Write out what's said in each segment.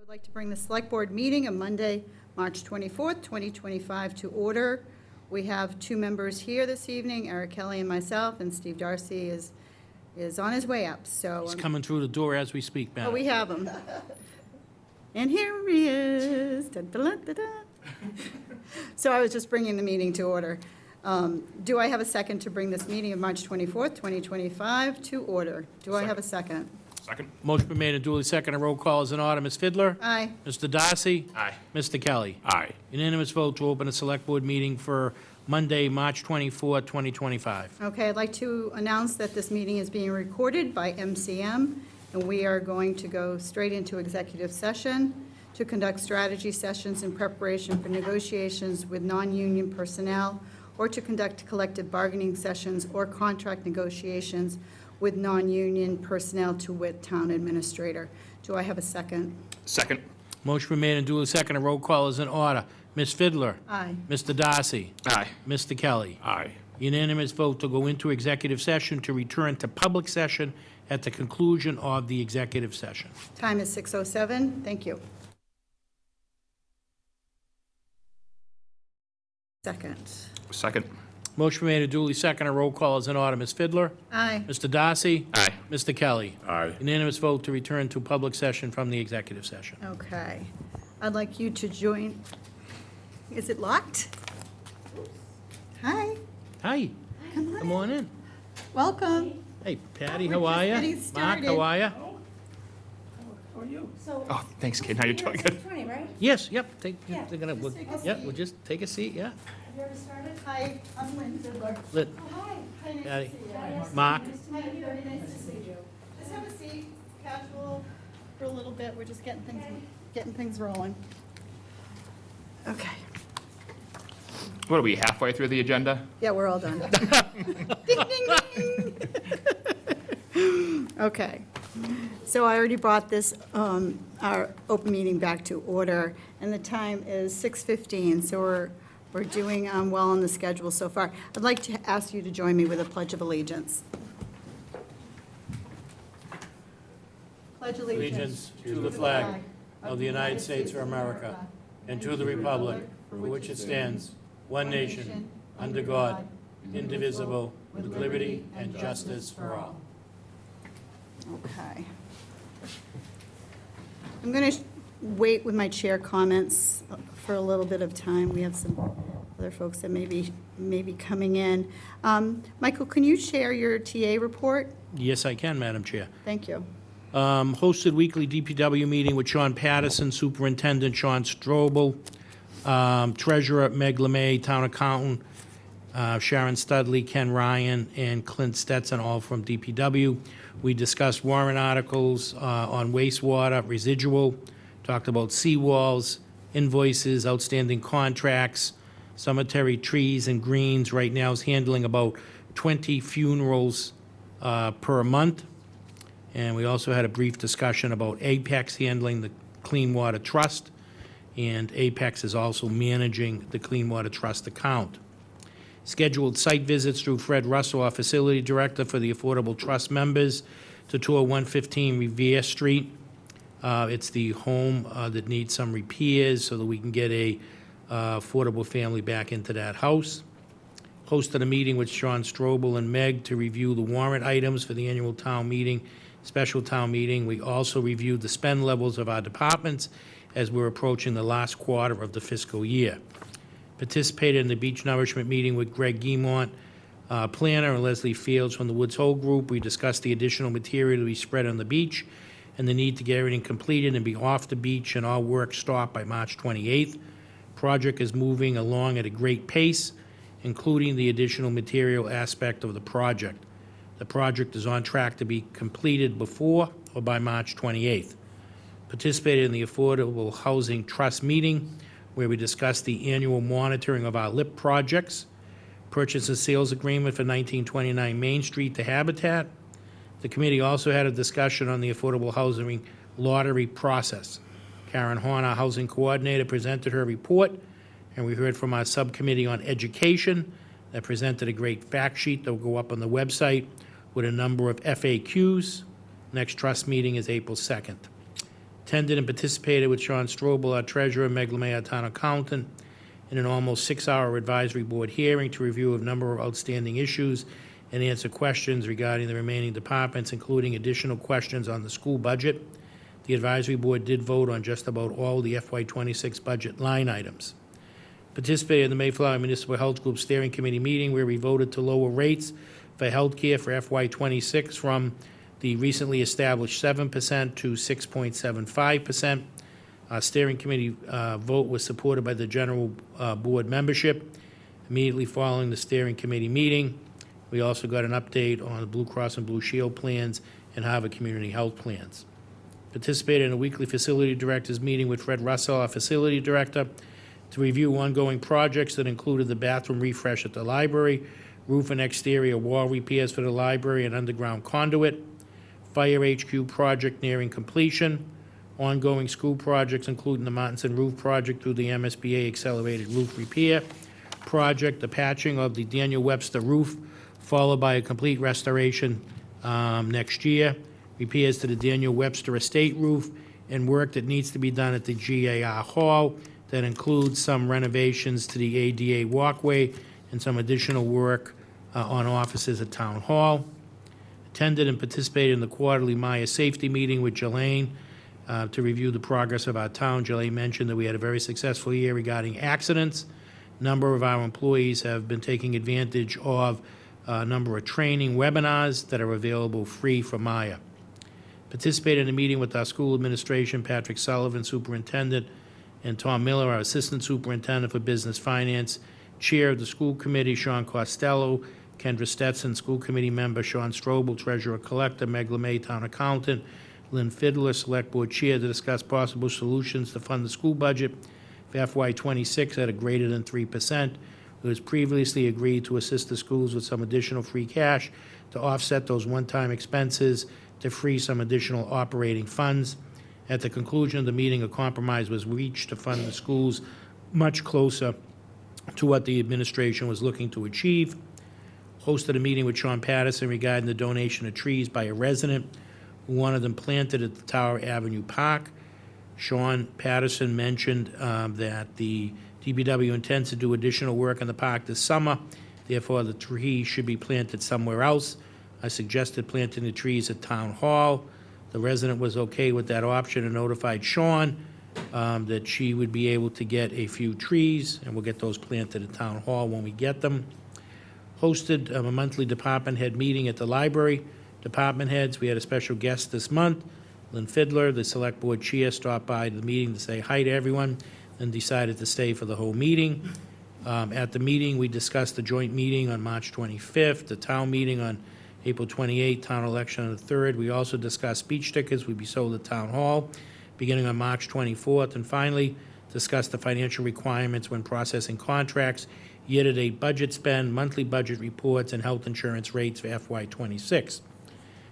I'd like to bring the Select Board meeting of Monday, March 24th, 2025 to order. We have two members here this evening, Eric Kelly and myself, and Steve Darcy is on his way up, so. He's coming through the door as we speak, Oh, Madam. we have him. And here he is. Da-da-da-da-da. So I was just bringing the meeting to order. Do I have a second to bring this meeting of March 24th, 2025 to order? Do I have a second? Second. Motion been made and duly seconded. Roll call is in order. Ms. Fidler? Aye. Mr. Darcy? Aye. Mr. Kelly? Aye. Unanimous vote to open a Select Board meeting for Monday, March 24, 2025. Okay, I'd like to announce that this meeting is being recorded by MCM, and we are going to go straight into executive session to conduct strategy sessions in preparation for negotiations with non-union personnel, or to conduct collective bargaining sessions or contract negotiations with non-union personnel, to wit, town administrator. Do I have a second? Second. Motion been made and duly seconded. Roll call is in order. Ms. Fidler? Aye. Mr. Darcy? Aye. Mr. Kelly? Aye. Unanimous vote to go into executive session to return to public session at the conclusion of the executive session. Time is 6:07. Thank you. Second. Second. Motion made and duly seconded. Roll call is in order. Ms. Fidler? Aye. Mr. Darcy? Aye. Mr. Kelly? Aye. Unanimous vote to return to public session from the executive session. Okay. I'd like you to join. Is it locked? Hi. Hi, come on in. Welcome. Hey, Patty, We're how are just you? getting Mark, started. how are you? So. Oh, thanks, Kate. How you doing? Good. 20, right? Yes, yep, they're gonna, just take a yeah, seat. we'll just take a seat, yeah. Have you ever started? Hi, I'm Lynn Zidler. Lit, Oh, hi. Hi, nice Patty. to see you. Mark, Nice to meet you. Very nice to see you. Just have a seat, casual for a little bit. We're just getting things rolling. Okay. What are we, halfway through the agenda? Yeah, we're all done. Ding, ding, ding. Okay. So I already brought this, our open meeting back to order, and the time is 6:15, so we're doing well on the schedule so far. I'd like to ask you to join me with a Pledge of Allegiance. Pledge allegiance to the flag of the United States of America and to the republic for which it stands, one nation, under God, indivisible, with liberty and justice for all. Okay. I'm going to wait with my chair comments for a little bit of time. We have some other folks that may be coming in. Michael, can you share your TA report? Yes, I can, Madam Chair. Thank you. Hosted weekly DPW meeting with Sean Patterson, Superintendent Sean Strobel, Treasurer Meg LeMay, Town Accountant Sharon Studley, Ken Ryan, and Clint Stetson, all from DPW. We discussed warrant articles on wastewater, residual, talked about seawalls, invoices, outstanding contracts, cemetery trees and greens. Right now is handling about 20 funerals per month. And we also had a brief discussion about Apex handling the Clean Water Trust, and Apex is also managing the Clean Water Trust account. Scheduled site visits through Fred Russell, our facility director for the Affordable Trust members, to tour 115 Revere Street. It's the home that needs some repairs so that we can get a affordable family back into that house. Hosted a meeting with Sean Strobel and Meg to review the warrant items for the annual town meeting, special town meeting. We also reviewed the spend levels of our departments as we're approaching the last quarter of the fiscal year. Participated in the beach nourishment meeting with Greg Guimont, planner, and Leslie Fields from the Woods Hole Group. We discussed the additional material to be spread on the beach and the need to get everything completed and be off the beach and all work stopped by March 28th. Project is moving along at a great pace, including the additional material aspect of the project. The project is on track to be completed before or by March 28th. Participated in the Affordable Housing Trust meeting, where we discussed the annual monitoring of our LIP projects, purchase and sales agreement for 1929 Main Street to Habitat. The committee also had a discussion on the affordable housing lottery process. Karen Horn, our housing coordinator, presented her report, and we heard from our subcommittee on education that presented a great fact sheet that will go up on the website with a number of FAQs. Next trust meeting is April 2nd. Attended and participated with Sean Strobel, our treasurer, Meg LeMay, our town accountant, in an almost 6-hour advisory board hearing to review a number of outstanding issues and answer questions regarding the remaining departments, including additional questions on the school budget. The advisory board did vote on just about all the FY26 budget line items. Participated in the Mayflower Municipal Health Group Steering Committee meeting where we voted to lower rates for healthcare for FY26 from the recently established 7% to 6.75%. Our steering committee vote was supported by the general board membership. Immediately following the steering committee meeting, we also got an update on the Blue Cross and Blue Shield plans and Harvard Community Health plans. Participated in a weekly facility directors meeting with Fred Russell, our facility director, to review ongoing projects that included the bathroom refresh at the library, roof and exterior wall repairs for the library and underground conduit, Fire HQ project nearing completion, ongoing school projects including the Martinson Roof Project through the MSBA Accelerated Roof Repair Project, the patching of the Daniel Webster roof, followed by a complete restoration next year, repairs to the Daniel Webster Estate roof, and work that needs to be done at the GAR Hall that includes some renovations to the ADA walkway and some additional work on offices at Town Hall. Attended and participated in the quarterly Maya safety meeting with Jelaine to review the progress of our town. Jelaine mentioned that we had a very successful year regarding accidents. A number of our employees have been taking advantage of a number of training webinars that are available free from Maya. Participated in a meeting with our school administration, Patrick Sullivan, superintendent, and Tom Miller, our assistant superintendent for business finance, chair of the school committee, Sean Costello, Kendra Stetson, school committee member, Sean Strobel, treasurer collector, Meg LeMay, town accountant, Lynn Fiddler, select board chair, to discuss possible solutions to fund the school budget for FY26 at a greater than 3%. It was previously agreed to assist the schools with some additional free cash to offset those one-time expenses to free some additional operating funds. At the conclusion of the meeting, a compromise was reached to fund the schools much closer to what the administration was looking to achieve. Hosted a meeting with Sean Patterson regarding the donation of trees by a resident who wanted them planted at the Tower Avenue Park. Sean Patterson mentioned that the DPW intends to do additional work in the park this summer. Therefore, the tree should be planted somewhere else. I suggested planting the trees at Town Hall. The resident was okay with that option and notified Sean that she would be able to get a few trees, and we'll get those planted at Town Hall when we get them. Hosted a monthly department head meeting at the library. Department heads, we had a special guest this month. Lynn Fiddler, the select board chair, stopped by the meeting to say hi to everyone and decided to stay for the whole meeting. At the meeting, we discussed the joint meeting on March 25th, the town meeting on April 28th, town election on the 3rd. We also discussed speech stickers would be sold at Town Hall beginning on March 24th. And finally, discussed the financial requirements when processing contracts, year-to-date budget spend, monthly budget reports, and health insurance rates for FY26.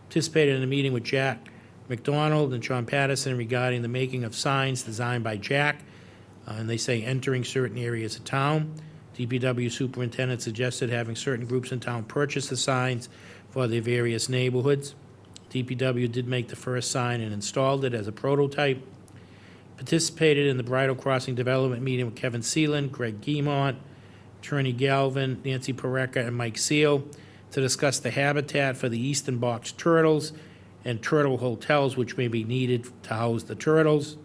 Participated in a meeting with Jack McDonald and Sean Patterson regarding the making of signs designed by Jack, and they say entering certain areas of town. DPW superintendent suggested having certain groups in town purchase the signs for their various neighborhoods. DPW did make the first sign and installed it as a prototype. Participated in the Bridal Crossing Development meeting with Kevin Seeland, Greg Guimont, Attorney Galvin, Nancy Pareca, and Mike Seal to discuss the habitat for the eastern box turtles and turtle hotels which may be needed to house the turtles.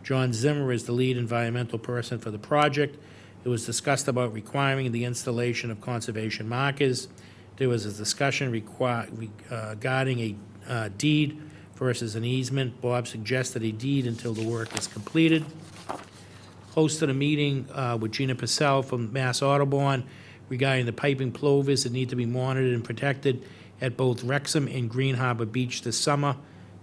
John Zimmer is the lead environmental person for the project. It was discussed about requiring the installation of conservation markers. There was a discussion regarding a deed versus an easement. Bob suggested a deed until the work is completed. Hosted a meeting with Gina Purcell from Mass Audubon regarding the piping plovers that need to be monitored and protected at both Wrexham and Green Harbor Beach this summer.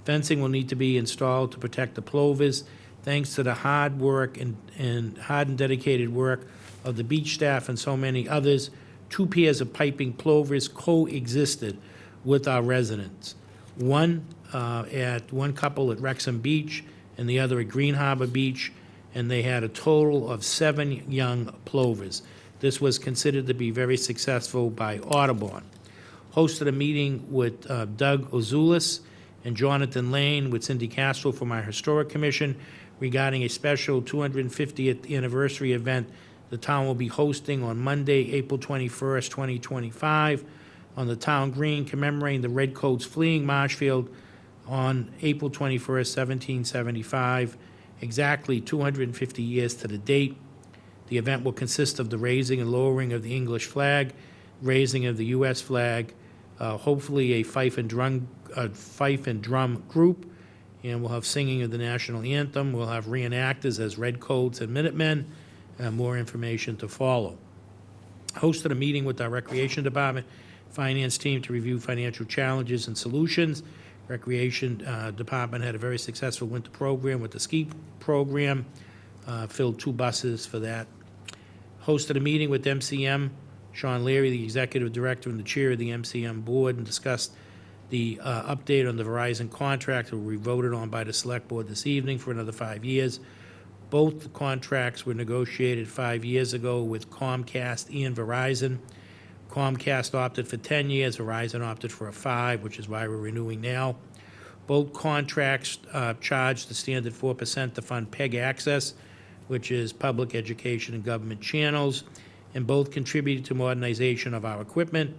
Fencing will need to be installed to protect the plovers. Thanks to the hard work and hard and dedicated work of the beach staff and so many others, 2 pairs of piping plovers coexisted with our residents. One couple at Wrexham Beach and the other at Green Harbor Beach, and they had a total of 7 young plovers. This was considered to be very successful by Audubon. Hosted a meeting with Doug Ozulis and Jonathan Lane with Cindy Castro from our Historic Commission regarding a special 250th anniversary event the town will be hosting on Monday, April 21st, 2025, on the town green commemorating the Redcoats fleeing Marshfield on April 21st, 1775, exactly 250 years to the date. The event will consist of the raising and lowering of the English flag, raising of the U.S. flag, hopefully a fife and drum group, and we'll have singing of the national anthem. We'll have reenactors as Redcoats and Minutemen, and more information to follow. Hosted a meeting with our Recreation Department, Finance team to review financial challenges and solutions. Recreation Department had a very successful winter program with the ski program, filled 2 buses for that. Hosted a meeting with MCM, Sean Leary, the Executive Director and the Chair of the MCM Board, and discussed the update on the Verizon contract that will be voted on by the Select Board this evening for another 5 years. Both the contracts were negotiated 5 years ago with Comcast and Verizon. Comcast opted for 10 years, Verizon opted for a 5, which is why we're renewing now. Both contracts charge the standard 4% to fund PEG access, which is public education and government channels, and both contributed to modernization of our equipment.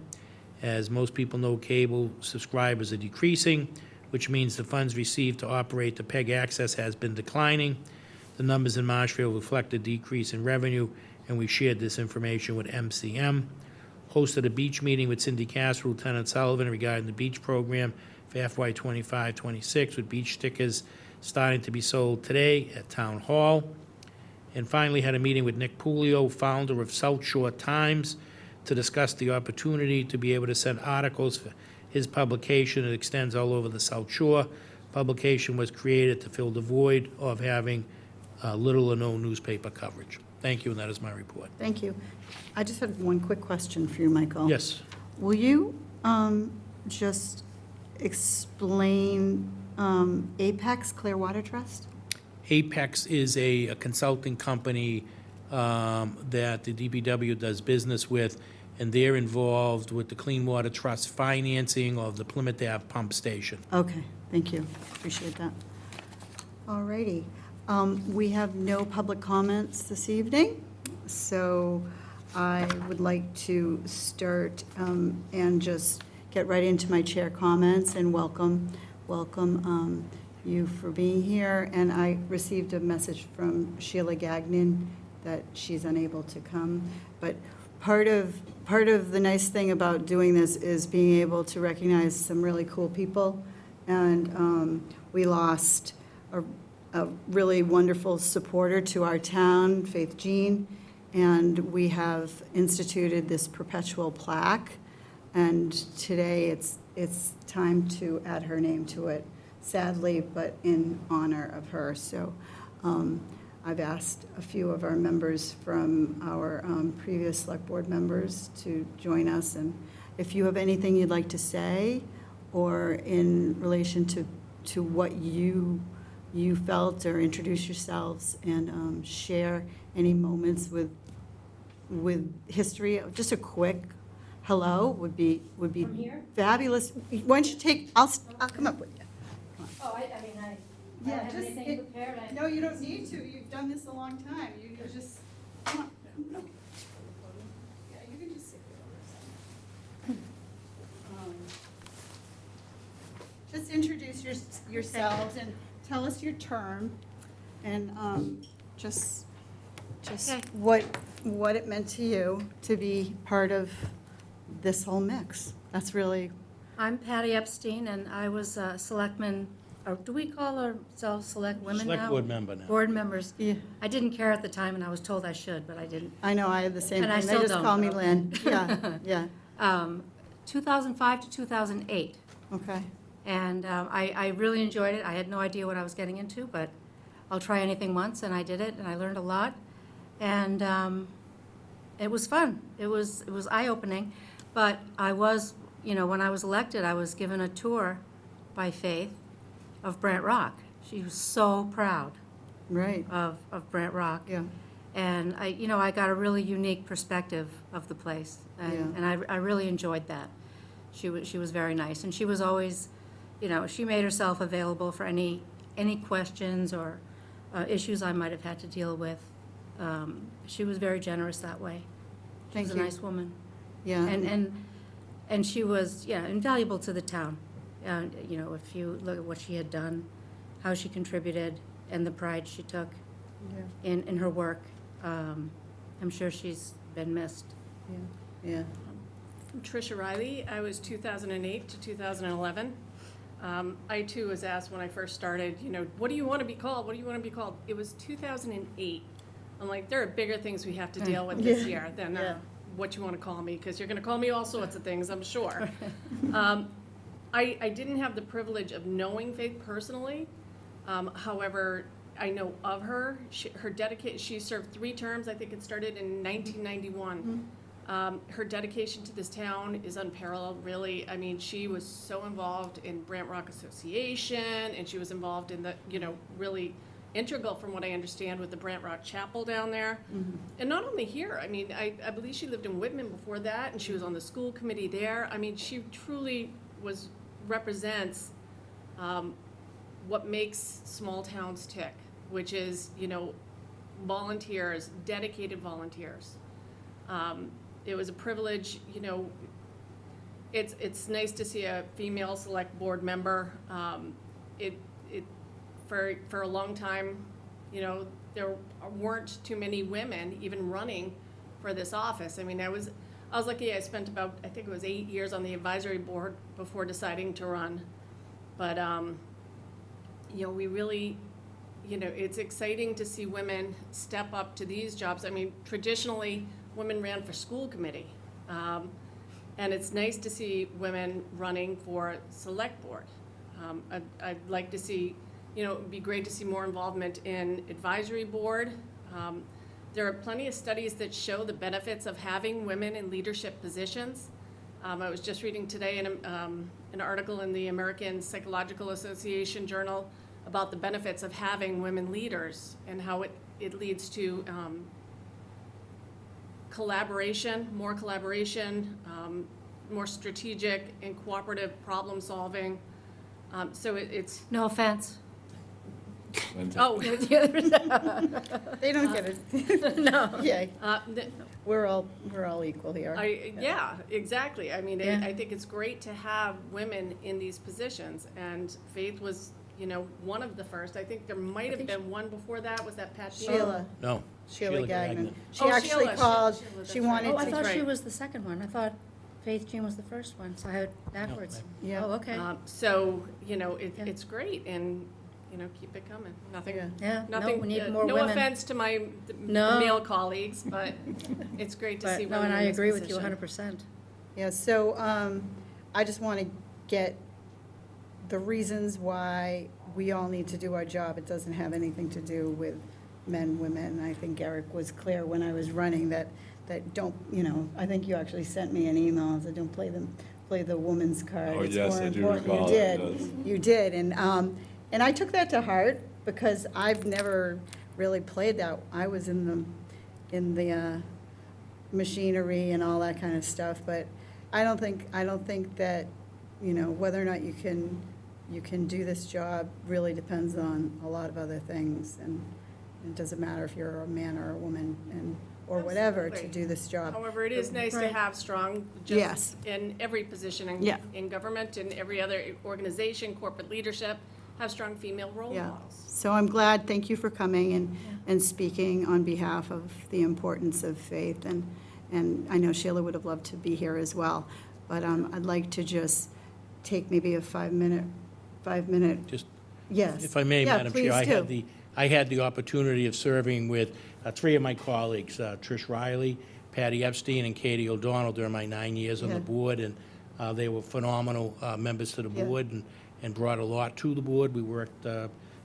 As most people know, cable subscribers are decreasing, which means the funds received to operate the PEG access has been declining. The numbers in Marshfield reflect a decrease in revenue, and we shared this information with MCM. Hosted a beach meeting with Cindy Castro, Lieutenant Sullivan regarding the beach program for FY 25-26, with beach stickers starting to be sold today at Town Hall. And finally had a meeting with Nick Pulio, founder of South Shore Times, to discuss the opportunity to be able to send articles for his publication. It extends all over the South Shore. Publication was created to fill the void of having little or no newspaper coverage. Thank you, and that is my report. Thank you. I just had one quick question for you, Michael. Yes. Will you just explain Apex Clearwater Trust? Apex is a consulting company that the DPW does business with, and they're involved with the Clean Water Trust financing of the Plymouth Ave pump station. Okay, thank you. Appreciate that. All righty. We have no public comments this evening, so I would like to start and just get right into my chair comments and welcome you for being here. And I received a message from Sheila Gagnon that she's unable to come. But part of the nice thing about doing this is being able to recognize some really cool people. And we lost a really wonderful supporter to our town, Faith Jean, and we have instituted this perpetual plaque. And today it's time to add her name to it, sadly, but in honor of her. So I've asked a few of our members from our previous select board members to join us. And if you have anything you'd like to say, or in relation to what you felt, or introduce yourselves and share any moments with history, just a quick hello would be From here? fabulous. Why don't you take, I'll come up with you. Oh, I mean, I Yeah, don't have just- anything prepared. No, you don't need to. You've done this a long time. You just, come on. No. Yeah, you can just sit there. Just introduce yourselves and tell us your term and just Okay. what it meant to you to be part of this whole mix. That's really, I'm Patty Epstein, and I was a selectman, or do we call ourselves select women now? Select board member now. Board members. yeah, I didn't care at the time, and I was told I should, but I didn't. I know, I had the same And I thing. They still just don't, call me though. Lynn. Yeah, yeah, 2005 to 2008, okay. and I really enjoyed it. I had no idea what I was getting into, but I'll try anything once, and I did it, and I learned a lot. And it was fun. It was eye-opening. But I was, when I was elected, I was given a tour by Faith of Brant Rock. She was so proud Right, of Brant Rock. yeah, And I got a really unique perspective of the place. And, Yeah. and I really enjoyed that. She was very nice. And she was always, she made herself available for any questions or issues I might have had to deal with. She was very generous that way. She Thank was you. a nice woman. Yeah. And she was, invaluable to the town. If you look at what she had done, how she contributed, and the pride she took in her work, I'm sure she's been missed. Yeah. Tricia Riley. I was 2008 to 2011. I too was asked when I first started, what do you want to be called? What do you want to be called? It was 2008. I'm like, there are bigger things we have to deal with this year than what you want to call me, because you're going to call me all sorts of things, I'm sure. I didn't have the privilege of knowing Faith personally. However, I know of her. Her dedication. She served 3 terms. I think it started in 1991. Her dedication to this town is unparalleled, really. I mean, she was so involved in Brant Rock Association, and she was involved in the, really integral, from what I understand, with the Brant Rock Chapel down there. And not only here, I mean, I believe she lived in Whitman before that, and she was on the school committee there. I mean, she truly represents what makes small towns tick, which is, volunteers, dedicated volunteers. It was a privilege, it's nice to see a female select board member. For a long time, there weren't too many women even running for this office. I mean, I was lucky. I spent about, I think it was 8 years on the advisory board before deciding to run. But, we really, it's exciting to see women step up to these jobs. I mean, traditionally, women ran for school committee. And it's nice to see women running for select board. I'd like to see, it'd be great to see more involvement in advisory board. There are plenty of studies that show the benefits of having women in leadership positions. I was just reading today an article in the American Psychological Association journal about the benefits of having women leaders and how it leads to collaboration, more strategic and cooperative problem solving. So it's, No offense. oh, They don't get it. No. Yeah. th- We're all equal here. yeah, exactly. I mean, Yeah. I think it's great to have women in these positions, and Faith was, one of the first. I think there might have been one before that. Was that Pat? Dean? Sheila. No. Sheila Gagnon. She Oh, actually Sheila, called, Sheila, she that's right. wanted Oh, I to, thought she right. was the second one. I thought Faith Jean was the first one, so I had it backwards. Yeah. Oh, okay. So, it's great, and, keep it coming. Nothing. Yeah. Yeah, no, Nothing. we need more no women. offense to my No. male colleagues, but it's great to see But, no, women and I in this agree with you position. 100%. yeah, so I just want to get the reasons why we all need to do our job. It doesn't have anything to do with men, women. I think Eric was clear when I was running that don't, I think you actually sent me an email that don't play the woman's card. Oh, It's yes, more I do important. recall You that, did. yes. You did, and I took that to heart because I've never really played that. I was in the machinery and all that kind of stuff, but I don't think that, whether or not you can do this job really depends on a lot of other things, and it doesn't matter if you're a man or a woman or whatever to Absolutely. do this job. However, it is nice to Right. have strong, Yes. just in every position Yeah. in government, in every other organization, corporate leadership, have strong female role Yeah, models. so I'm glad, thank you for coming and speaking on behalf of the importance of faith, and I know Sheila would have loved to be here as well, but I'd like to just take maybe a 5-minute, Just, yes. if I may, Yeah, Madam please Chair, do. I had the opportunity of serving with 3 of my colleagues, Trish Riley, Patty Epstein, and Katie O'Donnell during my 9 years on Yeah. the board, and they were phenomenal members to the Yeah. board and brought a lot to the board. We worked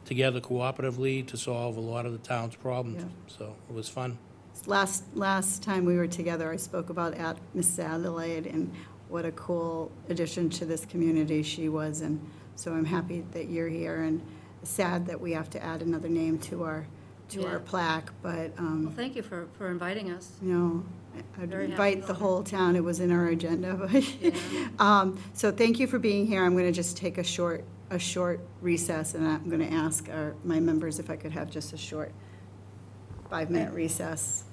together cooperatively to solve a lot of the town's problems, Yeah. so it was fun. Last time we were together, I spoke about Mrs. Adelaide and what a cool addition to this community she was, and so I'm happy that you're here, and sad that we have to add another name to our to Yeah. our plaque, but, Well, thank you for inviting us. you know, I'd Very happy invite to the go. whole town, it was in our agenda, but, so thank you for being here. I'm going to just take a short recess, and I'm going to ask my members if I could have just a short 5-minute recess.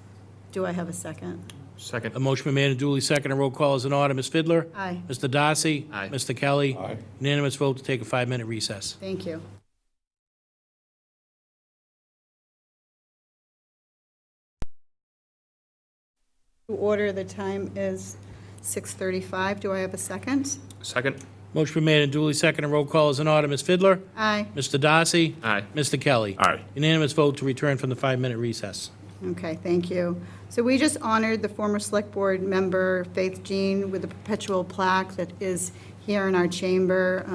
Do I have a second? Second. A motion been made and duly seconded. Roll call is in order. Ms. Fidler? Aye, Mr. Darcy? Aye. Mr. Kelly? Aye. Unanimous vote to take a 5-minute recess. thank you. Order, the time is 6:35. Do I have a second? Second. Motion been made and duly seconded. Roll call is in order. Ms. Fidler? Aye. Mr. Darcy? Aye. Mr. Kelly? Aye. Unanimous vote to return from the 5-minute recess. Okay, thank you. So we just honored the former Select Board member, Faith Jean, with a perpetual plaque that is here in our chamber.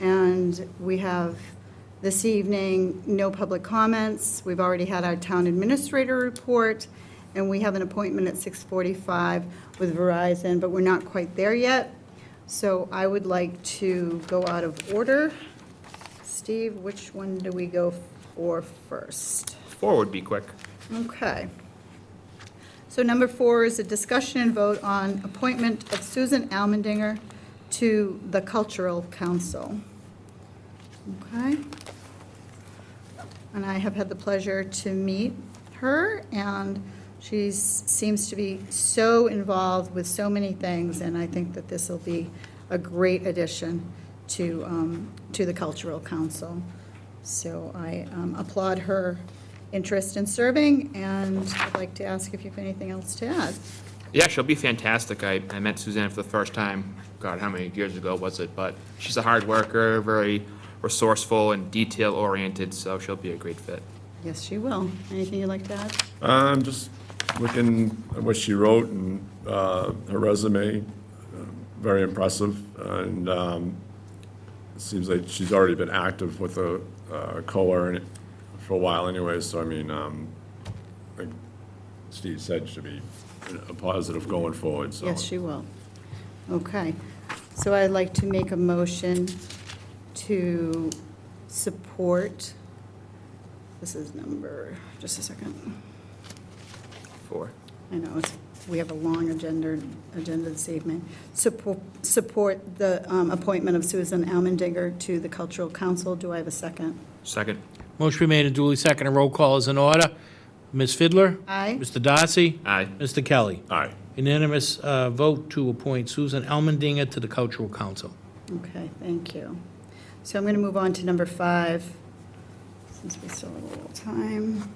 And we have, this evening, no public comments. We've already had our town administrator report, and we have an appointment at 6:45 with Verizon, but we're not quite there yet. So I would like to go out of order. Steve, which one do we go for first? 4 would be quick. Okay. So number 4 is a discussion and vote on appointment of Susan Almendinger to the Cultural Council. Okay. And I have had the pleasure to meet her, and she seems to be so involved with so many things, and I think that this will be a great addition to the Cultural Council. So I applaud her interest in serving, and I'd like to ask if you have anything else to add. Yeah, she'll be fantastic. I met Suzanne for the first time, God, how many years ago was it? But she's a hard worker, very resourceful and detail-oriented, so she'll be a great fit. Yes, she will. Anything you'd like to add? I'm just looking at what she wrote and her resume, very impressive. And it seems like she's already been active with the COLA for a while anyway, so I mean, like Steve said, should be a positive going forward, so. Yes, she will. Okay. So I'd like to make a motion to support, this is number, just a second. 4. I know, we have a long agenda this evening. Support the appointment of Susan Almendinger to the Cultural Council. Do I have a second? Second. Motion been made and duly seconded. Roll call is in order. Ms. Fidler? Aye. Mr. Darcy? Aye. Mr. Kelly? Aye. Unanimous vote to appoint Susan Almendinger to the Cultural Council. Okay, thank you. So I'm going to move on to number 5, since we still have a little time.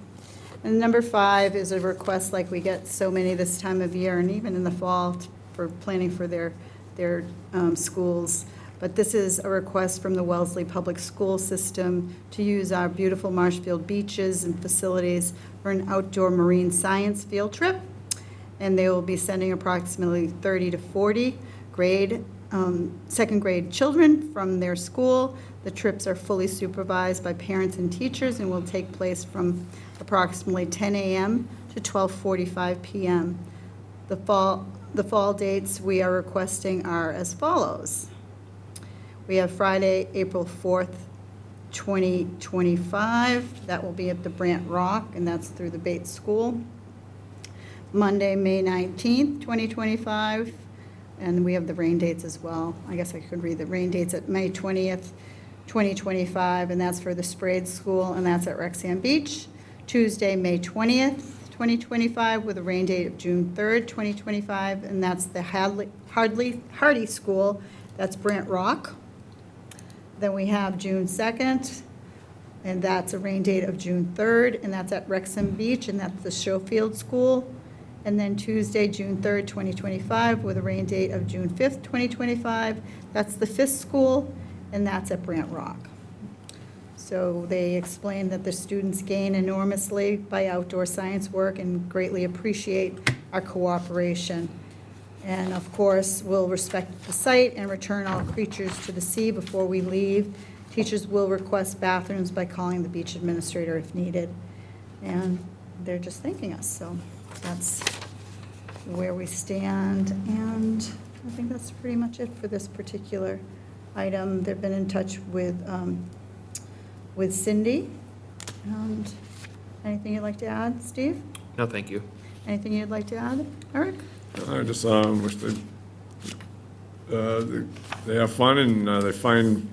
And number 5 is a request, like we get so many this time of year, and even in the fall, for planning for their schools. But this is a request from the Wellesley Public School System to use our beautiful Marshfield beaches and facilities for an outdoor marine science field trip. And they will be sending approximately 30 to 40 second grade children from their school. The trips are fully supervised by parents and teachers and will take place from approximately 10 a.m. to 12:45 p.m. The fall dates we are requesting are as follows. We have Friday, April 4th, 2025. That will be at the Brant Rock, and that's through the Bates School. Monday, May 19th, 2025, and we have the rain dates as well. I guess I could read the rain dates at May 20th, 2025, and that's for the Sprague School, and that's at Rexham Beach. Tuesday, May 20th, 2025, with a rain date of June 3rd, 2025, and that's the Hardy School, that's Brant Rock. Then we have June 2nd, and that's a rain date of June 3rd, and that's at Wrexham Beach, and that's the Schofield School. And then Tuesday, June 3rd, 2025, with a rain date of June 5th, 2025, that's the Fisk School, and that's at Brant Rock. So they explained that the students gain enormously by outdoor science work and greatly appreciate our cooperation. And of course, we'll respect the site and return all creatures to the sea before we leave. Teachers will request bathrooms by calling the beach administrator if needed. And they're just thanking us, so that's where we stand. And I think that's pretty much it for this particular item. They've been in touch with Cindy, and Anything you'd like to add, Steve? No, thank you. Anything you'd like to add, Eric? I just wish they have fun and they find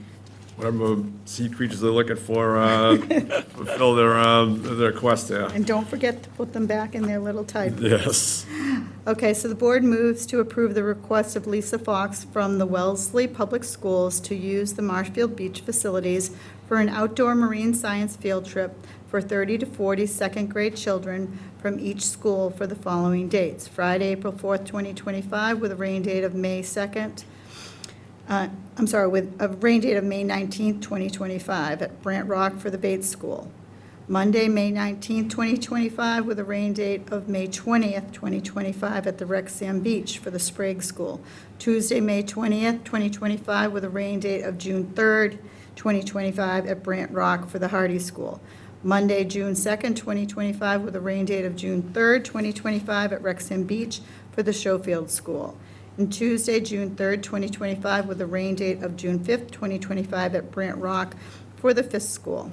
whatever sea creatures they're looking for, fulfill their quest there. And don't forget to put them back in their little type. Yes. Okay, so the board moves to approve the request of Lisa Fox from the Wellesley Public Schools to use the Marshfield Beach facilities for an outdoor marine science field trip for 30 to 40 second-grade children from each school for the following dates. Friday, April 4th, 2025, with a rain date of May 2nd. With a rain date of May 19th, 2025, at Brant Rock for the Bates School. Monday, May 19th, 2025, with a rain date of May 20th, 2025, at the Wrexham Beach for the Sprague School. Tuesday, May 20th, 2025, with a rain date of June 3rd, 2025, at Brant Rock for the Hardy School. Monday, June 2nd, 2025, with a rain date of June 3rd, 2025, at Wrexham Beach for the Schofield School. And Tuesday, June 3rd, 2025, with a rain date of June 5th, 2025, at Brant Rock for the Fisk School,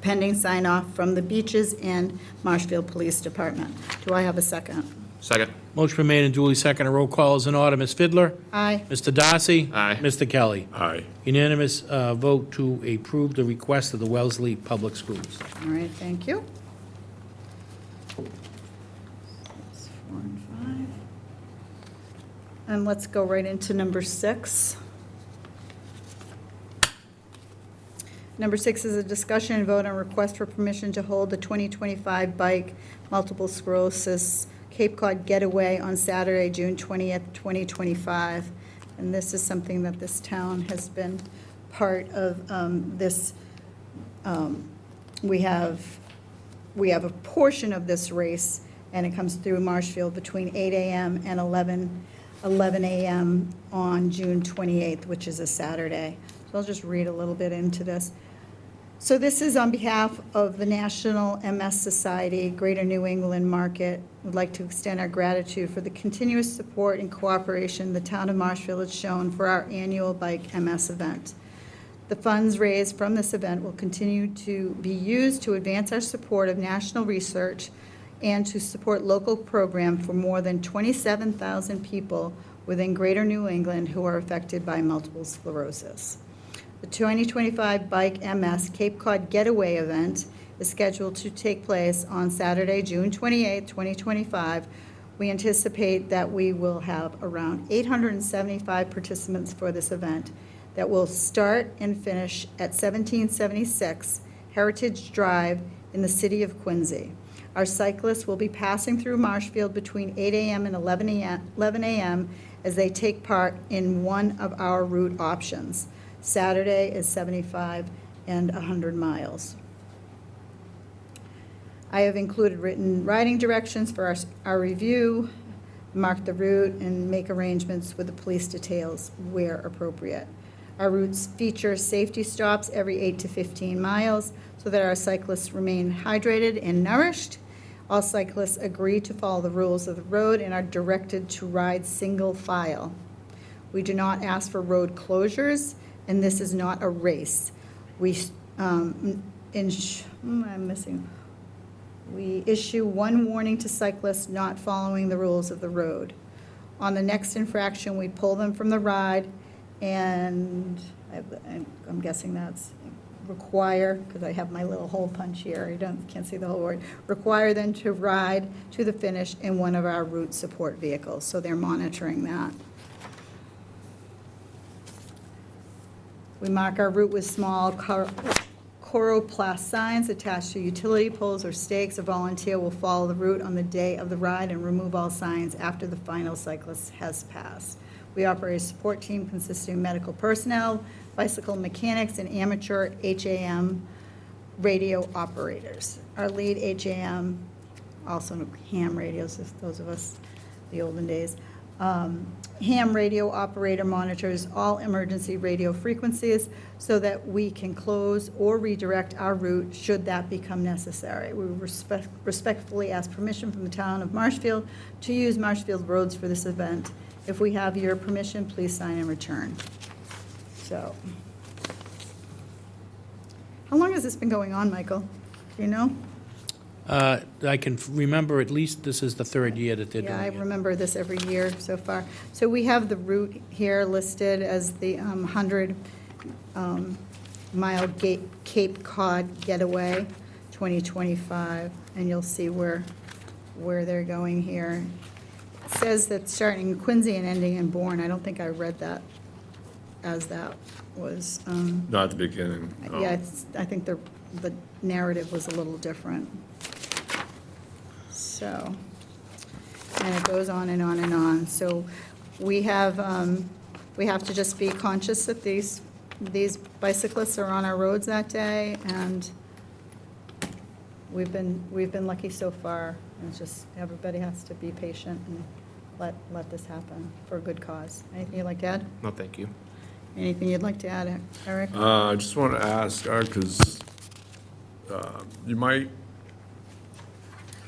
pending sign-off from the Beaches and Marshfield Police Department. Do I have a second? Second. Motion been made and duly seconded. Roll call is in order. Ms. Fidler? Aye. Mr. Darcy? Aye. Mr. Kelly? Aye. Unanimous vote to approve the request of the Wellesley Public Schools. All right, thank you. 6, 4, and 5. And let's go right into number 6. Number 6 is a discussion and vote on request for permission to hold the 2025 Bike Multiple Sclerosis Cape Cod Getaway on Saturday, June 20th, 2025. And this is something that this town has been part of this. We have a portion of this race, and it comes through Marshfield between 8 a.m. and 11 a.m. on June 28th, which is a Saturday. So I'll just read a little bit into this. So this is on behalf of the National MS Society, Greater New England Market. We'd like to extend our gratitude for the continuous support and cooperation the town of Marshfield has shown for our annual Bike MS event. The funds raised from this event will continue to be used to advance our support of national research and to support local program for more than 27,000 people within Greater New England who are affected by multiple sclerosis. The 2025 Bike MS Cape Cod Getaway event is scheduled to take place on Saturday, June 28, 2025. We anticipate that we will have around 875 participants for this event that will start and finish at 1776 Heritage Drive in the city of Quincy. Our cyclists will be passing through Marshfield between 8 a.m. and 11 a.m. as they take part in one of our route options. Saturday is 75 and 100 miles. I have included written riding directions for our review, mark the route, and make arrangements with the police details where appropriate. Our routes feature safety stops every 8 to 15 miles so that our cyclists remain hydrated and nourished. All cyclists agree to follow the rules of the road and are directed to ride single file. We do not ask for road closures, and this is not a race. We issue one warning to cyclists not following the rules of the road. On the next infraction, we pull them from the ride, and I'm guessing that's require, because I have my little hole punch here, can't see the whole word, require them to ride to the finish in one of our route support vehicles, so they're monitoring that. We mark our route with small coroplast signs attached to utility poles or stakes. A volunteer will follow the route on the day of the ride and remove all signs after the final cyclist has passed. We operate a support team consisting of medical personnel, bicycle mechanics, and amateur HAM radio operators. Our lead HAM, also ham radios, those of us, the olden days, ham radio operator monitors all emergency radio frequencies so that we can close or redirect our route should that become necessary. We respectfully ask permission from the town of Marshfield to use Marshfield roads for this event. If we have your permission, please sign and return. So, how long has this been going on, Michael? Do you know? I can remember at least this is the third year that they're doing Yeah, I it. remember this every year so far. So we have the route here listed as the 100-mile Cape Cod Getaway 2025, and you'll see where they're going here. It says that starting in Quincy and ending in Bourne. I don't think I read that as that was, Not at the beginning. no. yeah, I think the narrative was a little different. So, and it goes on and on and on. So we have to just be conscious that these bicyclists are on our roads that day, and we've been lucky so far. And it's just, everybody has to be patient and let this happen for a good cause. Anything you'd like to add? No, thank you. Anything you'd like to add, Eric? I just want to ask, because you might,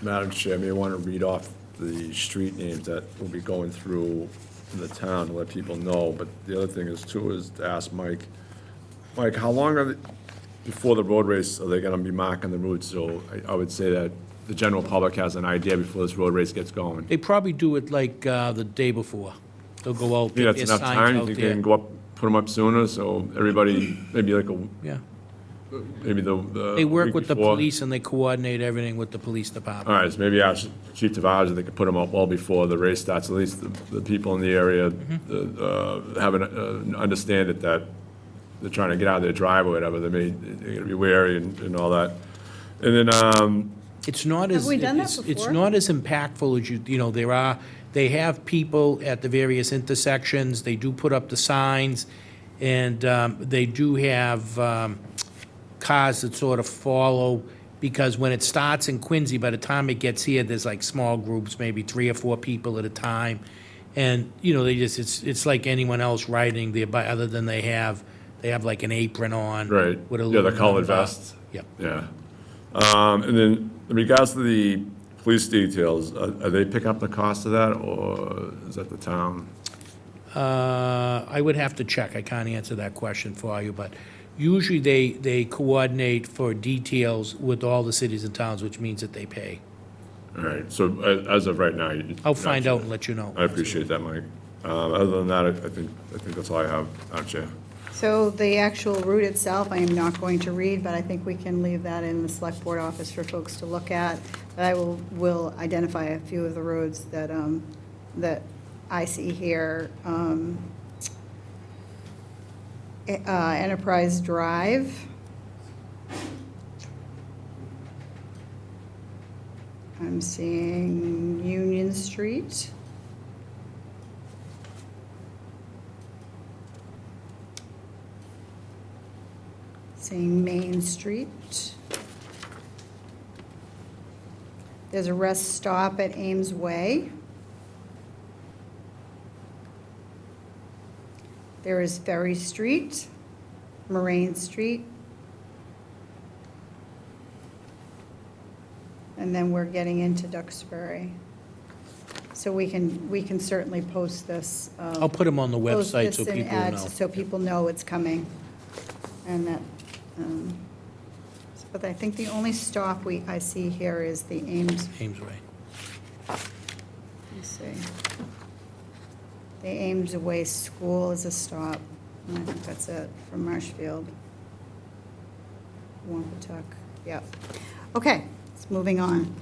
Madam Chair, may want to read off the street names that will be going through in the town to let people know. But the other thing is too, is to ask Mike, how long before the road race are they going to be marking the routes? So I would say that the general public has an idea before this road race gets going. They probably do it like the day before. They'll go out, Yeah, get that's their enough signs time, you out think they can there. go up, put them up sooner, so everybody, maybe like Yeah. maybe the They work week with the before. police and they coordinate everything with the police All department. right, so maybe ask Chief Tavares if they could put them up well before the race starts, at least the people in the area have understand it, that they're trying to get out of their drive or whatever, they're gonna be wary and all that. And then, It's not as, we done that it's before? not as impactful as you know, they have people at the various intersections, they do put up the signs, and they do have cars that sort of follow, because when it starts in Quincy, by the time it gets here, there's like small groups, maybe 3 or 4 people at a time. And, you know, it's like anyone else riding their bike, other than they have like an apron on. right, With a yeah, little the colored number. vests, Yeah. yeah. And then in regards to the police details, are they picking up the cost of that, or is that the town? I would have to check. I can't answer that question for you, but usually they coordinate for details with all the cities and towns, which means that they pay. All right, so as of right now. I'll find out and let you know. I appreciate that, Mike. Other than that, I think that's all I have, Madam Chair. So the actual route itself, I am not going to read, but I think we can leave that in the select board office for folks to look at. But I will identify a few of the roads that I see here. Enterprise Drive. I'm seeing Union Street. Seeing Main Street. There's a rest stop at Ames Way. There is Ferry Street, Moraine Street. And then we're getting into Duxbury. So we can certainly post this. I'll put them on the Post website so this and people add, know. so people know it's coming. And that, but I think the only stop I see here is the Ames, Ames Way. let's see. The Ames Way School is a stop. And I think that's it from Marshfield. Wampatuck, yep. Okay, it's moving on.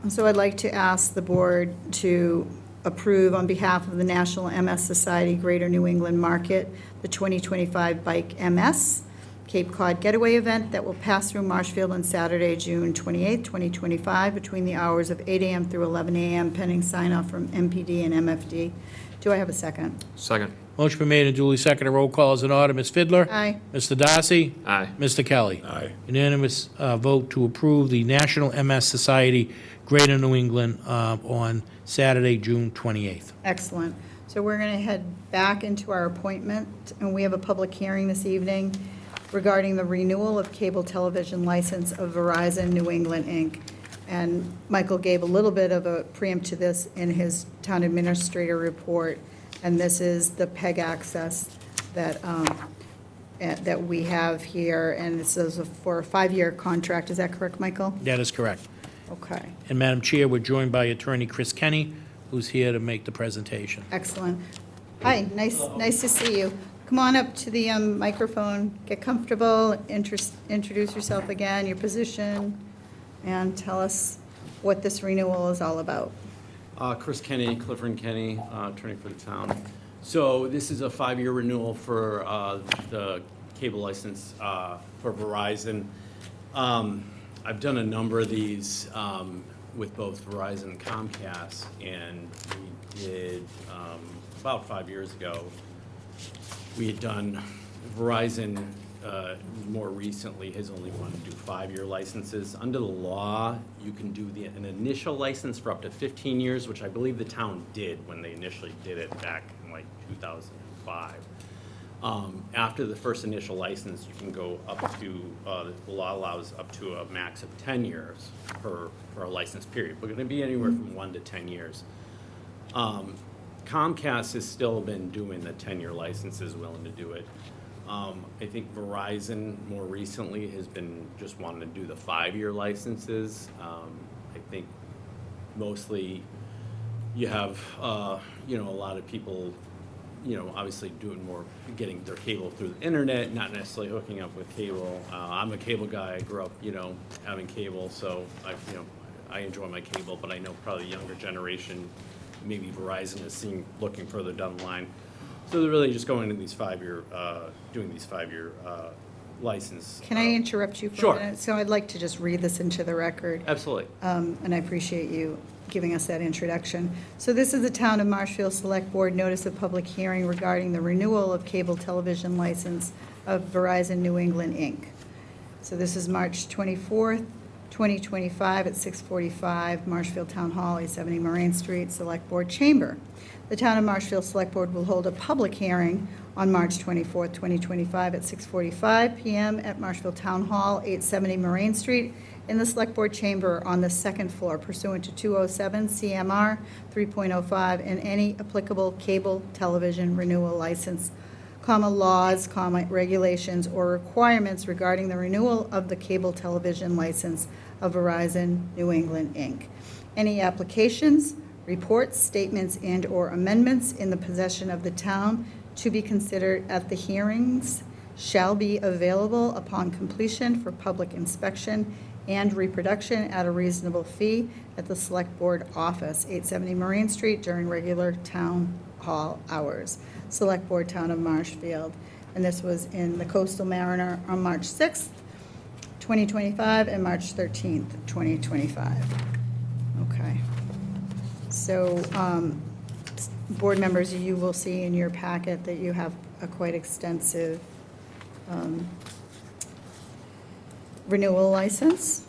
So I'd like to ask the board to approve on behalf of the National MS Society Greater New England Market, the 2025 Bike MS Cape Cod Getaway event that will pass through Marshfield on Saturday, June 28, 2025, between the hours of 8 a.m. through 11 a.m., pending sign-off from MPD and MFD. Do I have a second? Second. Motion been made and duly seconded. Roll call is in order. Ms. Fidler? Aye. Mr. Darcy? Aye. Mr. Kelly? Aye. Unanimous vote to approve the National MS Society Greater New England on Saturday, June 28th. Excellent. So we're going to head back into our appointment, and we have a public hearing this evening regarding the renewal of cable television license of Verizon New England, Inc. And Michael gave a little bit of a preempt to this in his town administrator report, and this is the PEG access that that we have here, and this is for a 5-year contract. Is that correct, Michael? That is correct. Okay, And Madam Chair, we're joined by Attorney Chris Kenny, who's here to make the presentation. excellent. Hi, nice to see you. Come on up to the microphone, get comfortable, introduce yourself again, your position, and tell us what this renewal is all about. Chris Kenny, Clifford and Kenny, attorney for the town. So this is a 5-year renewal for the cable license for Verizon. I've done a number of these with both Verizon and Comcast, and we did, about 5 years ago, we had done Verizon more recently has only wanted to do 5-year licenses. Under the law, you can do an initial license for up to 15 years, which I believe the town did when they initially did it back in like 2005. After the first initial license, you can go up to, the law allows up to a max of 10 years for a license period. We're gonna be anywhere from 1 to 10 years. Comcast has still been doing the 10-year licenses, willing to do it. I think Verizon more recently has been just wanting to do the 5-year licenses. I think mostly you have, a lot of people, obviously doing more, getting their cable through the internet, not necessarily hooking up with cable. I'm a cable guy. I grew up, having cable, so I enjoy my cable, but I know probably the younger generation, maybe Verizon is looking further down the line. So they're really just going into these 5-year, doing these 5-year license. Can I interrupt you for Sure. a minute? So I'd like to just read this into the record. Absolutely. And I appreciate you giving us that introduction. So this is the Town of Marshfield Select Board Notice of Public Hearing regarding the renewal of cable television license of Verizon New England, Inc. So this is March 24th, 2025 at 6:45, Marshfield Town Hall, 870 Moraine Street, Select Board Chamber. The Town of Marshfield Select Board will hold a public hearing on March 24th, 2025 at 6:45 PM at Marshfield Town Hall, 870 Moraine Street, in the Select Board Chamber on the second floor pursuant to 207 CMR 3.05 and any applicable cable television renewal license, laws, regulations, or requirements regarding the renewal of the cable television license of Verizon New England, Inc. Any applications, reports, statements, and/or amendments in the possession of the town to be considered at the hearings shall be available upon completion for public inspection and reproduction at a reasonable fee at the Select Board Office, 870 Marine Street, during regular town hall hours. Select Board, Town of Marshfield. And this was in the Coastal Mariner on March 6th, 2025, and March 13th, 2025. Okay. So, board members, you will see in your packet that you have a quite extensive renewal license.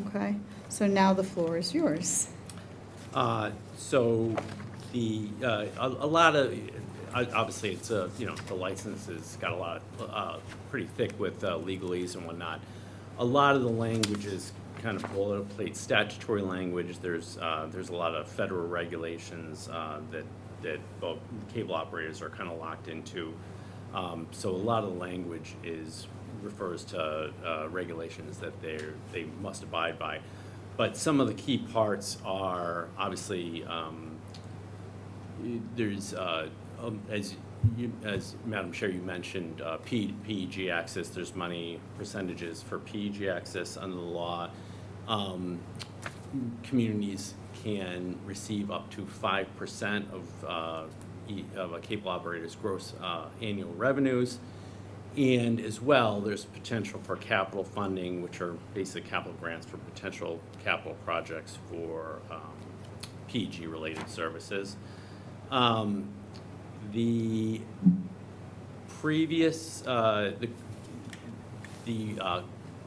Okay, so now the floor is yours. So a lot of, obviously, it's the license has got a lot, pretty thick with legalese and whatnot. A lot of the language is kind of boilerplate statutory language. There's a lot of federal regulations that both cable operators are kind of locked into. So a lot of the language refers to regulations that they must abide by. But some of the key parts are obviously there's as Madam Chair you mentioned PEG access. There's money percentages for PEG access under the law. Communities can receive up to 5% of a cable operator's gross annual revenues. And as well, there's potential for capital funding, which are basically capital grants for potential capital projects for PEG-related services. The previous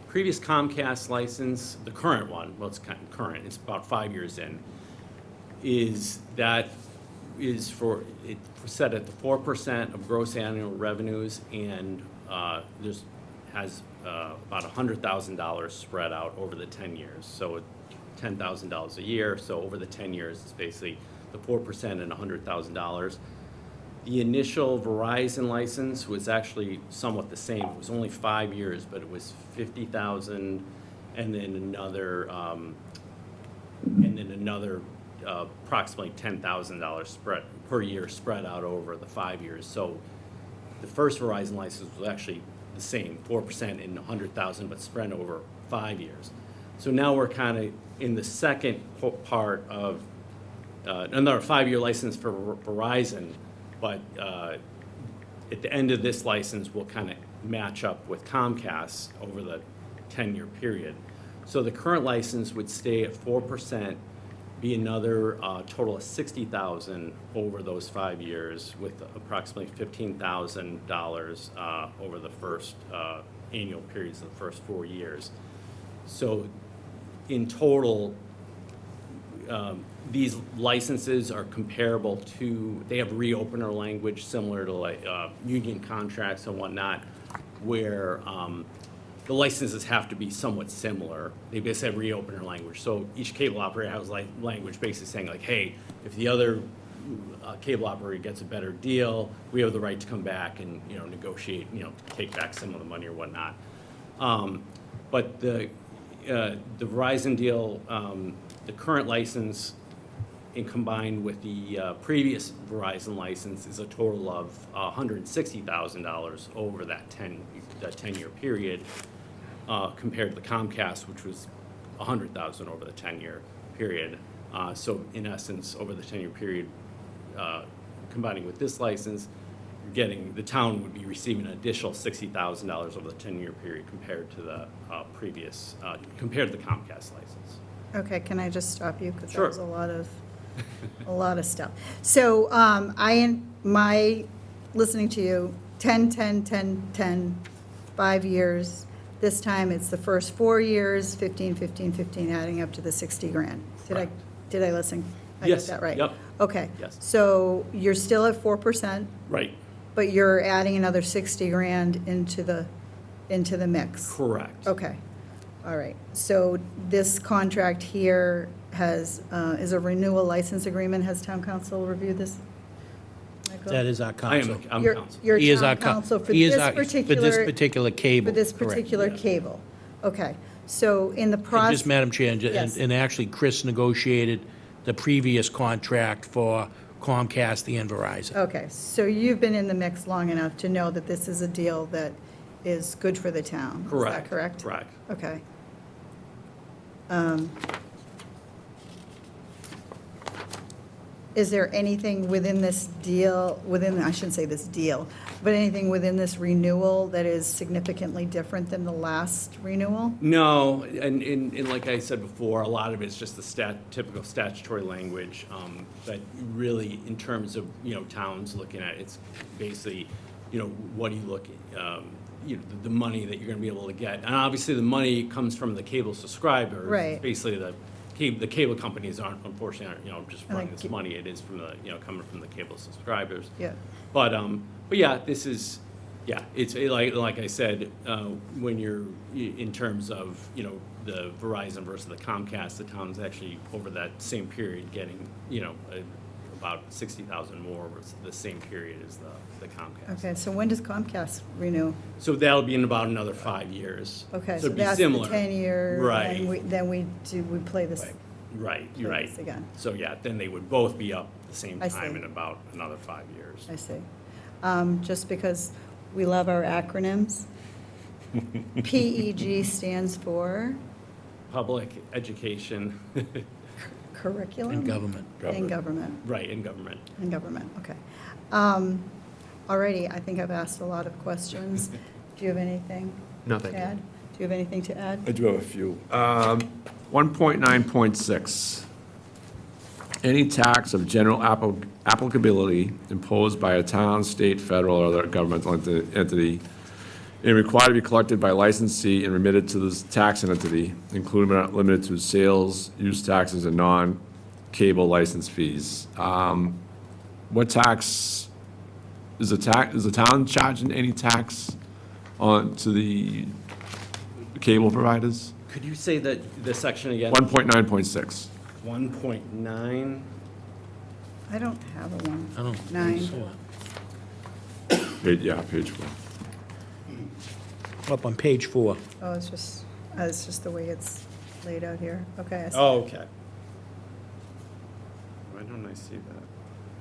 previous Comcast license, the current one, well, it's kind of current, it's about 5 years in, is set at the 4% of gross annual revenues, and has about $100,000 spread out over the 10 years. So $10,000 a year. So over the 10 years, it's basically the 4% and $100,000. The initial Verizon license was actually somewhat the same. It was only 5 years, but it was 50,000 and then another, approximately $10,000 spread per year spread out over the 5 years. So the first Verizon license was actually the same, 4% and 100,000, but spread over 5 years. So now we're kind of in the second part of another 5-year license for Verizon, but at the end of this license, we'll kind of match up with Comcast over the 10-year period. So the current license would stay at 4%, be another total of 60,000 over those 5 years, with approximately $15,000 over the first annual periods of the first 4 years. So in total, these licenses are comparable to, they have reopener language similar to like union contracts and whatnot, where the licenses have to be somewhat similar. They basically have reopener language. So each cable operator has like language basically saying like, hey, if the other cable operator gets a better deal, we have the right to come back and, you know, negotiate, you know, take back some of the money or whatnot. But the Verizon deal, the current license and combined with the previous Verizon license is a total of $160,000 over that 10-year period, compared to the Comcast, which was $100,000 over the 10-year period. So in essence, over the 10-year period, combining with this license, the town would be receiving an additional $60,000 over the 10-year period compared to the compared to the Comcast license. Okay, can I just stop you? Because that Sure. was a lot of stuff. So listening to you, 10, 10, 10, 10, 5 years. This time it's the first 4 years, 15, 15, 15, adding up to the 60 grand. Correct. Did I listen? I Yes, got that right? yep. Okay. Yes. So you're still at 4%, Right. but you're adding another 60 grand into the mix? Correct. Okay, all right. So this contract here is a renewal license agreement. Has town council reviewed this? Michael? That is our council. I'm Your- counsel. Your He is town our council for he is this our- particular. For this particular cable. For this correct. particular yes. cable. Okay, so in the And process. just, Madam Chair, Yes. and actually, Chris negotiated the previous contract for Comcast and Verizon. Okay, so you've been in the mix long enough to know that this is a deal that is good for the town. Is that correct? Correct. Okay. Is there anything within this deal, I shouldn't say this deal, but anything within this renewal that is significantly different than the last renewal? No, and like I said before, a lot of it's just the typical statutory language. But really, in terms of, you know, towns looking at, it's basically, you know, what do you look at, you know, the money that you're gonna be able to get. And obviously, the money comes from the cable subscribers. Right. Basically, the cable companies unfortunately, you know, just running like this money. It is from the, you know, coming from the cable subscribers. Yeah. But yeah, this is, yeah, it's like I said, when you're in terms of, you know, the Verizon versus the Comcast, the town's actually over that same period getting, you know, about 60,000 more versus the same period as the Comcast. Okay, so when does Comcast renew? So that'll be in about another 5 years. Okay, so it'd be that's the similar. 10-year. Right. And then we play this. Right, play you're right. this again. So yeah, then they would both be up at the same I time see. in about another 5 years. I see. Just because we love our acronyms. PEG stands for Public education, curriculum? In government. In government, right, in government. in government, okay. Alrighty, I think I've asked a lot of questions. Do you have anything No, to thank you. add? Do you have anything to add? I do have a few. 1.9.6. Any tax of general applicability imposed by a town, state, federal, or other governmental entity and required to be collected by licensee and remitted to this tax entity, including but not limited to sales, use taxes, and non-cable license fees. What tax, is the town charging any tax on to the cable providers? Could you say that, the section again? 1.9.6. 1.9. I don't have a one. I don't Nine. think so. Page 4. Up on page 4. Oh, it's just the way it's laid out here. Okay. I see. Oh, okay. Why don't I see that?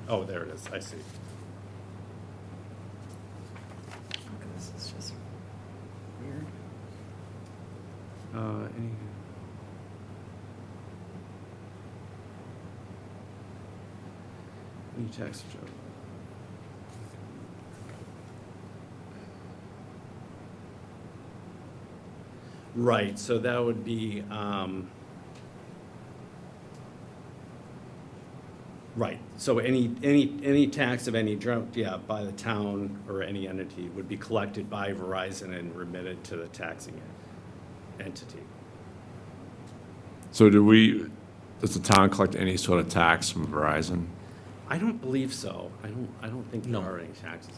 Oh, there it is, I see. Okay, this is just weird. Any tax adjustment? Right, so that would be, right, so any tax of any by the town or any entity would be collected by Verizon and remitted to the taxing entity. So does the town collect any sort of tax from Verizon? I don't believe so. I don't think there No. are any taxes.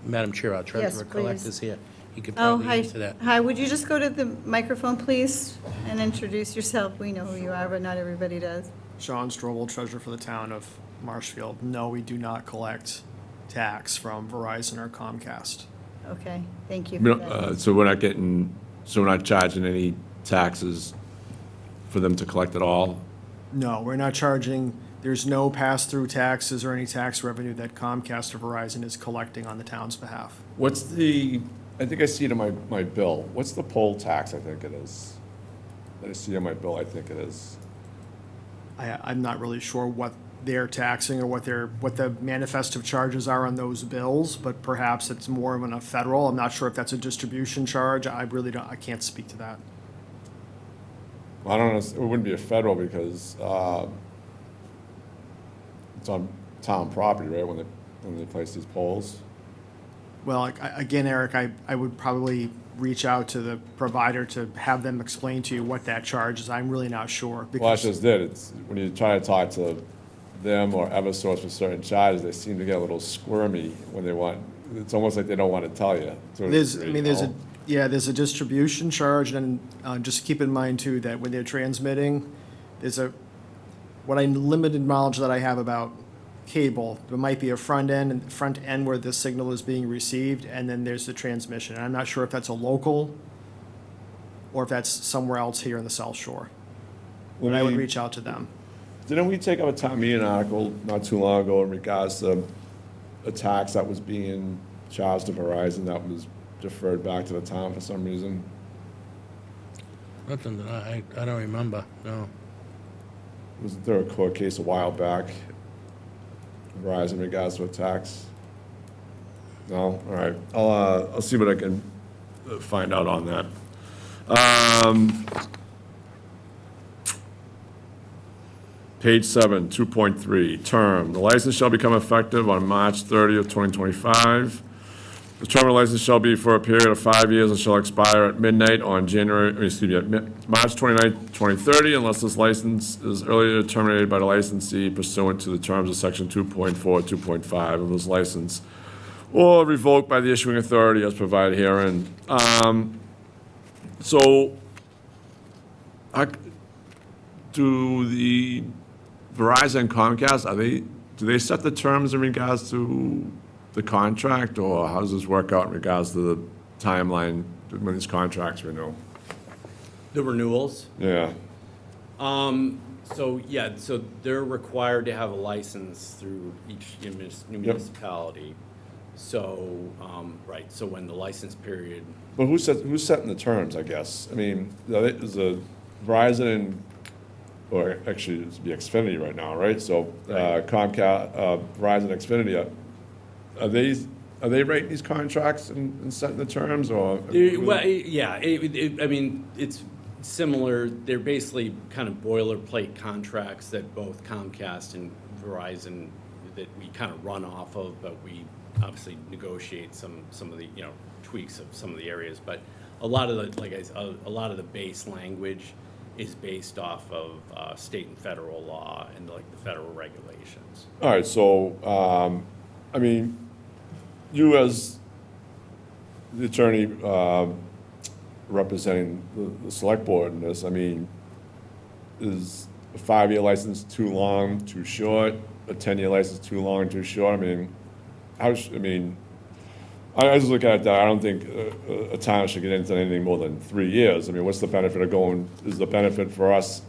Madam Chair, our Yes, treasurer please. collector's here. He could Oh, probably hi. answer that. Hi, would you just go to the microphone, please, and introduce yourself? We know who you are, but not everybody does. Sean Strobel, treasurer for the town of Marshfield. No, we do not collect tax from Verizon or Comcast. Okay, thank you We for don't- that. So we're not charging any taxes for them to collect at all? No, we're not charging, there's no pass-through taxes or any tax revenue that Comcast or Verizon is collecting on the town's behalf. What's I think I see it in my bill. What's the poll tax, I think it is? That I see on my bill, I think it is. I'm not really sure what they're taxing or what the manifest of charges are on those bills, but perhaps it's more of a federal. I'm not sure if that's a distribution charge. I can't speak to that. I don't know, it wouldn't be a federal because it's on town property, right, when they place these polls? Well, again, Eric, I would probably reach out to the provider to have them explain to you what that charge is. I'm really not sure. Well, I because- just did. It's, when you try to talk to them or Eversource for certain charges, they seem to get a little squirmy when they want, it's almost like they don't want to tell you. to a There's, degree, there's you a, know? yeah, there's a distribution charge, and just keep in mind too, that when they're transmitting, limited knowledge that I have about cable, there might be a front end where the signal is being received, and then there's the transmission. And I'm not sure if that's a local, or if that's somewhere else here in the South Shore. But I would reach out to them. Didn't we take up a town meeting article not too long ago in regards to a tax that was being charged to Verizon that was deferred back to the town for some reason? Nothing that I don't remember, no. Wasn't there a court case a while back, Verizon in regards to a tax? No? All right. I'll see what I can find out on that. Page 7, 2.3, term. The license shall become effective on March 30th, 2025. The term of the license shall be for a period of 5 years and shall expire at midnight on March 29th, 2030, unless this license is earlier terminated by the licensee pursuant to the terms of section 2.4, 2.5 of this license, or revoked by the issuing authority as provided herein. So, do the Verizon and Comcast, do they set the terms in regards to the contract, or how does this work out in regards to the timeline when these contracts renew? The renewals? Yeah, So they're required to have a license through each municipality. So, right, so when the license period, but who's setting the terms, I guess? I mean, is a Verizon and, or actually, it'd be Xfinity right now, right? So Comcast, Verizon, Xfinity, are they writing these contracts and setting the terms, or? well, yeah, I mean, it's similar, they're basically kind of boilerplate contracts that both Comcast and Verizon, that we kind of run off of, but we obviously negotiate some of the, tweaks of some of the areas, but a lot of a lot of the base language is based off of state and federal law and the federal regulations. All right, so, I mean, you as the attorney representing the select board in this, I mean, a 5-year license too long, too short? A 10-year license too long, too short? I mean, I just look at that, I don't think a town should get into anything more than 3 years. I mean, what's the benefit of going, is the benefit for us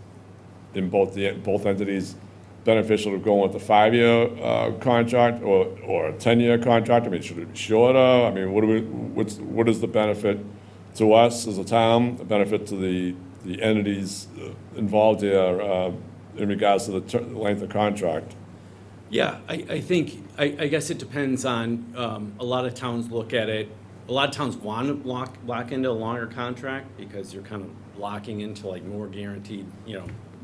in both entities beneficial to go with a 5-year contract or a 10-year contract? I mean, should it be shorter? I mean, what is the benefit to us as a town, the benefit to the entities involved here in regards to the length of contract? Yeah, I think, I guess it depends on, a lot of towns look at it, a lot of towns want to lock into a longer contract because you're kind of locking into like more guaranteed,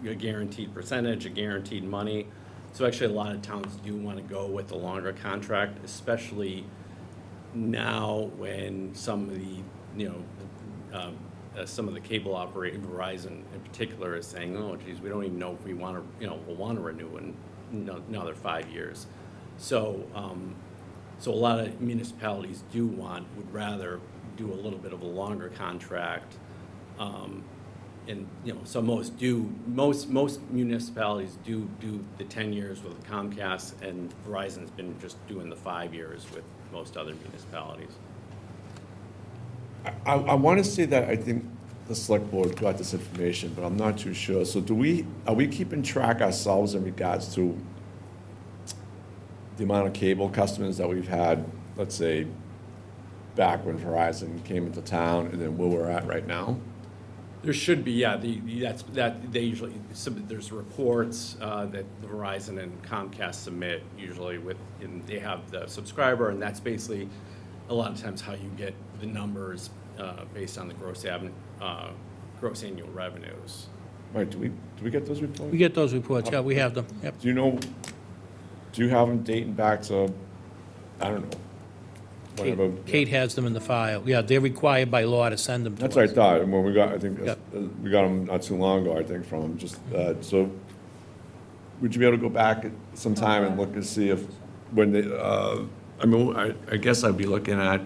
a guaranteed percentage, a guaranteed money. So actually, a lot of towns do want to go with a longer contract, especially now when some of the, some of the cable operators, Verizon in particular, is saying, oh, geez, we don't even know if we want to, we'll want to renew in another 5 years. So, so a lot of municipalities would rather do a little bit of a longer contract. And, so most municipalities do the 10 years with Comcast, and Verizon's been just doing the 5 years with most other municipalities. I want to say that I think the select board got this information, but I'm not too sure. So are we keeping track ourselves in regards to the amount of cable customers that we've had, let's say, back when Verizon came into town, and then where we're at right now? There should be, yeah. They usually there's reports that Verizon and Comcast submit usually and they have the subscriber, and that's basically a lot of times how you get the numbers based on the gross annual revenues. Right, do we get those reports? We get those reports, yeah, we have them, yep. Do you have them dating back to, I don't know, whatever? Kate has them in the file. Yeah, they're required by law to send them to us. That's what I thought, and when we got, I think, Yep. we got them not too long ago, I think, from them, just, so, would you be able to go back at some time and look and see if, when they, I guess I'd be looking at,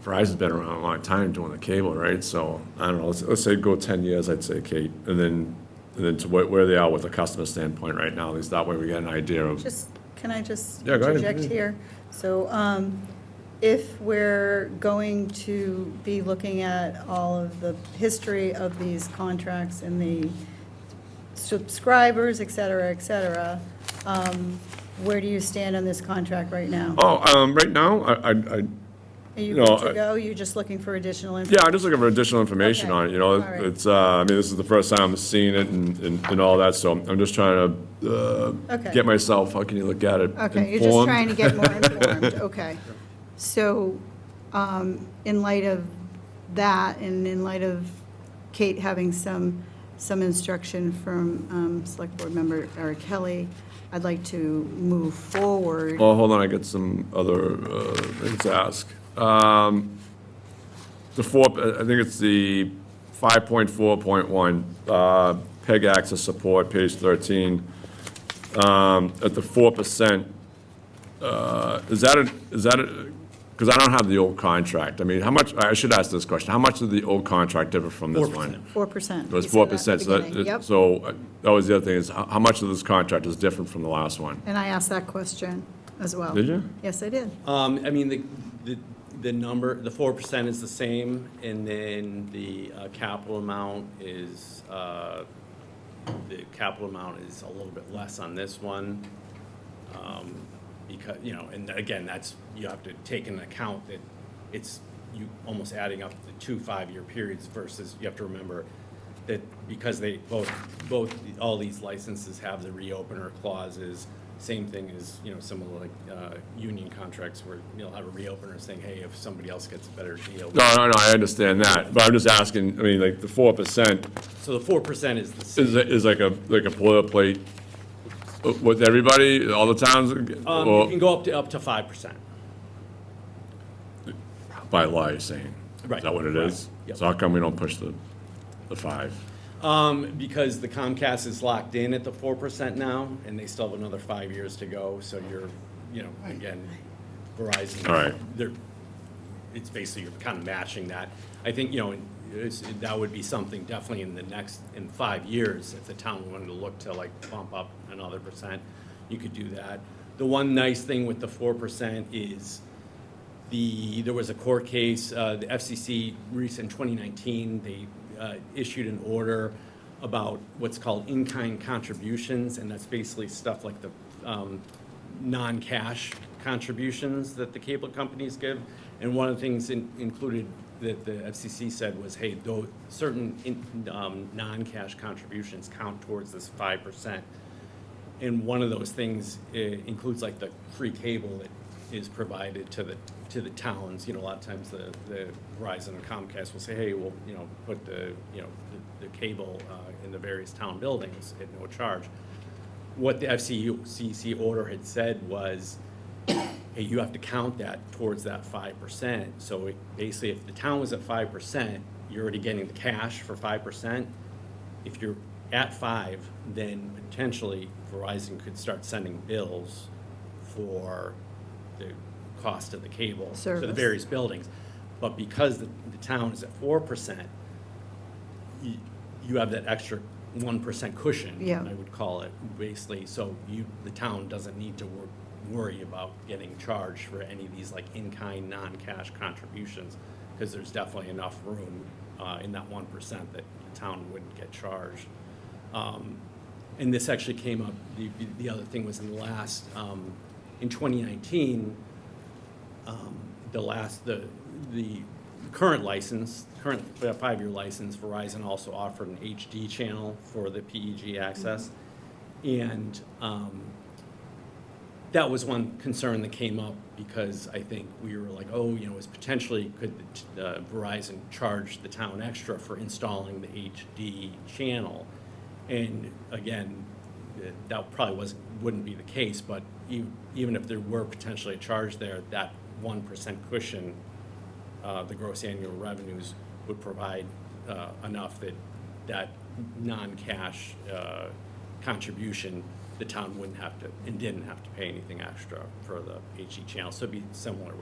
Verizon's been around a long time doing the cable, right? So, I don't know, let's say go 10 years, I'd say, Kate, and then to where they are with the customer standpoint right now, at least that way we get an idea of. Can I just Yeah, go ahead. interject here? So if we're going to be looking at all of the history of these contracts and the subscribers, et cetera, where do you stand on this contract right now? Right now, Are you no, good to go? You're just looking for additional information? yeah, I'm just looking for additional information Okay. on it, All right. It's, this is the first time I'm seeing it and all that, so I'm just trying to Okay. get myself, how can you look at it? Okay, you're just informed. trying to get more informed, okay. So, in light of that, and in light of Kate having some instruction from Select Board Member Eric Kelly, I'd like to move forward. Oh, hold on, I got some other things to ask. I think it's the 5.4.1, PEG access support, page 13. At the 4%, is that because I don't have the old contract. I mean, how much, I should ask this question, how much did the old contract differ from this one? 4%. It was You said that 4%, at the so beginning. Yep. that was the other thing, is how much of this contract is different from the last one? And I asked that question as well. Did you? Yes, I did. The number, the 4% is the same, and then the capital amount is, a little bit less on this one. Because, and again, you have to take into account that you almost adding up the 2 5-year periods versus, you have to remember that because they all these licenses have the reopener clauses. Same thing as, some of the union contracts where you'll have a reopener saying, hey, if somebody else gets a better deal. No, I understand that, but I'm just asking, the 4% So the 4% is the same. is like a boilerplate with everybody, all the towns? You Or can go up to 5%. by law, you're saying? Right. Is that what it is? Yep. So how come we don't push the 5? Because the Comcast is locked in at the 4% now, and they still have another 5 years to go, so you're, again, Verizon. All right. It's basically, you're kind of matching that. I think, that would be something definitely in 5 years, if the town wanted to look to like bump up another percent, you could do that. The one nice thing with the 4% is there was a court case, the FCC in 2019, they issued an order about what's called in-kind contributions, and that's basically stuff like the non-cash contributions that the cable companies give. And one of the things included that the FCC said was, hey, though certain non-cash contributions count towards this 5%. And one of those things includes like the free cable that is provided to the towns. You know, a lot of times the Verizon and Comcast will say, hey, we'll, you know, put the cable in the various town buildings at no charge. What the FCC order had said was, hey, you have to count that towards that 5%. So basically, if the town was at 5%, you're already getting the cash for 5%. If you're at 5%, then potentially Verizon could start sending bills for the cost of the cable to the Service. various buildings. But because the town is at 4%, you have that extra 1% cushion, Yeah. I would call it, basically. So the town doesn't need to worry about getting charged for any of these like in-kind, non-cash contributions, because there's definitely enough room in that 1% that the town wouldn't get charged. And this actually came up, the other thing was in the last, in 2019, the current license, current 5-year license, Verizon also offered an HD channel for the PEG access. And that was one concern that came up, because I think we were like, oh, you know, is potentially could Verizon charge the town extra for installing the HD channel? And again, that probably wouldn't be the case, but even if there were potentially a charge there, that 1% cushion, the gross annual revenues would provide enough that non-cash contribution, the town wouldn't have to and didn't have to pay anything extra for the HD channel. So it'd be similar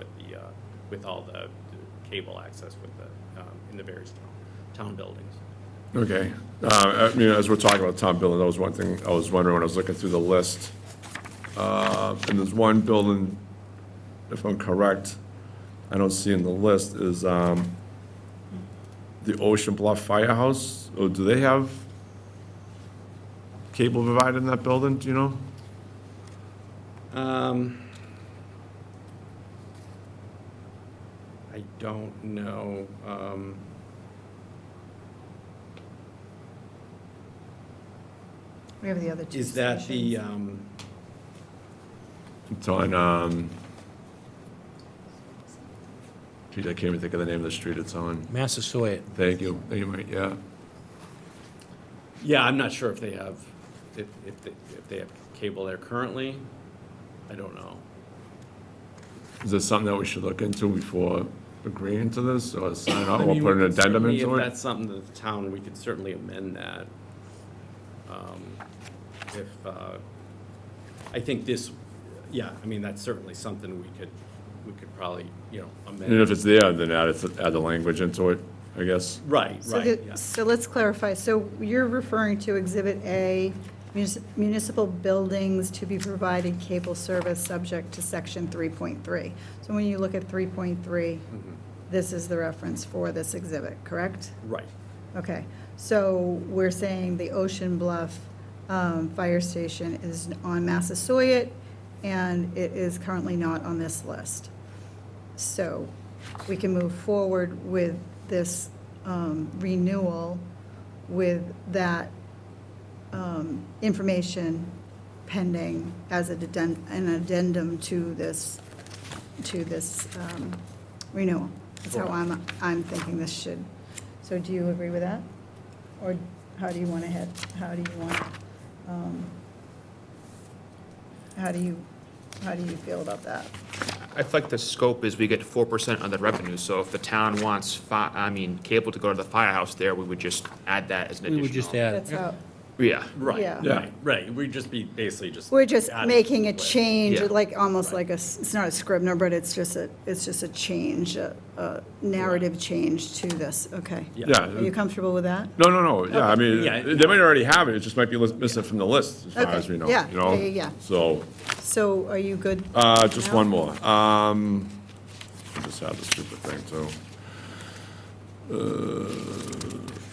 with all the cable access in the various town buildings. Okay. I mean, as we're talking about town building, that was one thing I was wondering when I was looking through the list. And there's one building, if I'm correct, I don't see in the list, is the Ocean Bluff Firehouse. Oh, do they have cable provided in that building, do you know? I don't know. We have the other two Is that the, stations. It's on, geez, I can't even think of the name of the street it's on. Massasoit. Thank you. You might, yeah. yeah, I'm not sure if they have, if they have cable there currently. I don't know. Is this something that we should look into before agreeing to this, or sign off, I or mean, put an we could addendum certainly, into If it? that's something that the town, we could certainly amend that. I think this, yeah, I mean, that's certainly something we could probably, you know, amend. And if it's there, then add the language into it, I guess. Right, So right, the- yeah. So let's clarify. So you're referring to Exhibit A, municipal buildings to be provided cable service subject to Section 3.3. So when you look at 3.3, this is the reference for this exhibit, correct? Right. Okay, so we're saying the Ocean Bluff Fire Station is on Massasoit, and it is currently not on this list. So we can move forward with this renewal with that information pending as an addendum to this renewal. That's how I'm thinking this should. So do you agree with that? Or how do you want to head, how do you feel about that? I feel like the scope is we get 4% on the revenue, so if the town wants cable to go to the firehouse there, we would just add that as an We additional. would just add That's it. how, Yeah. Right, Yeah. right. We'd just be basically just. We're just adding making a to it. change, Yeah. like, almost like it's not a Scribner, but it's just a change, a narrative change to this, okay. Yeah. Are you comfortable with that? No, yeah, I mean, Yeah. they might already have it, it just might be missing from the list, as far Okay. as we know, Yeah, you know? yeah. So, So are you good? just now? one more. I just had the stupid thing, too.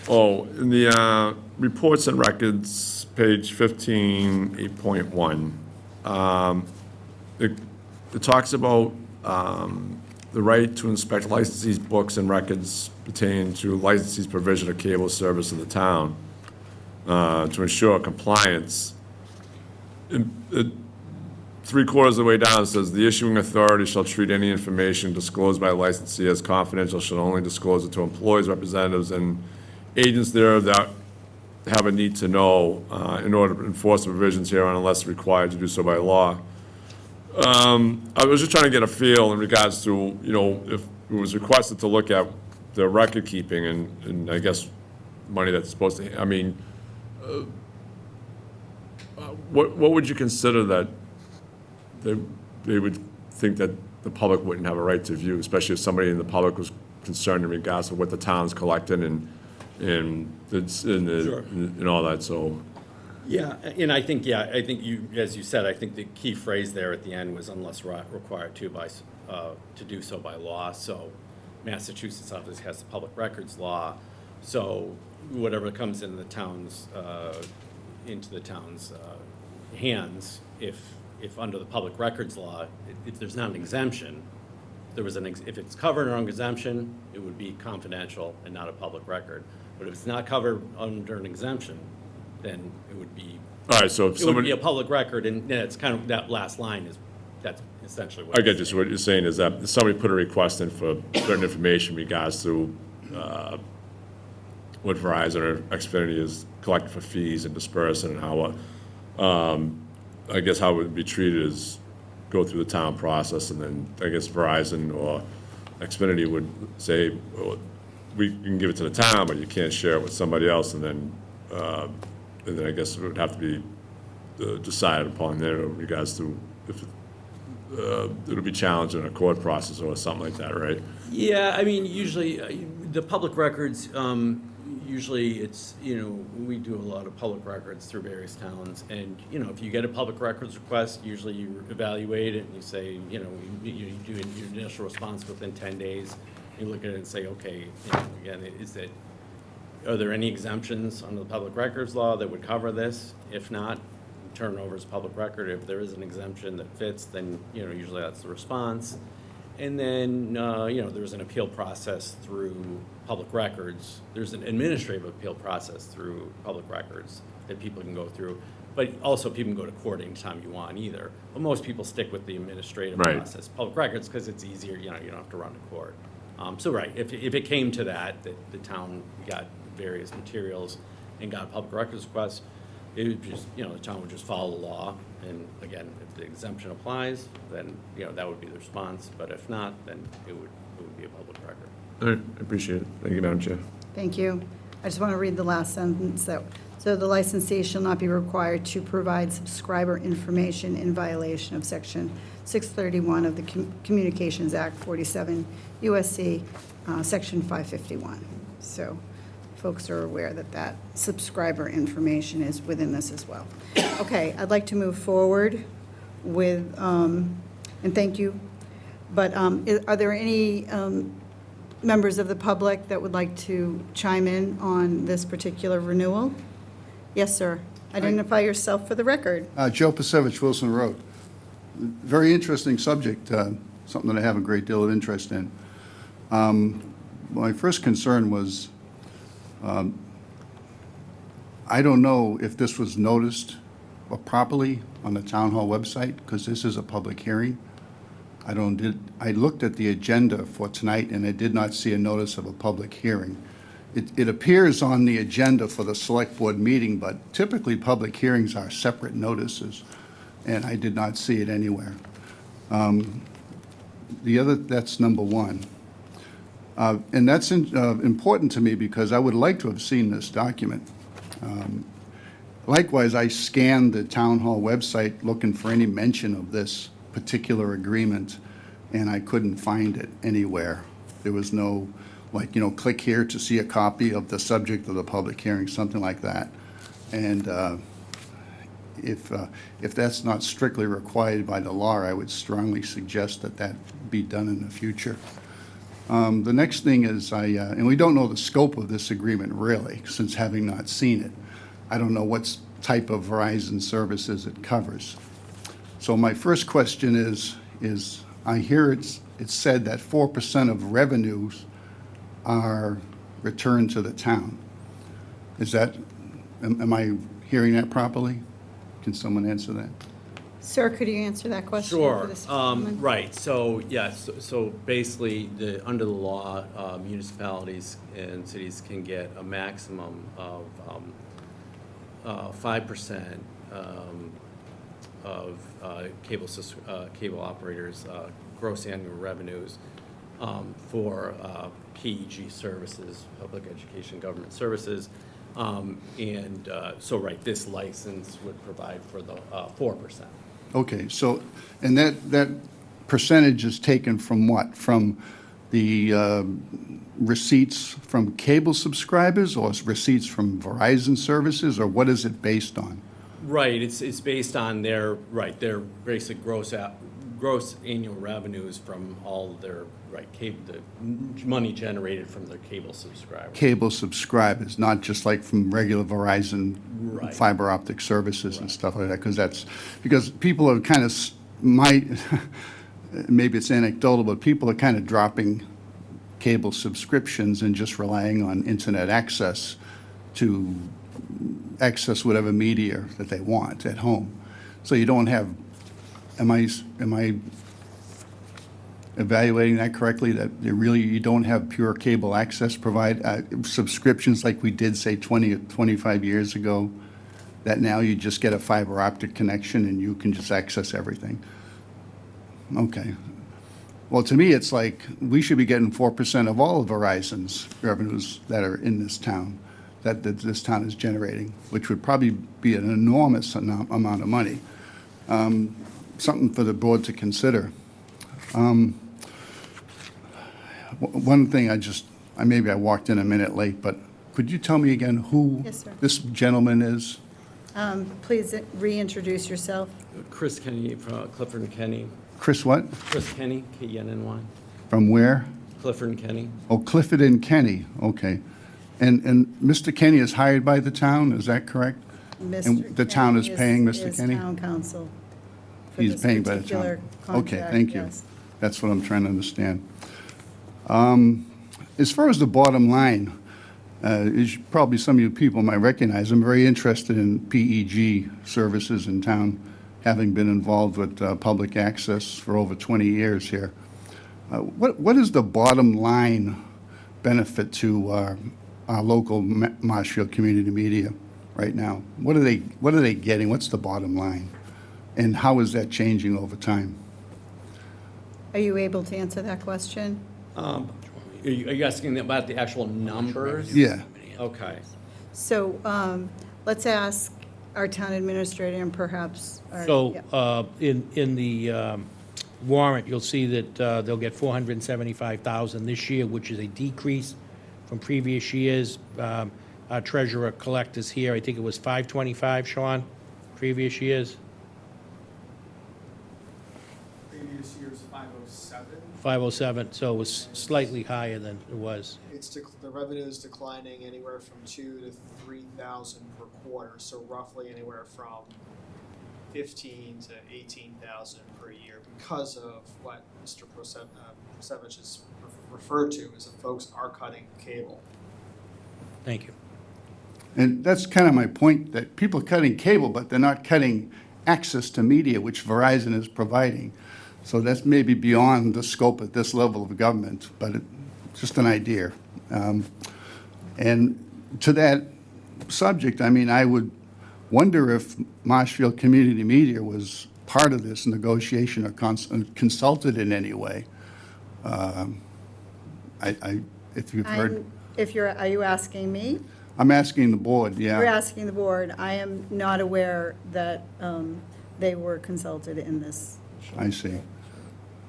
In the reports and records, page 15, 8.1, it talks about the right to inspect licensees' books and records pertaining to licensees' provision of cable service in the town to ensure compliance. Three-quarters of the way down, it says, "The issuing authority shall treat any information disclosed by a licensee as confidential, shall only disclose it to employees, representatives, and agents thereof that have a need to know in order to enforce the provisions hereon unless required to do so by law." I was just trying to get a feel in regards to, you know, if it was requested to look at the record keeping and I guess money that's supposed to, I mean, what would you consider that they would think that the public wouldn't have a right to view, especially if somebody in the public was concerned in regards to what the town's collecting Sure. and all that, so. Yeah, and I think you, as you said, I think the key phrase there at the end was unless required to do so by law. So Massachusetts obviously has the public records law. So whatever comes in the town's, into the town's hands, if under the public records law, if there's not an exemption, if it's covered under an exemption, it would be confidential and not a public record. But if it's not covered under an exemption, then it would be, All right, so if it would be somebody, a public record, and it's kind of, that last line that's essentially what. I it's get you, so what you're saying is that if somebody put a request in for certain information in regards to what Verizon or Xfinity is collecting for fees and dispersing and how, I guess how it would be treated is go through the town process, and then I guess Verizon or Xfinity would say, well, we can give it to the town, but you can't share it with somebody else, and then I guess it would have to be decided upon there in regards to if it'll be challenged in a court process or something like that, right? Yeah, I mean, usually, the public records, usually it's, you know, we do a lot of public records through various towns, and, you know, if you get a public records request, usually you evaluate it and you say, you know, you do your initial response within 10 days. You look at it and say, okay, you know, again, are there any exemptions under the public records law that would cover this? If not, turn it over as public record. If there is an exemption that fits, then, you know, usually that's the response. And then, you know, there's an appeal process through public records. There's an administrative appeal process through public records that people can go through. But also, people can go to court anytime you want either. But most people stick with the administrative Right. process, public records, because it's easier, you know, you don't have to run to court. So, right, if it came to that the town got various materials and got a public records request, it would just, you know, the town would just follow the law. And again, if the exemption applies, then, you know, that would be the response. But if not, then it would be a public record. All right, I appreciate it. Thank you, Madam Chair. Thank you. I just want to read the last sentence. So the licensee shall not be required to provide subscriber information in violation of Section 631 of the Communications Act 47 USC, Section 551. So folks are aware that that subscriber information is within this as well. Okay, I'd like to move forward with, and thank you, but are there any members of the public that would like to chime in on this particular renewal? Yes, sir. Identify yourself for the record. Joe Pasevich, Wilson Road. Very interesting subject, something that I have a great deal of interest in. My first concern was, I don't know if this was noticed properly on the town hall website, because this is a public hearing. I looked at the agenda for tonight, and I did not see a notice of a public hearing. It appears on the agenda for the select board meeting, but typically public hearings are separate notices, and I did not see it anywhere. That's number one. And that's important to me because I would like to have seen this document. Likewise, I scanned the town hall website looking for any mention of this particular agreement, and I couldn't find it anywhere. There was no, like, click here to see a copy of the subject of the public hearing, something like that. And if that's not strictly required by the law, I would strongly suggest that that be done in the future. The next thing is and we don't know the scope of this agreement really, since having not seen it. I don't know what type of Verizon services it covers. So my first question is I hear it's said that 4% of revenues are returned to the town. Is that, am I hearing that properly? Can someone answer that? Sir, could you answer that question? for Sure, this gentleman? right, so, yes, so basically, under the law, municipalities and cities can get a maximum of 5% of cable operators' gross annual revenues for PEG services, public education government services. So, right, this license would provide for the 4%. Okay, so, and that percentage is taken from what? From the receipts from cable subscribers, or receipts from Verizon services, or what is it based on? Right, it's based on their basic gross annual revenues from all their, the money generated from their cable subscribers. Cable subscribers, not just like from regular Verizon Right. fiber optic services and Right. stuff like that, because people are kind of, maybe it's anecdotal, but people are kind of dropping cable subscriptions and just relying on internet access to access whatever media that they want at home. So you don't have, am I evaluating that correctly, that you don't have pure cable access subscriptions like we did, say, 20 or 25 years ago, that now you just get a fiber optic connection and you can just access everything? Okay. Well, to me, it's like we should be getting 4% of all of Verizon's revenues that are in this town, that this town is generating, which would probably be an enormous amount of money. Something for the board to consider. One thing maybe I walked in a minute late, but could you tell me again who Yes, sir. this gentleman is? Please reintroduce yourself. Chris Kenny from Clifford and Kenny. Chris what? Chris Kenny, K-E-N-N-Y. From where? Clifford and Kenny. Oh, Clifford and Kenny, okay. And Mr. Kenny is hired by the town, is that correct? Mr. the town Kenny is paying Mr. is Kenny? town council for He's this paying by the particular town. Okay, contract, thank you. yes. That's what I'm trying to understand. As far as the bottom line, as probably some of you people might recognize, I'm very interested in PEG services in town, having been involved with public access for over 20 years here. What is the bottom line benefit to our local Marshfield community media right now? What are they getting? What's the bottom line? And how is that changing over time? Are you able to answer that question? Are you asking about the actual numbers? Yeah. Okay. So let's ask our town administrator and perhaps our. yeah. So, in the warrant, you'll see that they'll get $475,000 this year, which is a decrease from previous years. Our treasurer collector's here, I think it was $525, Sean, previous years, Previous year's 507. 507, so it was slightly higher than it was. The revenue is declining anywhere from 2,000 to 3,000 per quarter, so roughly anywhere from 15 to 18,000 per year because of what Mr. Prosevich has referred to as that folks are cutting cable. Thank you. And that's kind of my point, that people are cutting cable, but they're not cutting access to media, which Verizon is providing. So that's maybe beyond the scope at this level of government, but it's just an idea. And to that subject, I mean, I would wonder if Marshfield Community Media was part of this negotiation or consulted in any way. If you've heard. Are you asking me? I'm asking the board, We're yeah. asking the board. I am not aware that they were consulted in this. I see.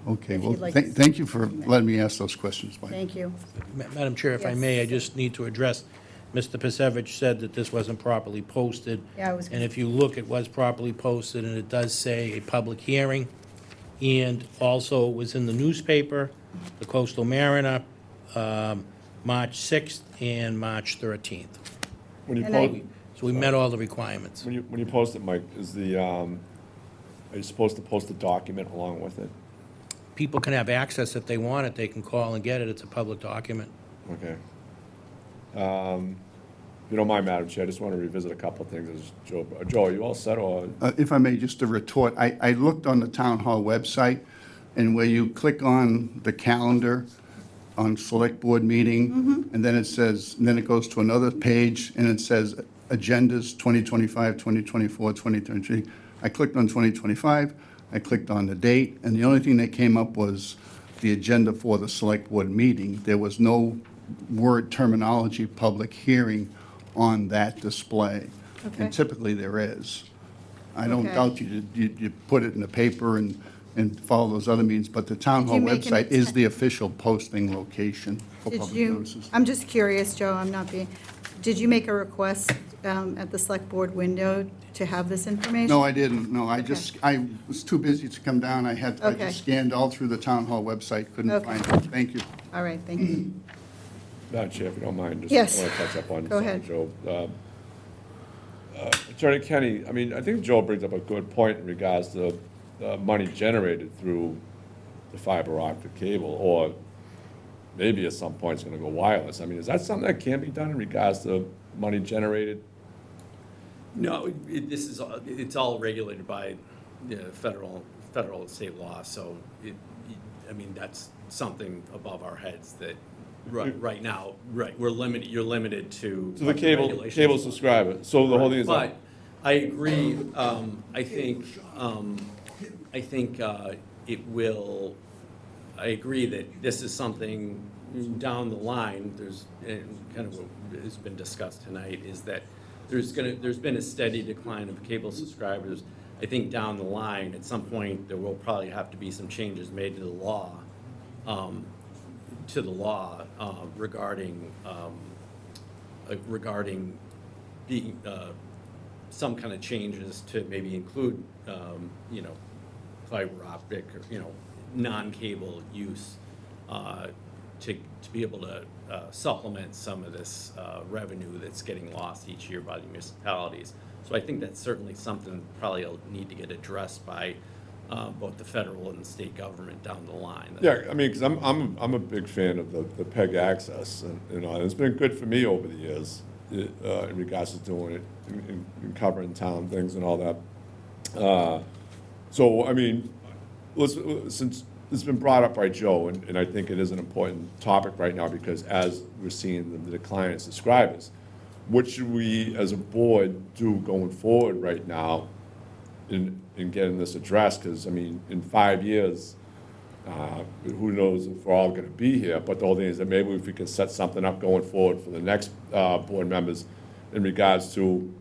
Okay, If well, you'd like to thank you for letting me ask those questions, Mike. Thank you. Madam Chair, if I may, I Yes. just need to address, Mr. Pasevich said that this wasn't properly posted. Yeah, I was- And if you look, it was properly posted, and it does say a public hearing. And also, it was in the newspaper, the Coastal Mariner, March 6th and March 13th. When you And I- post, So we met all the requirements. when you post it, Mike, are you supposed to post a document along with it? People can have access if they want it, they can call and get it, it's a public document. Okay. If you don't mind, Madam Chair, I just want to revisit a couple of things. Joe, are you all set, or? If I may, just a retort, I looked on the town hall website, and where you click on the calendar on select board meeting, and then it says, and then it goes to another page, and it says agendas 2025, 2024, 2023. I clicked on 2025, I clicked on the date, and the only thing that came up was the agenda for the select board meeting. There was no word terminology, public hearing on that display. Okay. And typically there is. I don't Okay. doubt you put it in the paper and follow those other means, but the town Did hall you make an website is attempt- the official posting location for Did public you, notices. I'm just curious, Joe, I'm not being, did you make a request at the select board window to have this information? No, I didn't, no, I Okay. just, I was too busy to come down, I Okay. just scanned all through the town hall website, couldn't Okay. find it. Thank you. All right, thank you. Madam Chair, if you don't mind, just Yes. want to touch up on Go something, ahead. Joe. Attorney Kenny, I mean, I think Joe brings up a good point in regards to money generated through the fiber optic cable, or maybe at some point it's going to go wireless. I mean, is that something that can be done in regards to money generated? No, it's all regulated by federal and state law, so I mean, that's something above our heads that, right now, you're limited to. To the cable regulations. subscriber, so the whole thing is. But I agree, I think I agree that this is something down the line, and kind of what has been discussed tonight, is that there's been a steady decline of cable subscribers. I think down the line, at some point, there will probably have to be some changes made to the law, regarding being, some kind of changes to maybe include, fiber optic, or, non-cable use, to be able to supplement some of this revenue that's getting lost each year by the municipalities. So I think that's certainly something probably will need to get addressed by both the federal and the state government down the line. Yeah, I mean, because I'm a big fan of the PEG access, and, it's been good for me over the years, in regards to doing it, in covering town things and all that. So, I mean, since it's been brought up by Joe, and I think it is an important topic right now, because as we're seeing the decline in subscribers, what should we, as a board, do going forward right now in getting this addressed? Because, I mean, in 5 years, who knows if we're all going to be here, but the whole thing is that maybe if we can set something up going forward for the next board members in regards to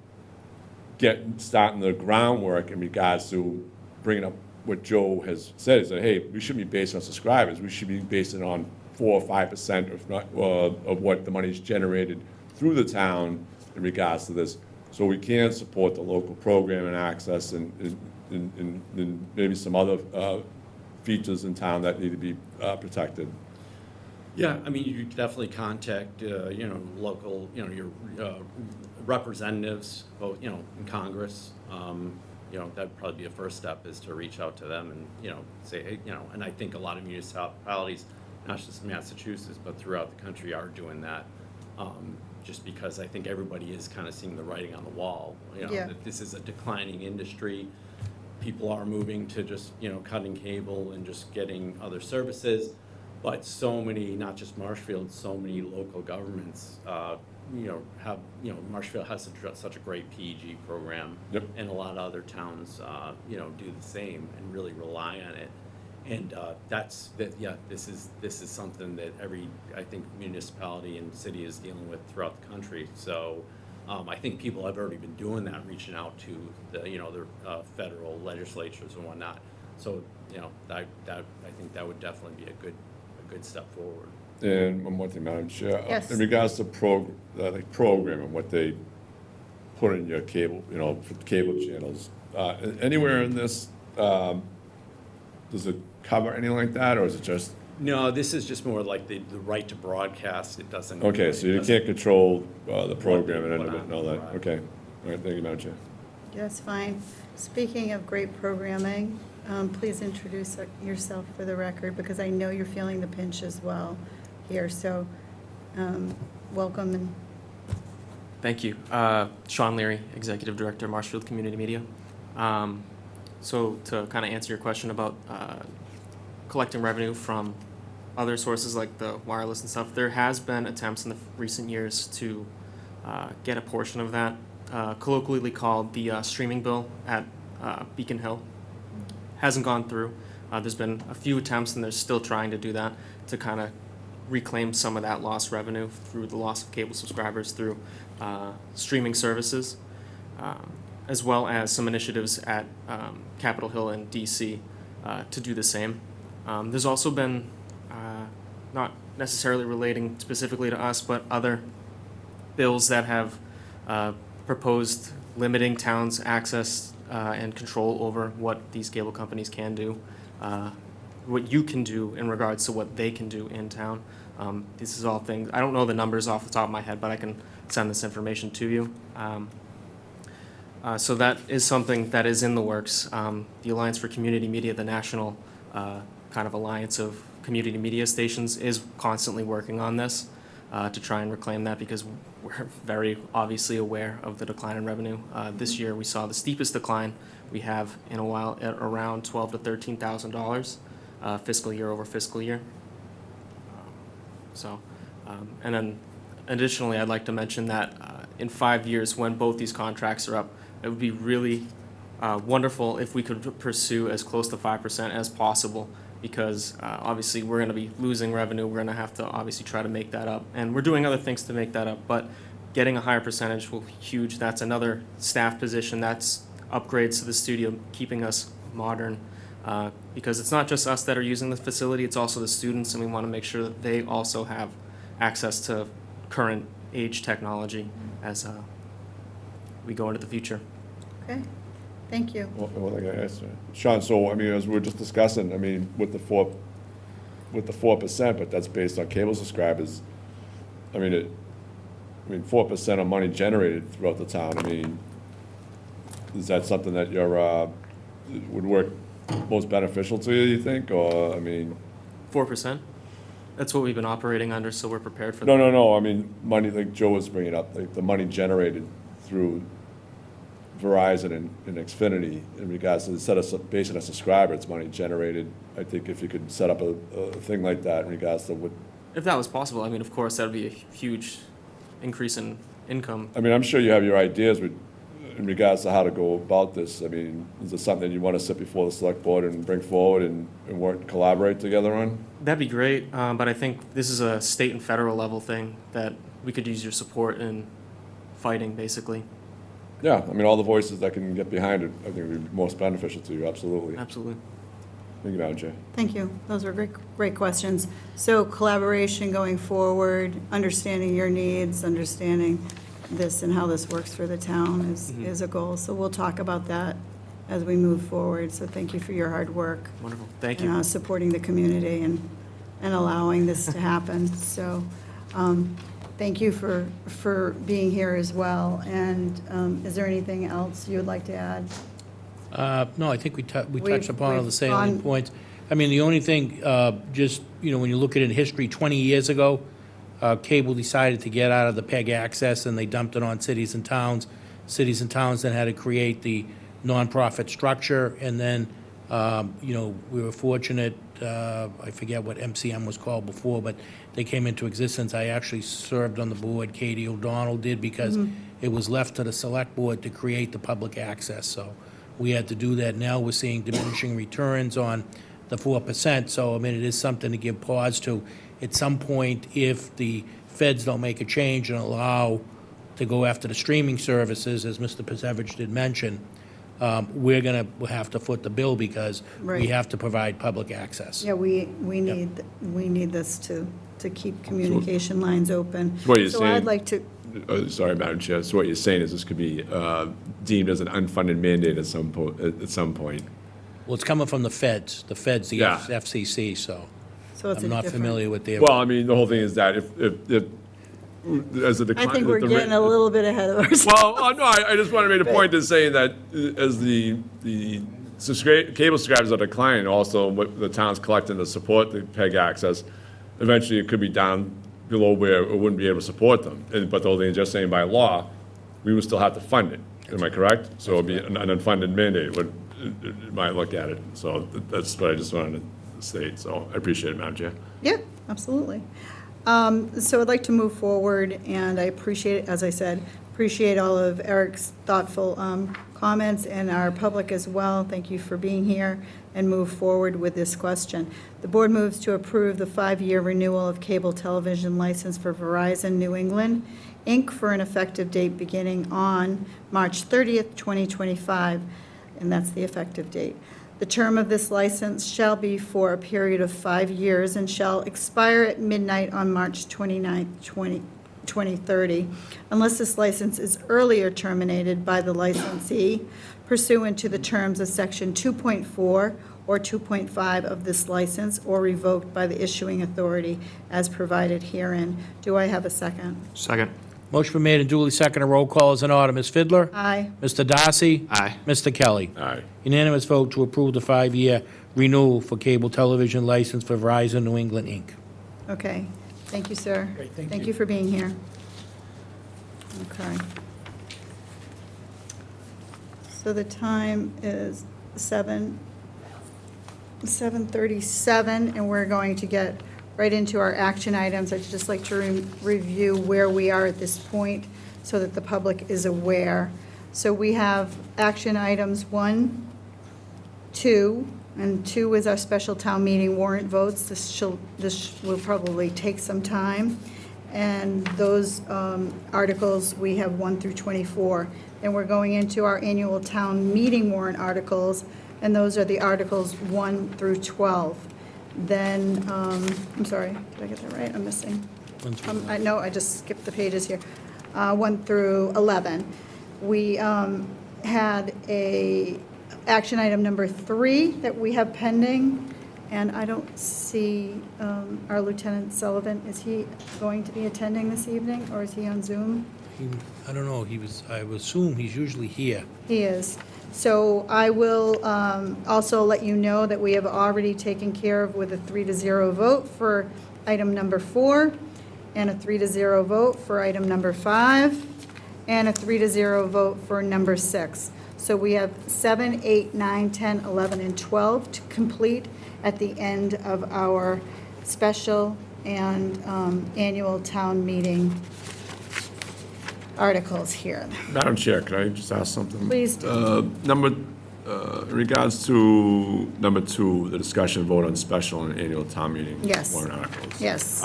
starting the groundwork in regards to bringing up what Joe has said, is that, hey, we shouldn't be based on subscribers, we should be basing on 4 or 5%, if not, of what the money's generated through the town in regards to this, so we can support the local program and access and maybe some other features in town that need to be protected. Yeah, I mean, you could definitely contact, local, your representatives, both, in Congress. That'd probably be a first step, is to reach out to them and, say, hey, and I think a lot of municipalities, not just Massachusetts, but throughout the country, are doing that. Just because I think everybody is kind of seeing the writing on the wall, Yeah. that this is a declining industry. People are moving to just, cutting cable and just getting other services. But so many, not just Marshfield, so many local governments, Marshfield has such a great PEG program. Yep. And a lot of other towns, do the same and really rely on it. And this is something that every, I think, municipality and city is dealing with throughout the country. So I think people have already been doing that, reaching out to their federal legislatures and whatnot. So, I think that would definitely be a good step forward. And one more thing, Madam Chair. Yes. In regards to programming, what they put in your cable, for cable channels, anywhere in this, does it cover anything like that, or is it just, No, this is just more like the right to broadcast. It doesn't. okay, so you can't control the programming and Whatnot, all that? right. Okay. All right, thank you, Madam Chair. That's fine. Speaking of great programming, please introduce yourself for the record, because I know you're feeling the pinch as well here, so welcome. And Thank you. Sean Leary, Executive Director, Marshfield Community Media. So to kind of answer your question about collecting revenue from other sources like the wireless and stuff, there has been attempts in the recent years to get a portion of that, colloquially called the streaming bill at Beacon Hill. Hasn't gone through. There's been a few attempts, and they're still trying to do that, to kind of reclaim some of that lost revenue through the loss of cable subscribers through streaming services, as well as some initiatives at Capitol Hill and DC to do the same. There's also been, not necessarily relating specifically to us, but other bills that have proposed limiting towns' access and control over what these cable companies can do, what you can do in regards to what they can do in town. This is all things, I don't know the numbers off the top of my head, but I can send this information to you. So that is something that is in the works. The Alliance for Community Media, the national kind of alliance of community media stations, is constantly working on this to try and reclaim that, because we're very obviously aware of the decline in revenue. This year we saw the steepest decline we have in a while, at around $12,000 to $13,000 fiscal year over fiscal year. And then additionally, I'd like to mention that in 5 years, when both these contracts are up, it would be really wonderful if we could pursue as close to 5% as possible, because obviously we're going to be losing revenue. We're going to have to obviously try to make that up, and we're doing other things to make that up, but getting a higher percentage will be huge. That's another staff position. That's upgrades to the studio, keeping us modern, because it's not just us that are using the facility, it's also the students, and we want to make sure that they also have access to current age technology as we go into the future. okay, thank you. Well, like I asked, Sean, so, I mean, as we were just discussing, I mean, with the 4%, but that's based on cable subscribers, I mean, 4% of money generated throughout the town, I mean, is that something that would work most beneficial to you think, or, I mean? 4%? That's what we've been operating under, so we're prepared for that. No, I mean, money, like Joe was bringing up, like the money generated through Verizon and Xfinity in regards to, instead of basing a subscriber, it's money generated. I think if you could set up a thing like that in regards to what, If that was possible, I mean, of course, that would be a huge increase in income. I mean, I'm sure you have your ideas in regards to how to go about this. I mean, is there something you want to sit before the select board and bring forward and work, collaborate together on? That'd be great, but I think this is a state and federal level thing that we could use your support in fighting, basically. Yeah, I mean, all the voices that can get behind it, I think would be most beneficial to you, absolutely. Absolutely. Thank you, Madam Chair. Thank you. Those were great questions. So collaboration going forward, understanding your needs, understanding this and how this works for the town is a goal. So we'll talk about that as we move forward. So thank you for your hard work. Wonderful. Thank you. And supporting the community and allowing this to happen. So thank you for being here as well. And is there anything else you would like to add? No, I think we touched upon all the we've salient gone- points. I mean, the only thing, just, when you look at it in history, 20 years ago, cable decided to get out of the PEG access, and they dumped it on cities and towns. Cities and towns then had to create the nonprofit structure, and then, we were fortunate, I forget what MCM was called before, but they came into existence. I actually served on the board, Katie O'Donnell did, because it was left to the select board to create the public access, so we had to do that. Now we're seeing diminishing returns on the 4%. So, I mean, it is something to give pause to. At some point, if the feds don't make a change and allow to go after the streaming services, as Mr. Pasevich did mention, we're going to have to foot the bill because we Right. have to provide public access. Yeah, we need this to keep communication lines open. So what you're So saying- I'd like to, Sorry, Madam Chair, so what you're saying is this could be deemed as an unfunded mandate at some point. Well, it's coming from the feds, the Yeah. FCC, so so it's a I'm not different. familiar with their. Well, I mean, the whole thing is that if as a I decline. think we're getting a little bit ahead of ourselves. Well, no, I just want to make a point to saying that as the cable subscribers are declining, also what the town's collecting to support the PEG access, eventually it could be down below where it wouldn't be able to support them. But the whole thing is just saying by law, we would still have to fund it. Am I correct? So it'd be an unfunded mandate, would, it might look at it. So that's what I just wanted to state. So I appreciate it, Madam Chair. Yeah, absolutely. So I'd like to move forward, and I appreciate, as I said, appreciate all of Eric's thoughtful comments and our public as well. Thank you for being here, and move forward with this question. The board moves to approve the 5-year renewal of cable television license for Verizon New England, Inc. for an effective date beginning on March 30th, 2025, and that's the effective date. The term of this license shall be for a period of 5 years and shall expire at midnight on March 29th, 2030, unless this license is earlier terminated by the licensee pursuant to the terms of Section 2.4 or 2.5 of this license, or revoked by the issuing authority as provided herein. Do I have a second? Second. Motion been made and duly seconded. Roll call is in order. Ms. Fidler? Aye. Mr. Darcy? Aye. Mr. Kelly? Aye. Unanimous vote to approve the 5-year renewal for cable television license for Verizon New England, Inc. Okay. Thank you, sir. Great, thank Thank you. you for being here. Okay. So the time is 7:37, and we're going to get right into our action items. I'd just like to review where we are at this point so that the public is aware. So we have action items 1, 2, and 2 is our special town meeting warrant votes. This will probably take some time. And those articles, we have 1 through 24. Then we're going into our annual town meeting warrant articles, and those are the articles 1 through 12. Then, I'm sorry, did I get that right? I'm missing. No, I just skipped the pages here. 1 through 11. We had a action item number 3 that we have pending, and I don't see our Lieutenant Sullivan. Is he going to be attending this evening, or is he on Zoom? I don't know, I would assume he's usually here. He is. So I will also let you know that we have already taken care of with a 3-0 vote for item number 4, and a 3-0 vote for item number 5, and a 3-0 vote for number 6. So we have 7, 8, 9, 10, 11, and 12 to complete at the end of our special and annual town meeting articles here. Madam Chair, could I just ask something? Please do. In regards to number 2, the discussion vote on special and annual town meeting Yes. warrant articles. Yes.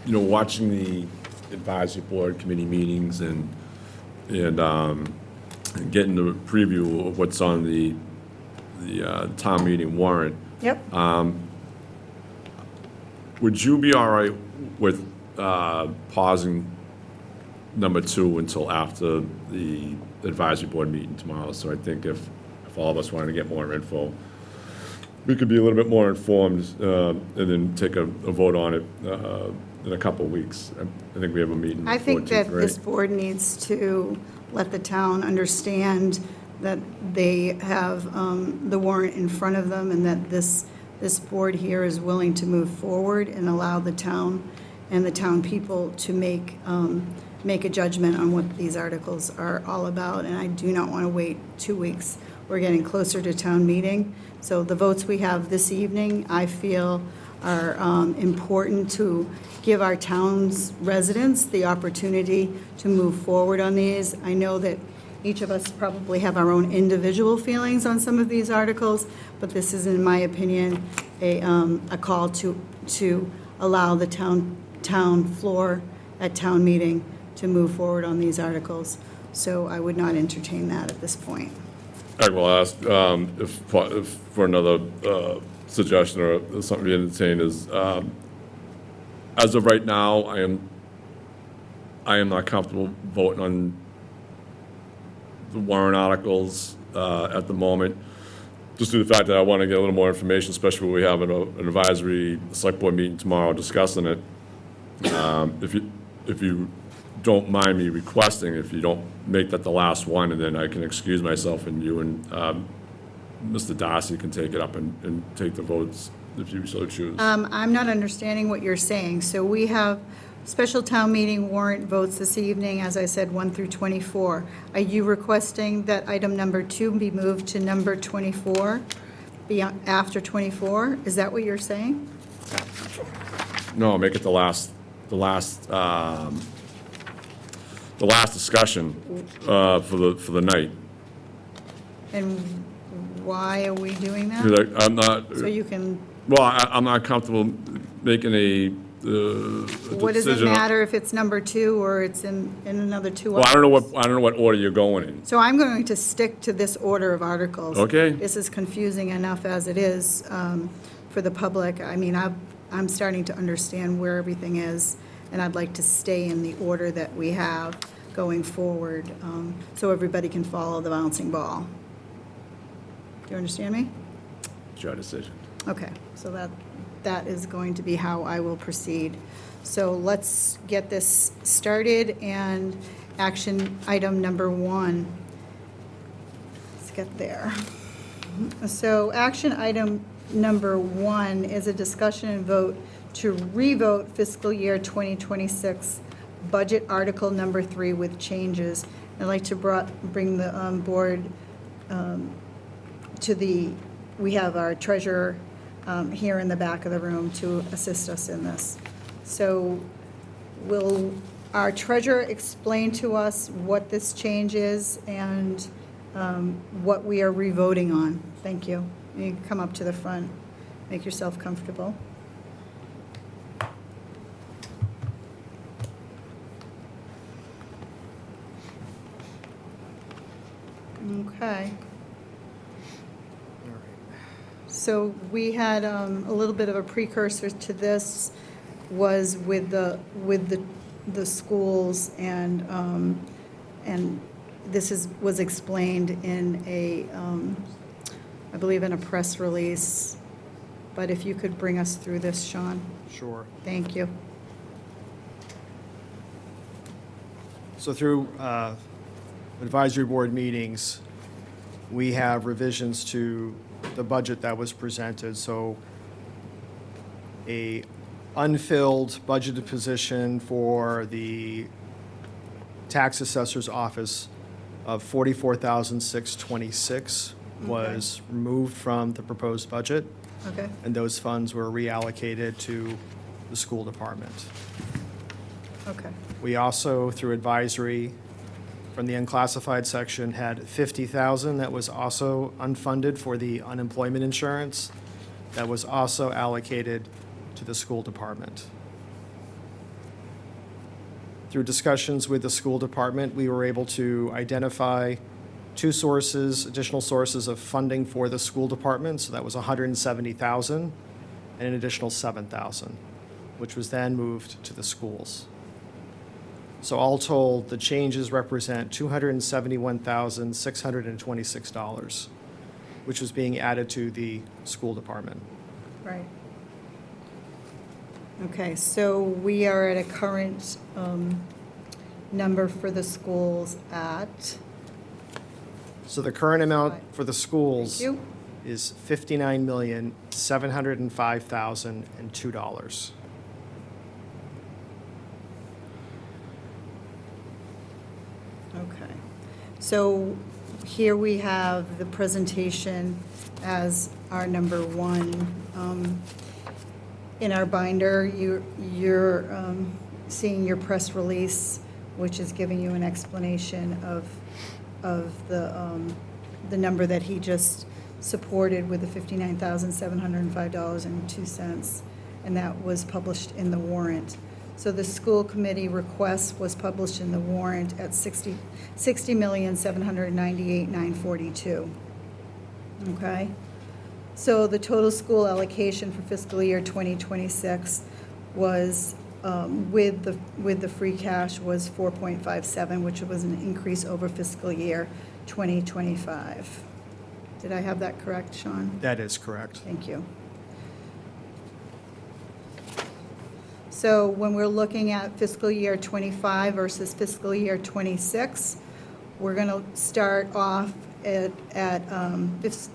You know, watching the advisory board committee meetings and getting the preview of what's on the town meeting warrant, Yep. would you be all right with pausing number 2 until after the advisory board meeting tomorrow? So I think if all of us wanted to get more info, we could be a little bit more informed and then take a vote on it in a couple of weeks. I think we have a meeting. I think 14th, that right? this board needs to let the town understand that they have the warrant in front of them, and that this board here is willing to move forward and allow the town and the town people to make a judgment on what these articles are all about. And I do not want to wait 2 weeks. We're getting closer to town meeting. So the votes we have this evening, I feel, are important to give our town's residents the opportunity to move forward on these. I know that Each of us probably have our own individual feelings on some of these articles, but this is, in my opinion, a call to allow the town floor at town meeting to move forward on these articles. So I would not entertain that at this point. I will ask if for another suggestion or something to entertain is, as of right now, I am not comfortable voting on the warrant articles at the moment, just due to the fact that I want to get a little more information, especially when we have an advisory select board meeting tomorrow discussing it. If you don't mind me requesting, if you don't make that the last one, and then I can excuse myself, and you and Mr. Darcy can take it up and take the votes if you so choose. I'm not understanding what you're saying. So we have special town meeting warrant votes this evening, as I said, 1 through 24. Are you requesting that item number 2 be moved to number 24, after 24? Is that what you're saying? No, make it the last discussion for the night. And why are we doing that? Because I'm not, So you can, well, I'm not comfortable making a what does it decision. matter if it's number 2 or it's in another 2 Well, articles? I don't know what order you're going in. So I'm going to stick to this order of articles. Okay. This is confusing enough as it is for the public. I mean, I'm starting to understand where everything is, and I'd like to stay in the order that we have going forward, so everybody can follow the bouncing ball. Do you understand me? It's your decision. Okay, so that is going to be how I will proceed. So let's get this started, and action item number 1. Let's get there. So action item number 1 is a discussion and vote to revote fiscal year 2026 budget article number 3 with changes. I'd like to bring the board we have our treasurer here in the back of the room to assist us in this. So will our treasurer explain to us what this change is and what we are revoting on? Thank you. You can come up to the front, make yourself comfortable. Okay. So we had a little bit of a precursor to this was with the schools, and this was explained in I believe in a press release. But if you could bring us through this, Sean. Sure. Thank you. So through advisory board meetings, we have revisions to the budget that was presented. So a unfilled budgeted position for the tax assessor's office of $44,626 was removed from the proposed budget, Okay. and those funds were reallocated to the school department. Okay. We also, through advisory, from the unclassified section, had $50,000 that was also unfunded for the unemployment insurance that was also allocated to the school department. Through discussions with the school department, we were able to identify 2 additional sources of funding for the school department. So that was $170,000 and an additional $7,000, which was then moved to the schools. So all told, the changes represent $271,626, which was being added to the school department. Right. Okay, so we are at a current number for the schools at, So the current amount for the thank schools you. is $59,705,002. Okay. So here we have the presentation as our number 1. In our binder, you're seeing your press release, which is giving you an explanation of the number that he just supported with the $59,705.02, and that was published in the warrant. So the school committee request was published in the warrant at $60,798,942. Okay? So the total school allocation for fiscal year 2026 was, with the free cash, was 4.57, which was an increase over fiscal year 2025. Did I have that correct, Sean? That is correct. Thank you. So when we're looking at fiscal year '25 versus fiscal year '26, we're going to start off at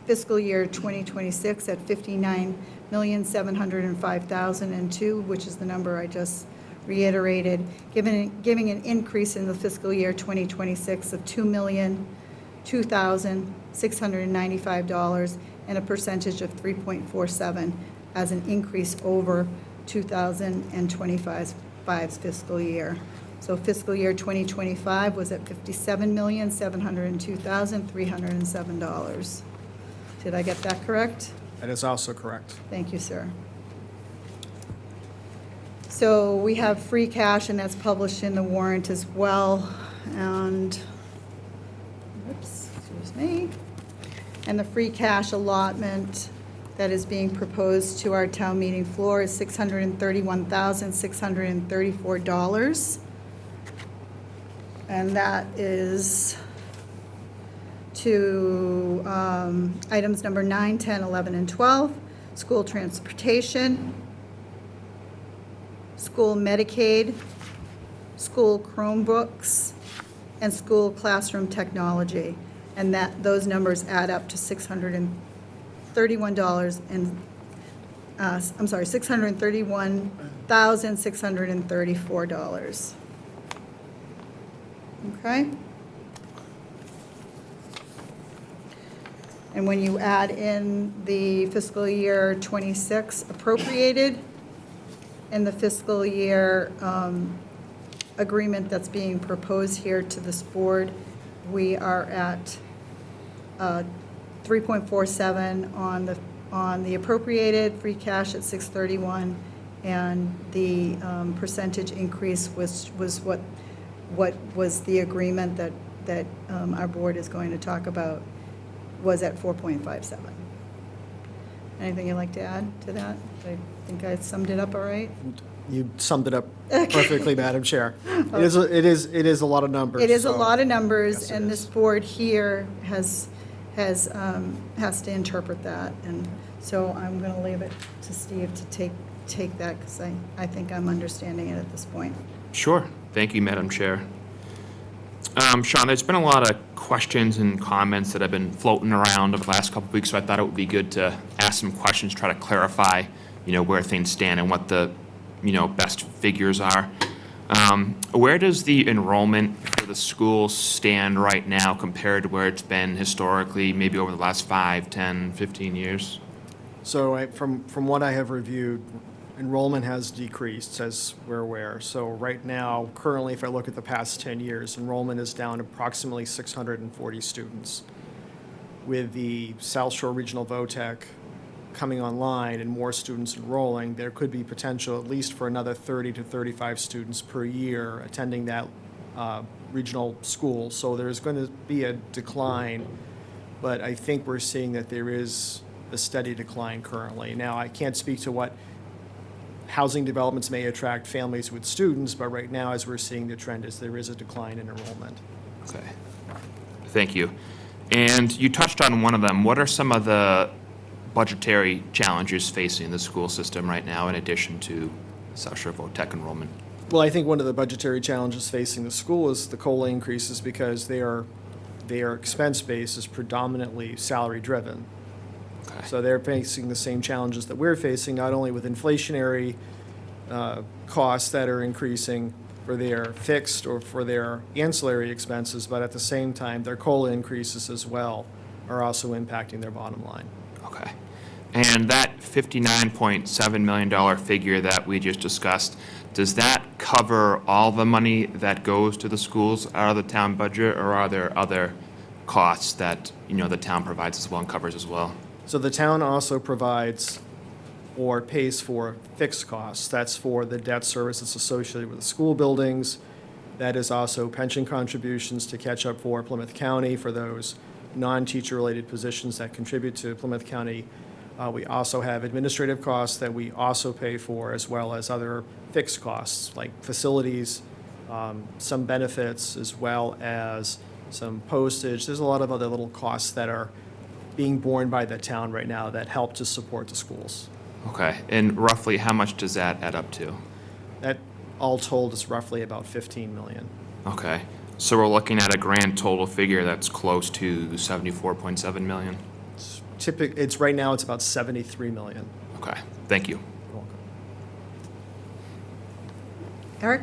fiscal year 2026 at $59,705,002, which is the number I just reiterated, giving an increase in the fiscal year 2026 of $2,002,695 and a percentage of 3.47 as an increase over 2025's fiscal year. So fiscal year 2025 was at $57,702,307. Did I get that correct? That is also correct. Thank you, sir. So we have free cash, and that's published in the warrant as well. And, oops, excuse me. And the free cash allotment that is being proposed to our town meeting floor is $631,634. And that is to items number 9, 10, 11, and 12, school transportation, school Medicaid, school Chromebooks, and school classroom technology. And those numbers add up to $631,634. Okay? And when you add in the fiscal year '26 appropriated and the fiscal year agreement that's being proposed here to this board, we are at 3.47 on the appropriated, free cash at 631, and the percentage increase was what was the agreement that our board is going to talk about, was at 4.57. Anything you'd like to add to that? I think I summed it up all right. You summed it up perfectly, Madam Chair. It is a lot of numbers. It is a so- lot of numbers, Yes, it and is. this board here has to interpret that. And so I'm going to leave it to Steve to take that, because I think I'm understanding it at this point. Sure. Thank you, Madam Chair. Sean, there's been a lot of questions and comments that have been floating around over the last couple of weeks, so I thought it would be good to ask some questions, try to clarify, where things stand and what the, best figures are. Where does the enrollment for the schools stand right now compared to where it's been historically, maybe over the last 5, 10, 15 years? So from what I have reviewed, enrollment has decreased, as we're aware. So right now, currently, if I look at the past 10 years, enrollment is down approximately 640 students. With the South Shore Regional VOTEC coming online and more students enrolling, there could be potential at least for another 30 to 35 students per year attending that regional school. So there's going to be a decline, but I think we're seeing that there is a steady decline currently. Now, I can't speak to what housing developments may attract families with students, but right now, as we're seeing, the trend is there is a decline in enrollment. Okay. Thank you. And you touched on one of them. What are some of the budgetary challenges facing the school system right now in addition to South Shore VOTEC enrollment? Well, I think one of the budgetary challenges facing the school is the COLA increases because their expense base is predominantly salary-driven. Okay. So they're facing the same challenges that we're facing, not only with inflationary costs that are increasing for their fixed or for their ancillary expenses, but at the same time, their COLA increases as well are also impacting their bottom line. Okay. And that $59.7 million figure that we just discussed, does that cover all the money that goes to the schools out of the town budget, or are there other costs that, the town provides as well and covers as well? So the town also provides or pays for fixed costs. That's for the debt service that's associated with the school buildings. That is also pension contributions to catch up for Plymouth County for those non-teacher-related positions that contribute to Plymouth County. We also have administrative costs that we also pay for, as well as other fixed costs like facilities, some benefits, as well as some postage. There's a lot of other little costs that are being borne by the town right now that help to support the schools. Okay, and roughly how much does that add up to? That, all told, is roughly about 15 million. Okay, so we're looking at a grand total figure that's close to 74.7 million? It's right now, it's about 73 million. Okay, thank you. You're welcome. Eric?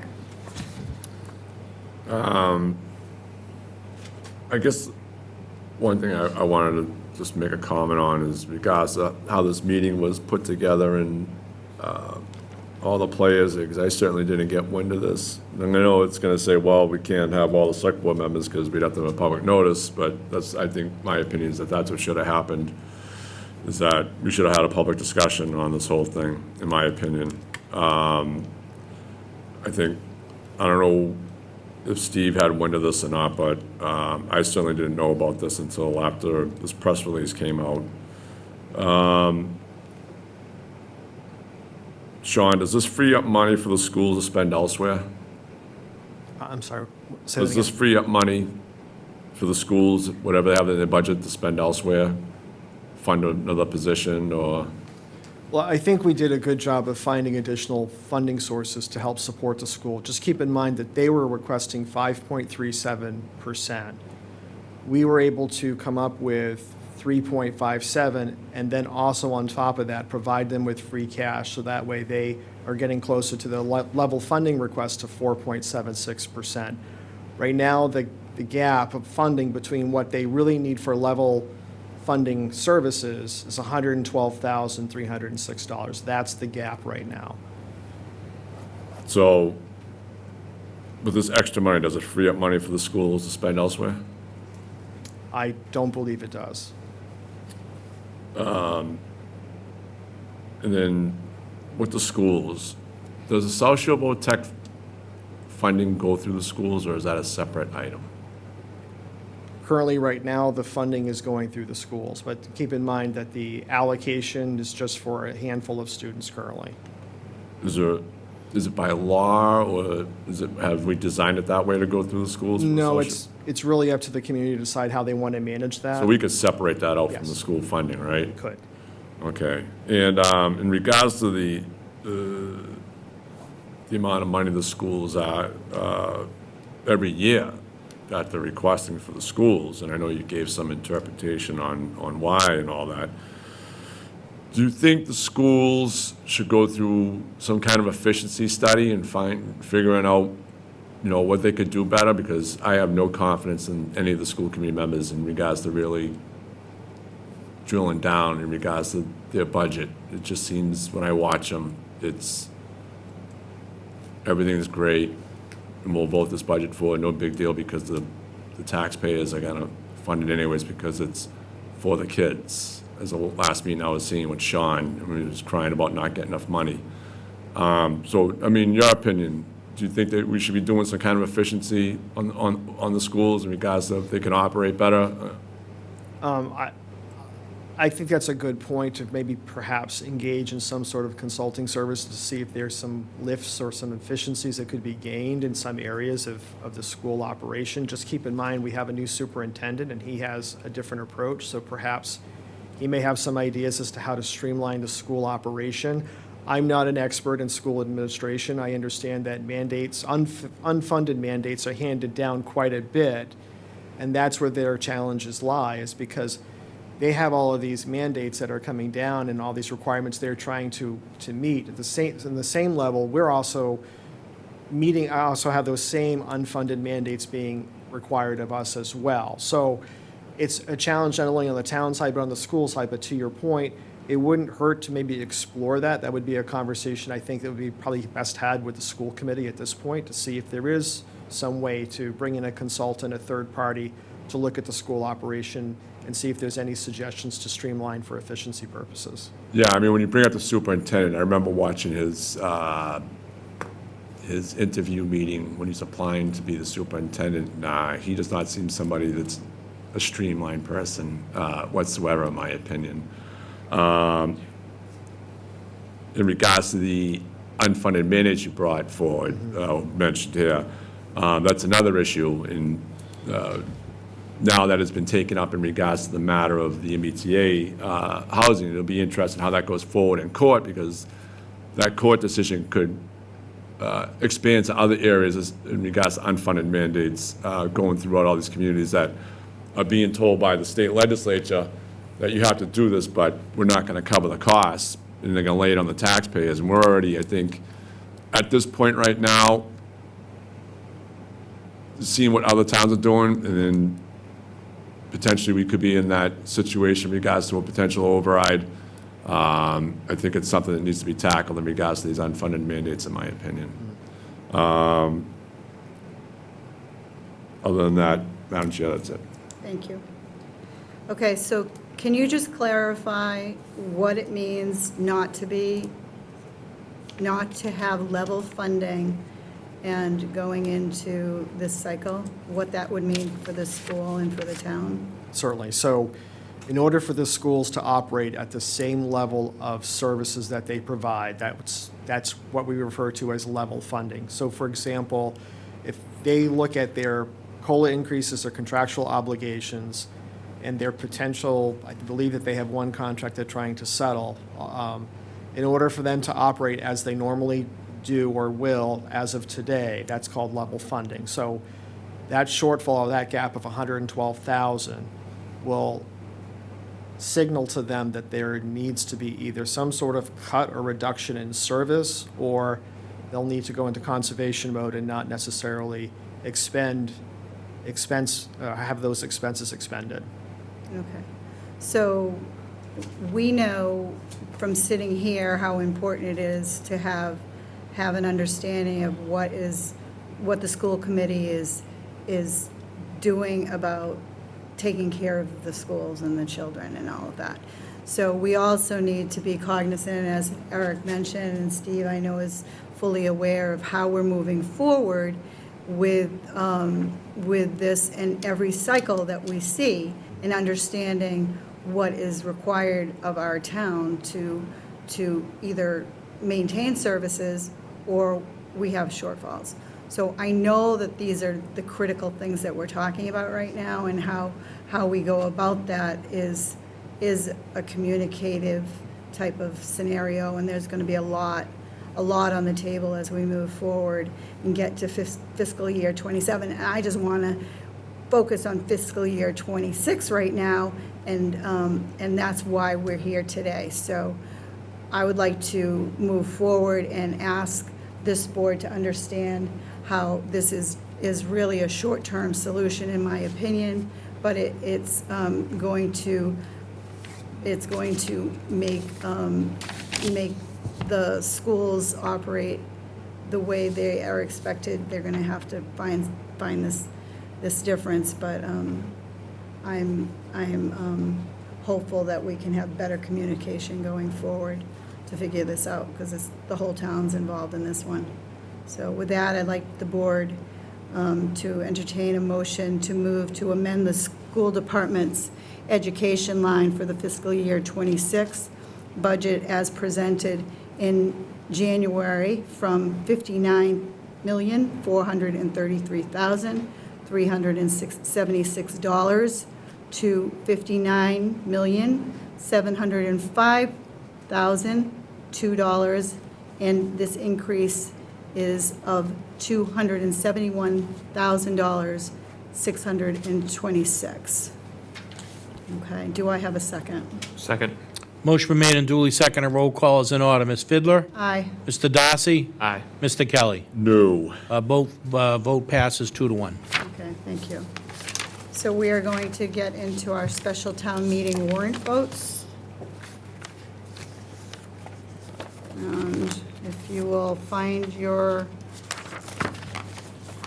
I guess one thing I wanted to just make a comment on is regards to how this meeting was put together and all the players, because I certainly didn't get wind of this. And I know it's going to say, well, we can't have all the select board members because we'd have to have a public notice, but that's, I think, my opinion is that that's what should have happened, is that we should have had a public discussion on this whole thing, in my opinion. I think, I don't know if Steve had wind of this or not, but I certainly didn't know about this until after this press release came out. Sean, does this free up money for the schools to spend elsewhere? I'm sorry. Say that Does this again. free up money for the schools, whatever they have in their budget, to spend elsewhere? Fund another position, or? Well, I think we did a good job of finding additional funding sources to help support the school. Just keep in mind that they were requesting 5.37%. We were able to come up with 3.57, and then also on top of that, provide them with free cash, so that way they are getting closer to the level funding request to 4.76%. Right now, the gap of funding between what they really need for level funding services is $112,306. That's the gap right now. So, with this extra money, does it free up money for the schools to spend elsewhere? I don't believe it does. And then with the schools, does the South Shore Tech funding go through the schools, or is that a separate item? Currently, right now, the funding is going through the schools, but keep in mind that the allocation is just for a handful of students currently. Is it by law, or have we designed it that way to go through the schools? for the No, social- it's really up to the community to decide how they want to manage that. So we could separate that out from the Yes. school funding, right? Could. Okay, and in regards to the amount of money the schools are, every year that they're requesting for the schools, and I know you gave some interpretation on why and all that, do you think the schools should go through some kind of efficiency study and figuring out, what they could do better? Because I have no confidence in any of the school committee members in regards to really drilling down in regards to their budget. It just seems, when I watch them, everything's great, and we'll vote this budget for, no big deal, because the taxpayers are gonna fund it anyways because it's for the kids. As the last meeting I was seeing with Sean, he was crying about not getting enough money. So, your opinion, do you think that we should be doing some kind of efficiency on the schools in regards to if they can operate better? I think that's a good point, to maybe perhaps engage in some sort of consulting service to see if there's some lifts or some efficiencies that could be gained in some areas of the school operation. Just keep in mind, we have a new superintendent, and he has a different approach, so perhaps he may have some ideas as to how to streamline the school operation. I'm not an expert in school administration. I understand that mandates, unfunded mandates, are handed down quite a bit, and that's where their challenges lie, is because they have all of these mandates that are coming down and all these requirements they're trying to meet. At the same level, we're also meeting, I also have those same unfunded mandates being required of us as well. So it's a challenge not only on the town side, but on the school side. But to your point, it wouldn't hurt to maybe explore that. That would be a conversation I think that would be probably best had with the school committee at this point, to see if there is some way to bring in a consultant, a third party, to look at the school operation and see if there's any suggestions to streamline for efficiency purposes. Yeah, I mean, when you bring up the superintendent, I remember watching his interview meeting when he's applying to be the superintendent. Nah, he does not seem somebody that's a streamlined person whatsoever, in my opinion. In regards to the unfunded mandates you brought forward, mentioned here, that's another issue in, now that it's been taken up in regards to the matter of the MBTA housing. It'll be interesting how that goes forward in court, because that court decision could expand to other areas in regards to unfunded mandates going throughout all these communities that are being told by the state legislature that you have to do this, but we're not going to cover the costs, and they're going to lay it on the taxpayers. And we're already, I think, at this point right now, seeing what other towns are doing, and then potentially we could be in that situation in regards to a potential override. I think it's something that needs to be tackled in regards to these unfunded mandates, in my opinion. Other than that, Madam Chair, that's it. Thank you. Okay, so can you just clarify what it means not to have level funding and going into this cycle, what that would mean for the school and for the town? Certainly. So in order for the schools to operate at the same level of services that they provide, that's what we refer to as level funding. So for example, if they look at their COLA increases or contractual obligations and their potential, I believe that they have one contract they're trying to settle, in order for them to operate as they normally do or will as of today, that's called level funding. So that shortfall, or that gap of 112,000 will signal to them that there needs to be either some sort of cut or reduction in service, or they'll need to go into conservation mode and not necessarily have those expenses expended. Okay. So we know from sitting here how important it is to have an understanding of what the school committee is doing about taking care of the schools and the children and all of that. So we also need to be cognizant, as Eric mentioned, and Steve, I know, is fully aware of how we're moving forward with this and every cycle that we see, and understanding what is required of our town to either maintain services or we have shortfalls. So I know that these are the critical things that we're talking about right now, and how we go about that is a communicative type of scenario, and there's going to be a lot on the table as we move forward and get to fiscal year 27. And I just want to focus on fiscal year 26 right now, and that's why we're here today. So I would like to move forward and ask this board to understand how this is really a short-term solution, in my opinion, but it's going to make the schools operate the way they are expected. They're going to have to find this difference, but I am hopeful that we can have better communication going forward to figure this out, because the whole town's involved in this one. So with that, I'd like the board to entertain a motion to move to amend the school department's education line for the fiscal year 26 budget as presented in January from $59,433,376 to $59,705,002, and this increase is of $271,626. Okay, do I have a second? Second. Motion been made and duly seconded. Roll call is in order. Ms. Fidler? Aye. Mr. Darcy? Aye. Mr. Kelly? No. Vote passes 2-1. Okay, thank you. So we are going to get into our special town meeting warrant votes. And if you will find your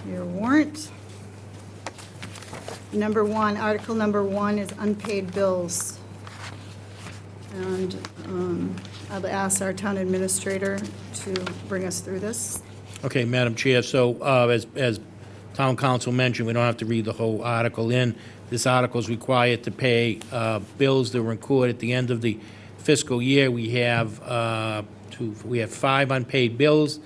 warrant. Article number 1 is unpaid bills. And I'll ask our town administrator to bring us through this. Okay, Madam Chair, so as Town Council mentioned, we don't have to read the whole article in. This article is required to pay bills that were incurred at the end of the fiscal year. We have 5 unpaid bills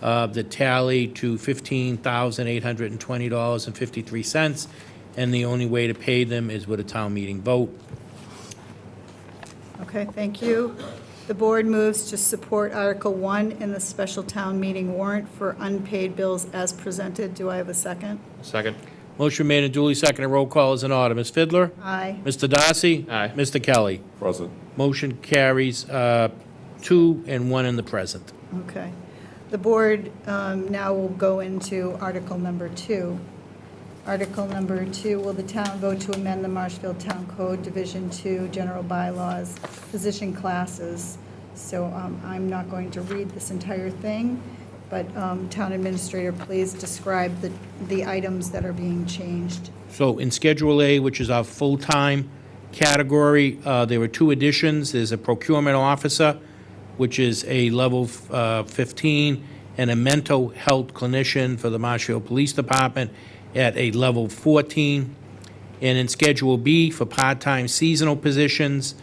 that tally to $15,820.53, and the only way to pay them is with a town meeting vote. Okay, thank you. The board moves to support Article 1 in the special town meeting warrant for unpaid bills as presented. Do I have a second? Second. Motion made and duly seconded. Roll call is in order. Ms. Fidler? Aye. Mr. Darcy? Aye. Mr. Kelly? Present. Motion carries 2 and 1 in the present. Okay. The board now will go into Article number 2. Article number 2, will the town vote to amend the Marshfield Town Code, Division 2, General Bylaws, Position Classes? So I'm not going to read this entire thing, but Town Administrator, please describe the items that are being changed. So in Schedule A, which is our full-time category, there were 2 additions. There's a procurement officer, which is a level 15, and a mental health clinician for the Marshfield Police Department at a level 14. And in Schedule B, for part-time seasonal positions,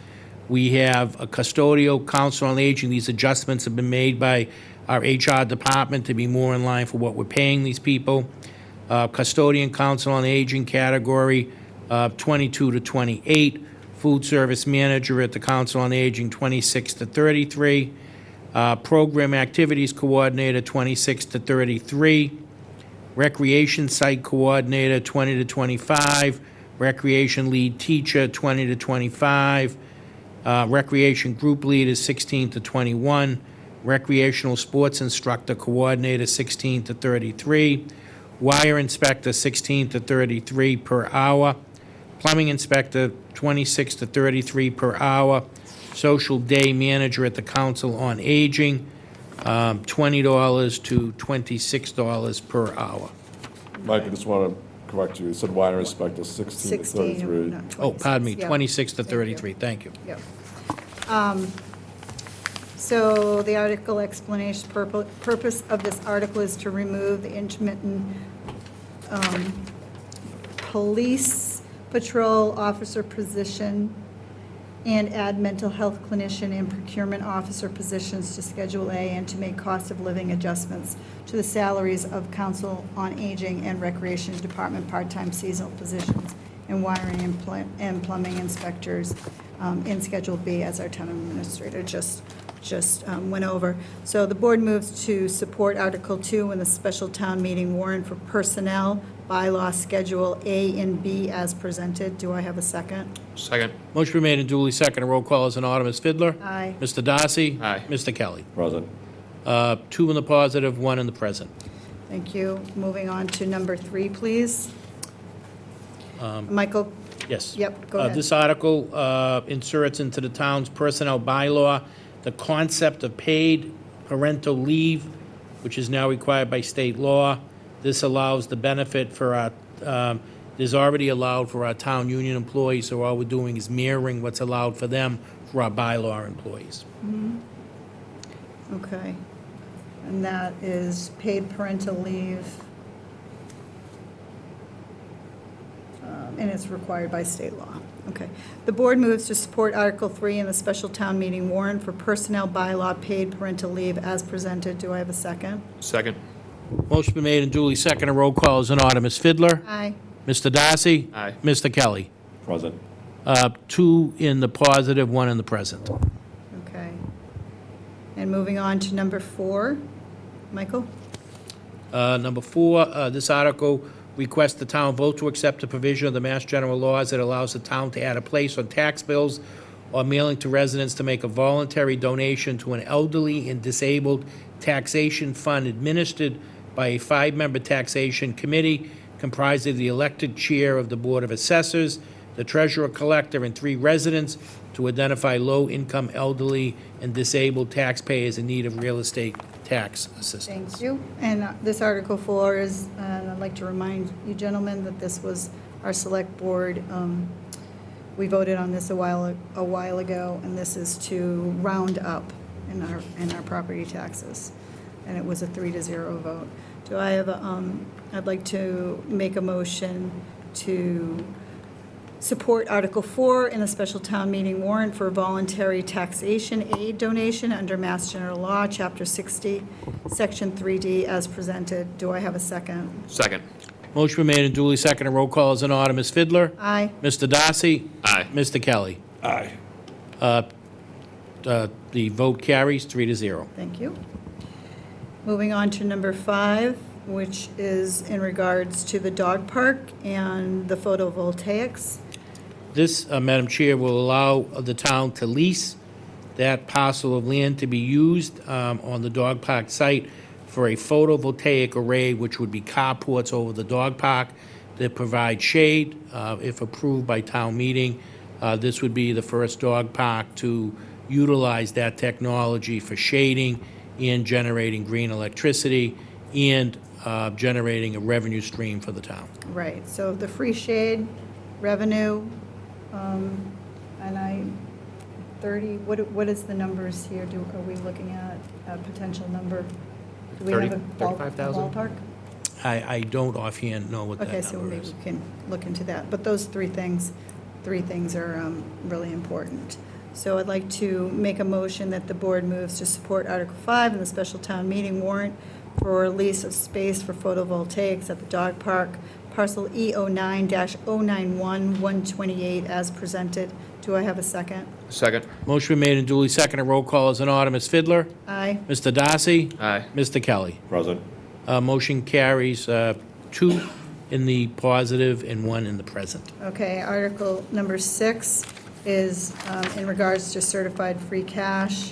we have a custodial, council on aging. These adjustments have been made by our HR department to be more in line for what we're paying these people. Custodian, council on aging category, 22 to 28. Food service manager at the council on aging, 26 to 33. Program activities coordinator, 26 to 33. Recreation site coordinator, 20 to 25. Recreation lead teacher, 20 to 25. Recreation group leader, 16 to 21. Recreational sports instructor coordinator, 16 to 33. Wire inspector, 16 to 33 per hour. Plumbing inspector, 26 to 33 per hour. Social day manager at the council on aging, $20 to $26 per hour. Mike, I just want to correct you. You said wire inspector 16 to 16, 33. not 26. Oh, pardon me, Yeah. 26 to Thank you. 33, thank you. Yep. So the article explanation, purpose of this article is to remove the intermittent police patrol officer position and add mental health clinician and procurement officer positions to Schedule A, and to make cost of living adjustments to the salaries of council on aging and recreation department part-time seasonal positions and wiring and plumbing inspectors in Schedule B, as our town administrator just went over. So the board moves to support Article 2 in the special town meeting warrant for personnel bylaw Schedule A and B as presented. Do I have a second? Second. Motion been made and duly seconded. Roll call is in order. Ms. Fidler? Aye. Mr. Darcy? Aye. Mr. Kelly? Present. 2 in the positive, 1 in the present. Thank you. Moving on to number 3, please. Michael? Yes. Yep, go ahead. This article inserts into the town's personnel bylaw the concept of paid parental leave, which is now required by state law. This allows the benefit for our, is already allowed for our town union employees, so all we're doing is mirroring what's allowed for them for our bylaw employees. Okay. And that is paid parental leave. And it's required by state law. Okay. The board moves to support Article 3 in the special town meeting warrant for personnel bylaw paid parental leave as presented. Do I have a second? Second. Motion been made and duly seconded. Roll call is in order. Ms. Fidler? Aye. Mr. Darcy? Aye. Mr. Kelly? Present. 2 in the positive, 1 in the present. Okay. And moving on to number 4. Michael? Number 4, this article requests the town vote to accept a provision of the Mass General laws that allows the town to add a place on tax bills or mailing to residents to make a voluntary donation to an elderly and disabled taxation fund administered by a 5-member taxation committee comprised of the elected chair of the Board of Assessors, the treasurer collector, and 3 residents to identify low-income elderly and disabled taxpayers in need of real estate tax assistance. Thank you. And this Article 4 is, and I'd like to remind you gentlemen that this was our select board, we voted on this a while ago, and this is to round up in our property taxes. And it was a 3-0 vote. Do I have I'd like to make a motion to support Article 4 in the special town meeting warrant for voluntary taxation aid donation under Mass General Law, Chapter 60, Section 3D, as presented. Do I have a second? Second. Motion been made and duly seconded. Roll call is in order. Ms. Fidler? Aye. Mr. Darcy? Aye. Mr. Kelly? Aye. The vote carries 3-0. Thank you. Moving on to number 5, which is in regards to the dog park and the photovoltaics. This, Madam Chair, will allow the town to lease that parcel of land to be used on the dog park site for a photovoltaic array, which would be carports over the dog park that provide shade. If approved by town meeting, this would be the first dog park to utilize that technology for shading and generating green electricity and generating a revenue stream for the town. Right, so the free shade revenue, and 30, what is the numbers here? Are we looking at a potential number? Do we have a 35,000? ballpark? I don't offhand know what that Okay, so number maybe is. we can look into that. But those three things are really important. So I'd like to make a motion that the board moves to support Article 5 in the special town meeting warrant for lease of space for photovoltaics at the dog park, parcel E09-091-128 as presented. Do I have a second? Second. Motion been made and duly seconded. Roll call is in order. Ms. Fidler? Aye. Mr. Darcy? Aye. Mr. Kelly? Present. Motion carries 2 in the positive and 1 in the present. Okay, Article number 6 is in regards to certified free cash,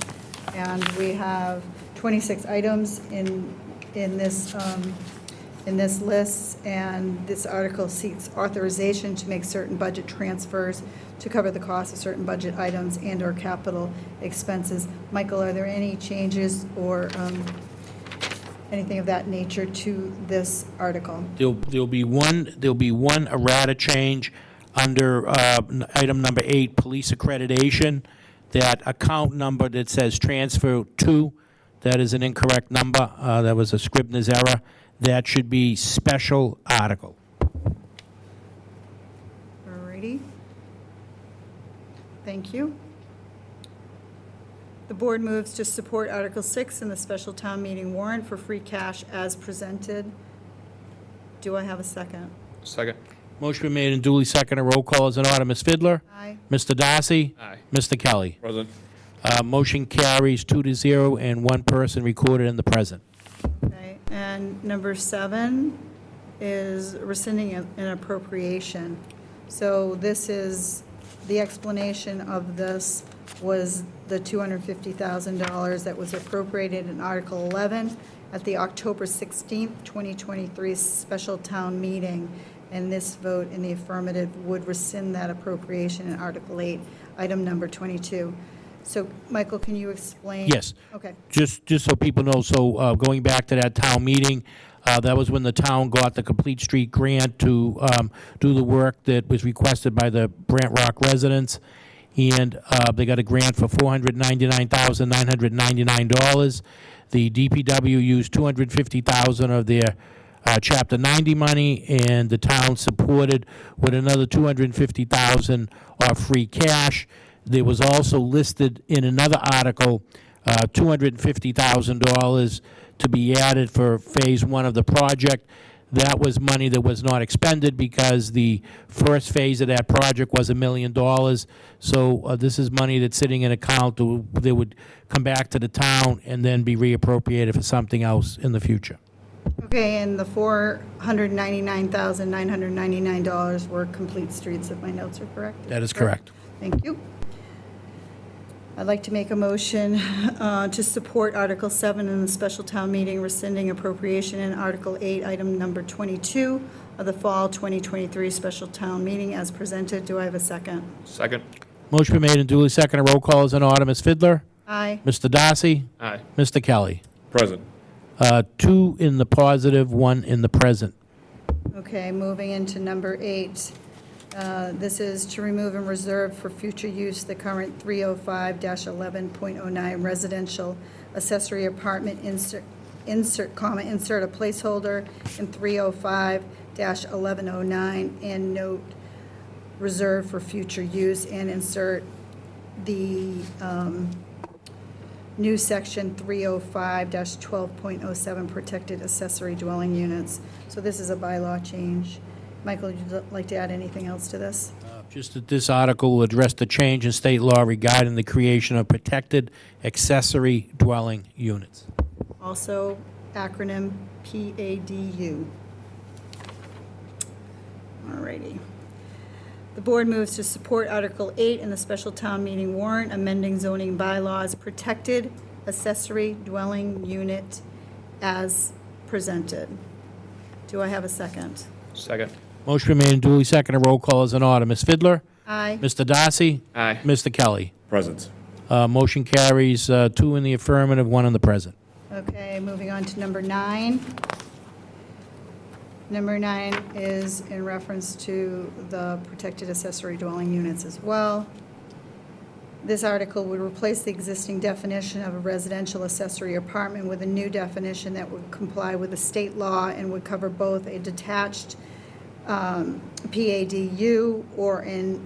and we have 26 items in this list, and this article seeks authorization to make certain budget transfers to cover the cost of certain budget items and/or capital expenses. Michael, are there any changes or anything of that nature to this article? There'll be one errata change under item number 8, police accreditation. That account number that says transfer to, that is an incorrect number. That was a Scribner's error. That should be special article. All righty. Thank you. The board moves to support Article 6 in the special town meeting warrant for free cash as presented. Do I have a second? Second. Motion been made and duly seconded. Roll call is in order. Ms. Fidler? Aye. Mr. Darcy? Aye. Mr. Kelly? Present. Motion carries 2-0 and 1 person recorded in the present. Okay, and number 7 is rescinding an appropriation. So this is, the explanation of this was the $250,000 that was appropriated in Article 11 at the October 16th, 2023 special town meeting. And this vote in the affirmative would rescind that appropriation in Article 8, item number 22. So, Michael, can you explain? Yes. Okay. Just so people know, so going back to that town meeting, that was when the town got the Complete Street grant to do the work that was requested by the Brant Rock residents. And they got a grant for $499,999. The DPW used $250,000 of their Chapter 90 money, and the town supported with another $250,000 of free cash. There was also listed in another article, $250,000 to be added for Phase 1 of the project. That was money that was not expended because the first phase of that project was $1 million. So this is money that's sitting in account that would come back to the town and then be reappropriated for something else in the future. Okay, and the $499,999 were complete streets, if my notes are correct? That is correct. Thank you. I'd like to make a motion to support Article 7 in the special town meeting rescinding appropriation in Article 8, item number 22 of the fall 2023 special town meeting as presented. Do I have a second? Second. Motion been made and duly seconded. Roll call is in order. Ms. Fidler? Aye. Mr. Darcy? Aye. Mr. Kelly? Present. 2 in the positive, 1 in the present. Okay, moving into number 8. This is to remove and reserve for future use the current 305-11.09 residential accessory apartment insert a placeholder in 305-1109 and note reserve for future use and insert the new section 305-12.07 protected accessory dwelling units. So this is a bylaw change. Michael, would you like to add anything else to this? Just that this article will address the change in state law regarding the creation of protected accessory dwelling units. Also, acronym PADU. All righty. The board moves to support Article 8 in the special town meeting warrant, amending zoning bylaws, protected accessory dwelling unit as presented. Do I have a second? Second. Motion been made and duly seconded. Roll call is in order. Ms. Fidler? Aye. Mr. Darcy? Aye. Mr. Kelly? Present. Motion carries 2 in the affirmative, 1 in the present. Okay, moving on to number 9. Number 9 is in reference to the protected accessory dwelling units as well. This article would replace the existing definition of a residential accessory apartment with a new definition that would comply with the state law and would cover both a detached PADU or an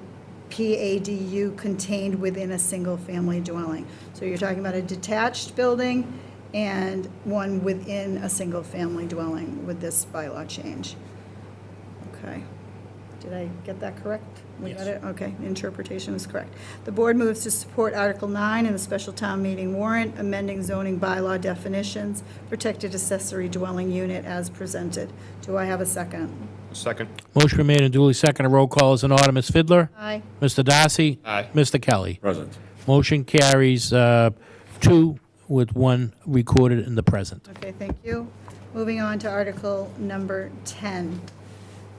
PADU contained within a single-family dwelling. So you're talking about a detached building and one within a single-family dwelling with this bylaw change. Okay. Did I get that correct? We got it? Okay, the interpretation is correct. The board moves to support Article 9 in the special town meeting warrant, amending zoning bylaw definitions, protected accessory dwelling unit as presented. Do I have a second? Second. Motion been made and duly seconded. Roll call is in order. Ms. Fidler? Aye. Mr. Darcy? Aye. Mr. Kelly? Present. Motion carries 2 with 1 recorded in the present. Okay, thank you. Moving on to Article number 10.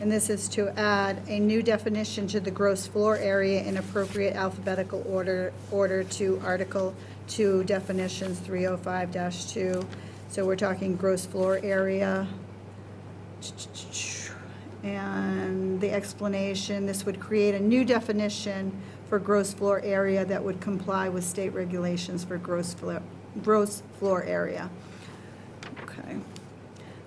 And this is to add a new definition to the gross floor area in appropriate alphabetical order to Article 2 definitions 305-2. So we're talking gross floor area. And the explanation, this would create a new definition for gross floor area that would comply with state regulations for gross floor area. Okay.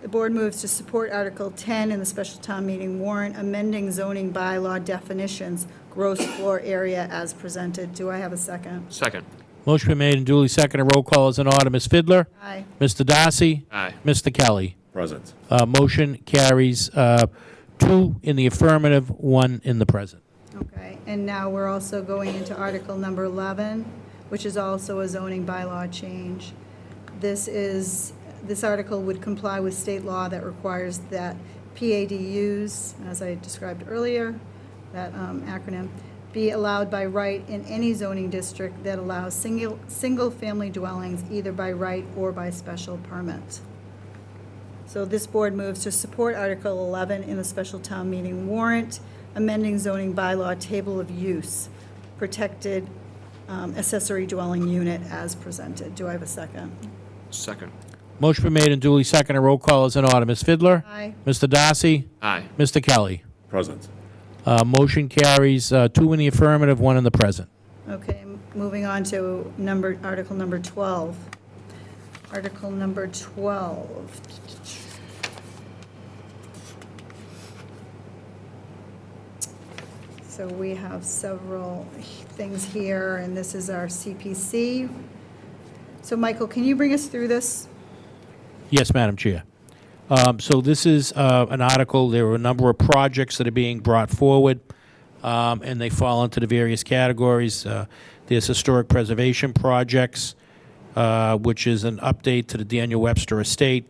The board moves to support Article 10 in the special town meeting warrant, amending zoning bylaw definitions, gross floor area as presented. Do I have a second? Second. Motion been made and duly seconded. Roll call is in order. Ms. Fidler? Aye. Mr. Darcy? Aye. Mr. Kelly? Present. Motion carries 2 in the affirmative, 1 in the present. Okay, and now we're also going into Article number 11, which is also a zoning bylaw change. This article would comply with state law that requires that PADUs, as I described earlier, that acronym, be allowed by right in any zoning district that allows single-family dwellings either by right or by special permit. So this board moves to support Article 11 in the special town meeting warrant, amending zoning bylaw table of use, protected accessory dwelling unit as presented. Do I have a second? Second. Motion been made and duly seconded. Roll call is in order. Ms. Fidler? Aye. Mr. Darcy? Aye. Mr. Kelly? Present. Motion carries 2 in the affirmative, 1 in the present. Okay, moving on to Article number 12. Article number 12. So we have several things here, and this is our CPC. So Michael, can you bring us through this? Yes, Madam Chair. So this is an article. There are a number of projects that are being brought forward, and they fall into the various categories. There's historic preservation projects, which is an update to the Daniel Webster Estate.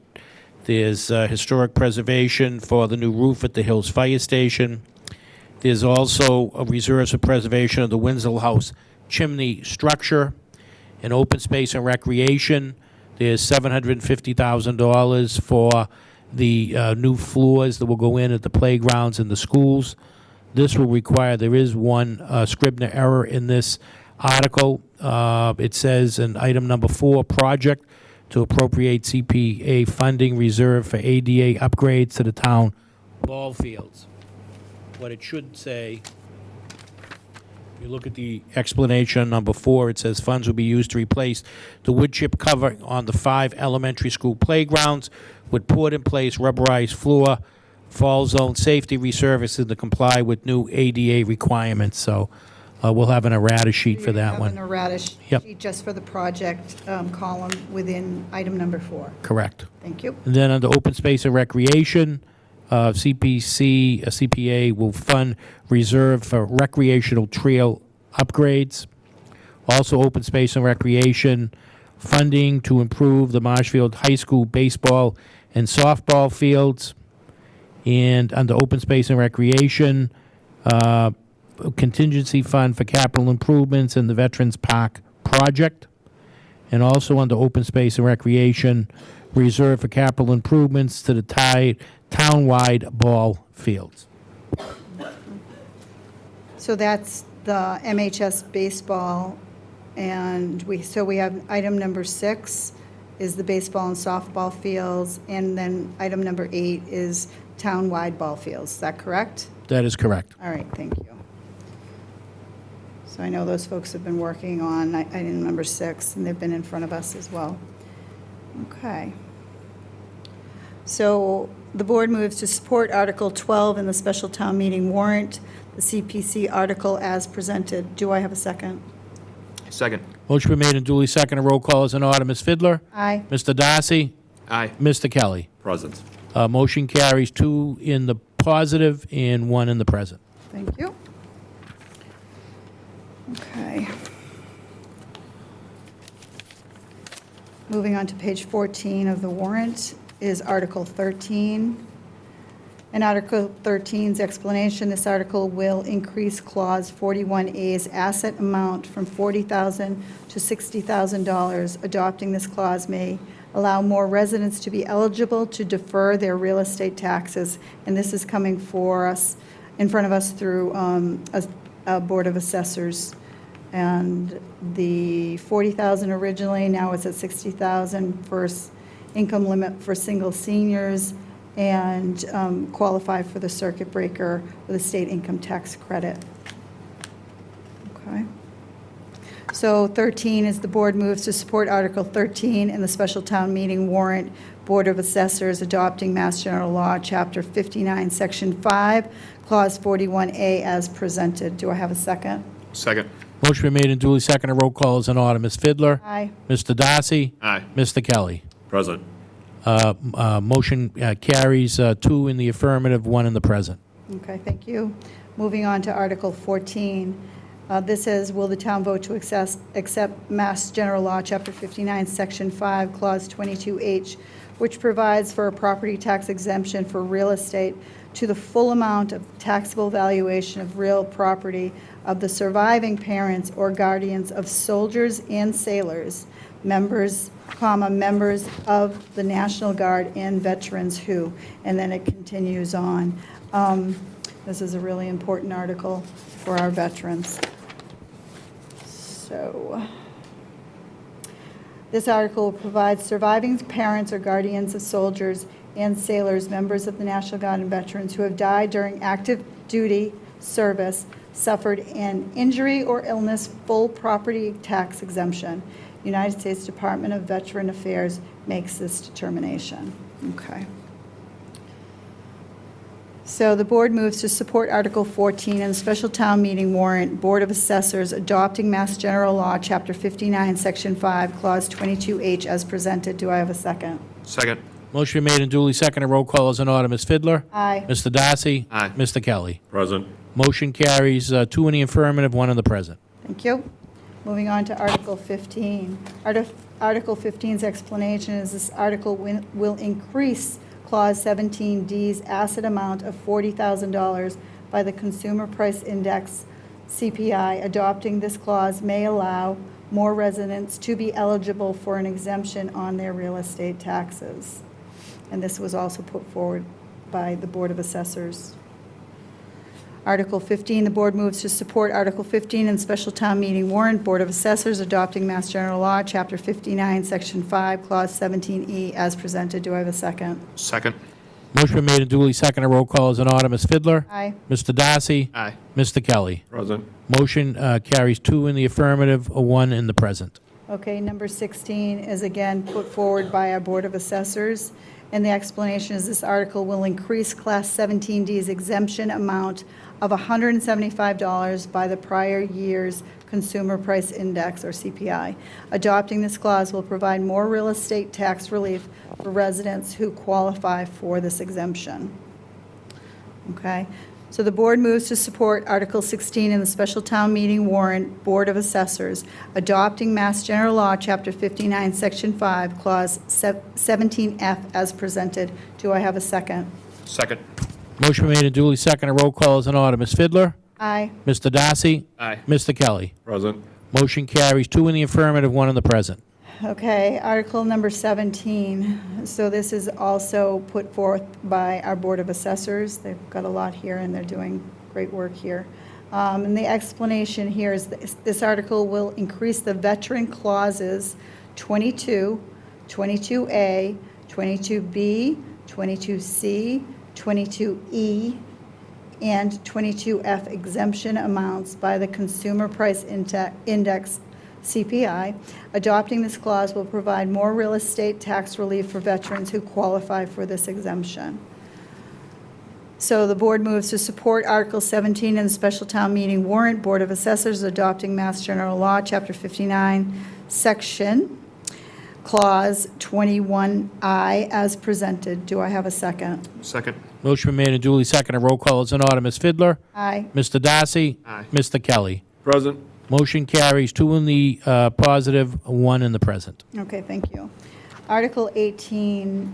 There's historic preservation for the new roof at the Hills Fire Station. There's also a reserves for preservation of the Winslow House chimney structure. In open space and recreation, there's $750,000 for the new floors that will go in at the playgrounds and the schools. This will require, there is one Scribner error in this article. It says in item number 4, project to appropriate CPA funding reserve for ADA upgrades to the town ball fields. What it should say, you look at the explanation on number 4, it says funds will be used to replace the wood chip cover on the 5 elementary school playgrounds with poured-in-place rubberized floor, fall zone safety resurfacing to comply with new ADA requirements. So we'll have an errata sheet for that Have one. an errata Yep. sheet just for the project column within item number 4. Correct. Thank you. And then under open space and recreation, CPA will fund reserve for recreational trail upgrades. Also, open space and recreation, funding to improve the Marshfield High School baseball and softball fields. And under open space and recreation, contingency fund for capital improvements in the Veterans Park project. And also under open space and recreation, reserve for capital improvements to the town-wide ball fields. So that's the MHS baseball, and we have item number 6 is the baseball and softball fields, and then item number 8 is town-wide ball fields. Is that correct? That is correct. All right, thank you. So I know those folks have been working on item number 6, and they've been in front of us as well. Okay. So the board moves to support Article 12 in the special town meeting warrant, the CPC article as presented. Do I have a second? Second. Motion been made and duly seconded. Roll call is in order. Ms. Fidler? Aye. Mr. Darcy? Aye. Mr. Kelly? Present. Motion carries 2 in the positive and 1 in the present. Thank you. Okay. Moving on to page 14 of the warrant is Article 13. In Article 13's explanation, this article will increase Clause 41A's asset amount from $40,000 to $60,000. Adopting this clause may allow more residents to be eligible to defer their real estate taxes, and this is coming in front of us through a Board of Assessors. And the $40,000 originally, now it's at $60,000 for income limit for single seniors, and qualify for the circuit breaker with a state income tax credit. Okay. So 13 is the board moves to support Article 13 in the special town meeting warrant, Board of Assessors adopting Mass General Law, Chapter 59, Section 5, Clause 41A as presented. Do I have a second? Second. Motion been made and duly seconded. Roll call is in order. Ms. Fidler? Aye. Mr. Darcy? Aye. Mr. Kelly? Present. Motion carries 2 in the affirmative, 1 in the present. Okay, thank you. Moving on to Article 14. This says, will the town vote to accept Mass General Law, Chapter 59, Section 5, Clause 22H, which provides for a property tax exemption for real estate to the full amount of taxable valuation of real property of the surviving parents or guardians of soldiers and sailors, members of the National Guard and veterans who, and then it continues on. This is a really important article for our veterans. So, this article will provide surviving parents or guardians of soldiers and sailors, members of the National Guard and veterans who have died during active duty service, suffered an injury or illness, full property tax exemption. United States Department of Veteran Affairs makes this determination. Okay. So the board moves to support Article 14 in the special town meeting warrant, Board of Assessors adopting Mass General Law, Chapter 59, Section 5, Clause 22H as presented. Do I have a second? Second. Motion been made and duly seconded. Roll call is in order. Ms. Fidler? Aye. Mr. Darcy? Aye. Mr. Kelly? Present. Motion carries 2 in the affirmative, 1 in the present. Thank you. Moving on to Article 15. Article 15's explanation is this article will increase Clause 17D's asset amount of $40,000 by the Consumer Price Index, CPI. Adopting this clause may allow more residents to be eligible for an exemption on their real estate taxes. And this was also put forward by the Board of Assessors. Article 15, the board moves to support Article 15 in special town meeting warrant, Board of Assessors adopting Mass General Law, Chapter 59, Section 5, Clause 17E as presented. Do I have a second? Second. Motion been made and duly seconded. Roll call is in order. Ms. Fidler? Aye. Mr. Darcy? Aye. Mr. Kelly? Present. Motion carries 2 in the affirmative, 1 in the present. Okay, number 16 is again put forward by our Board of Assessors, and the explanation is this article will increase Class 17D's exemption amount of $175 by the prior year's Consumer Price Index, or CPI. Adopting this clause will provide more real estate tax relief for residents who qualify for this exemption. Okay? So the board moves to support Article 16 in the special town meeting warrant, Board of Assessors, adopting Mass General Law, Chapter 59, Section 5, Clause 17F as presented. Do I have a second? Second. Motion made and duly seconded. Roll call is in order. Ms. Fidler? Aye. Mr. Darcy? Aye. Mr. Kelly? Present. Motion carries 2 in the affirmative, 1 in the present. Okay, Article number 17. So this is also put forth by our Board of Assessors. They've got a lot here, and they're doing great work here. And the explanation here is this article will increase the veteran clauses 22, 22A, 22B, 22C, 22E, and 22F exemption amounts by the Consumer Price Index, CPI. Adopting this clause will provide more real estate tax relief for veterans who qualify for this exemption. So the board moves to support Article 17 in the special town meeting warrant, Board of Assessors adopting Mass General Law, Chapter 59, Section, Clause 21I as presented. Do I have a second? Second. Motion been made and duly seconded. Roll call is in order. Ms. Fidler? Aye. Mr. Darcy? Aye. Mr. Kelly? Present. Motion carries 2 in the positive, 1 in the present. Okay, thank you. Article 18,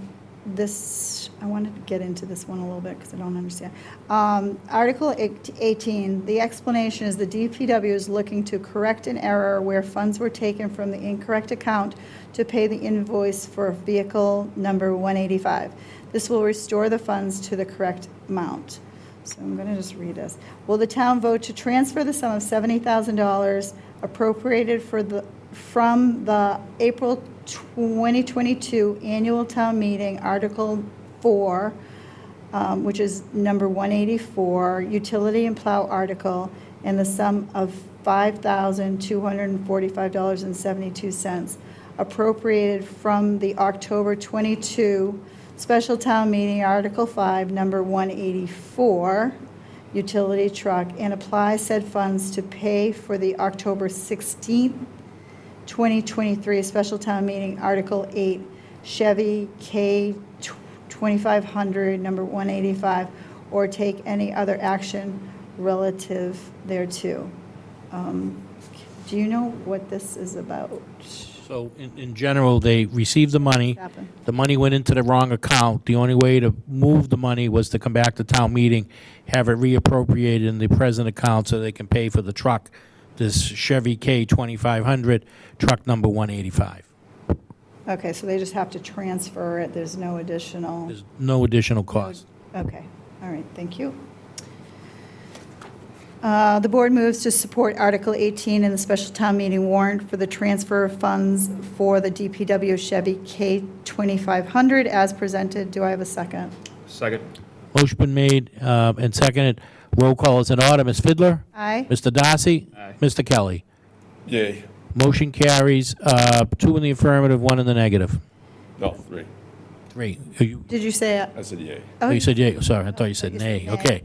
this, I wanted to get into this one a little bit because I don't understand. Article 18, the explanation is the DPW is looking to correct an error where funds were taken from the incorrect account to pay the invoice for vehicle number 185. This will restore the funds to the correct amount. So I'm going to just read this. Will the town vote to transfer the sum of $70,000 appropriated from the April 2022 annual town meeting, Article 4, which is number 184, utility and plow article, and the sum of $5,245.72 appropriated from the October 22 special town meeting, Article 5, number 184, utility truck, and apply said funds to pay for the October 16th, 2023 special town meeting, Article 8, Chevy K 2500, number 185, or take any other action relative thereto. Do you know what this is about? So in general, they received the money. Happened. The money went into the wrong account. The only way to move the money was to come back to town meeting, have it reappropriated in the present account so they can pay for the truck, this Chevy K 2500, truck number 185. Okay, so they just have to transfer it, there's no additional, There's no additional cost. okay, all right, thank you. The board moves to support Article 18 in the special town meeting warrant for the transfer of funds for the DPW Chevy K 2500 as presented. Do I have a second? Second. Motion been made and seconded. Roll call is in order. Ms. Fidler? Aye. Mr. Darcy? Aye. Mr. Kelly? Yay. Motion carries 2 in the affirmative, 1 in the negative. No, 3. 3. You Did you say it? I said yay. oh, you said yea. Sorry, I thought you said You said nay. nay. Okay.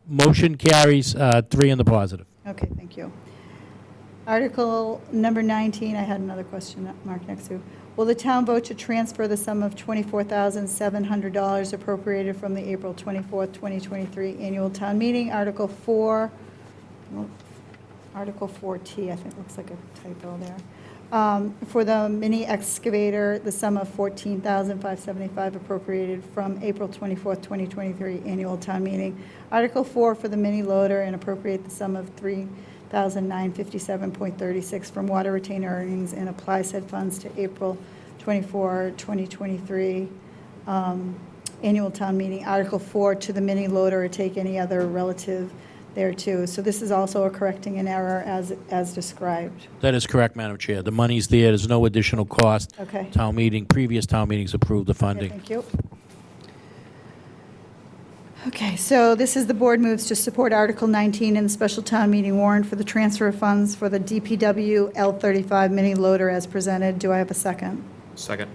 Motion carries 3 in the positive. Okay, thank you. Article number 19, I had another question marked next to. Will the town vote to transfer the sum of $24,700 appropriated from the April 24th, 2023 annual town meeting, Article 4, well, Article 4T, I think looks like a typo there, for the mini excavator, the sum of $14,575 appropriated from April 24th, 2023 annual town meeting. Article 4 for the mini loader and appropriate the sum of $3,957.36 from water retainer earnings and apply said funds to April 24, 2023 annual town meeting. Article 4 to the mini loader or take any other relative thereto. So this is also a correcting an error as described. That is correct, Madam Chair. The money's there. There's no additional cost. Okay. Town meeting, previous town meetings approved the Okay, funding. thank you. Okay, so this is the board moves to support Article 19 in the special town meeting warrant for the transfer of funds for the DPW L35 mini loader as presented. Do I have a second? Second.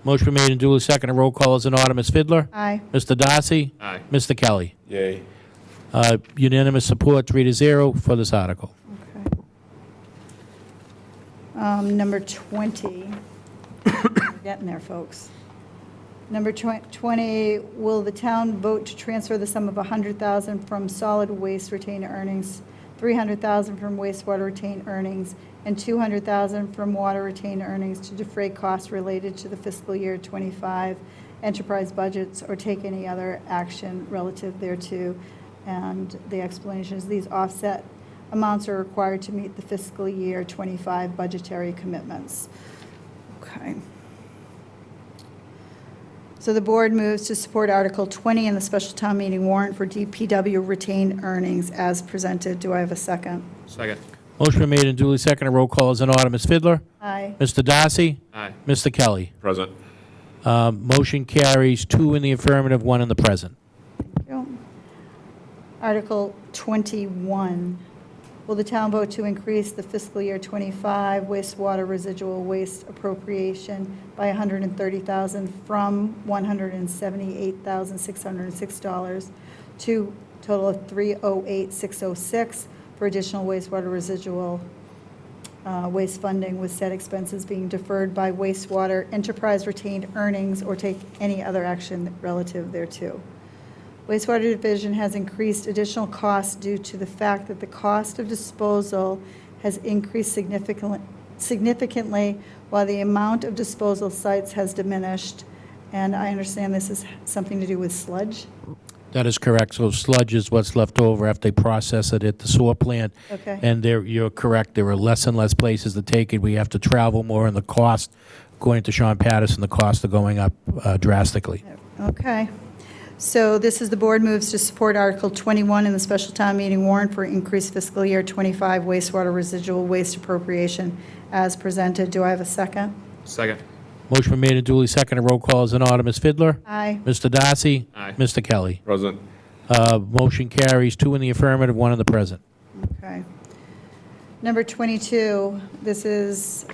Motion been made and duly seconded. Roll call is in order. Ms. Fidler? Aye. Mr. Darcy? Aye. Mr. Kelly? Yay. Unanimous support, 3-0 for this article. Okay. Number 20. We're getting there, folks. Number 20, will the town vote to transfer the sum of $100,000 from solid waste retained earnings, $300,000 from wastewater retained earnings, and $200,000 from water retained earnings to defray costs related to the fiscal year '25 enterprise budgets, or take any other action relative thereto? And the explanation is these offset amounts are required to meet the fiscal year '25 budgetary commitments. Okay. So the board moves to support Article 20 in the special town meeting warrant for DPW retained earnings as presented. Do I have a second? Second. Motion been made and duly seconded. Roll call is in order. Ms. Fidler? Aye. Mr. Darcy? Aye. Mr. Kelly? Present. Motion carries 2 in the affirmative, 1 in the present. Thank you. Article 21, will the town vote to increase the fiscal year '25 wastewater residual waste appropriation by $130,000 from $178,606 to a total of $308,606 for additional wastewater residual waste funding, with said expenses being deferred by wastewater enterprise retained earnings, or take any other action relative thereto? Wastewater Division has increased additional costs due to the fact that the cost of disposal has increased significantly while the amount of disposal sites has diminished. And I understand this is something to do with sludge. That is correct. So sludge is what's left over after they process it at the sewer plant. Okay. And you're correct. There are less and less places to take it. We have to travel more, and the cost, according to Sean Patterson, the costs are going up drastically. Okay. So this is the board moves to support Article 21 in the special town meeting warrant for increased fiscal year '25 wastewater residual waste appropriation as presented. Do I have a second? Second. Motion been made and duly seconded. Roll call is in order. Ms. Fidler? Aye. Mr. Darcy? Aye. Mr. Kelly? Present. Motion carries 2 in the affirmative, 1 in the present. Okay. Number 22, this is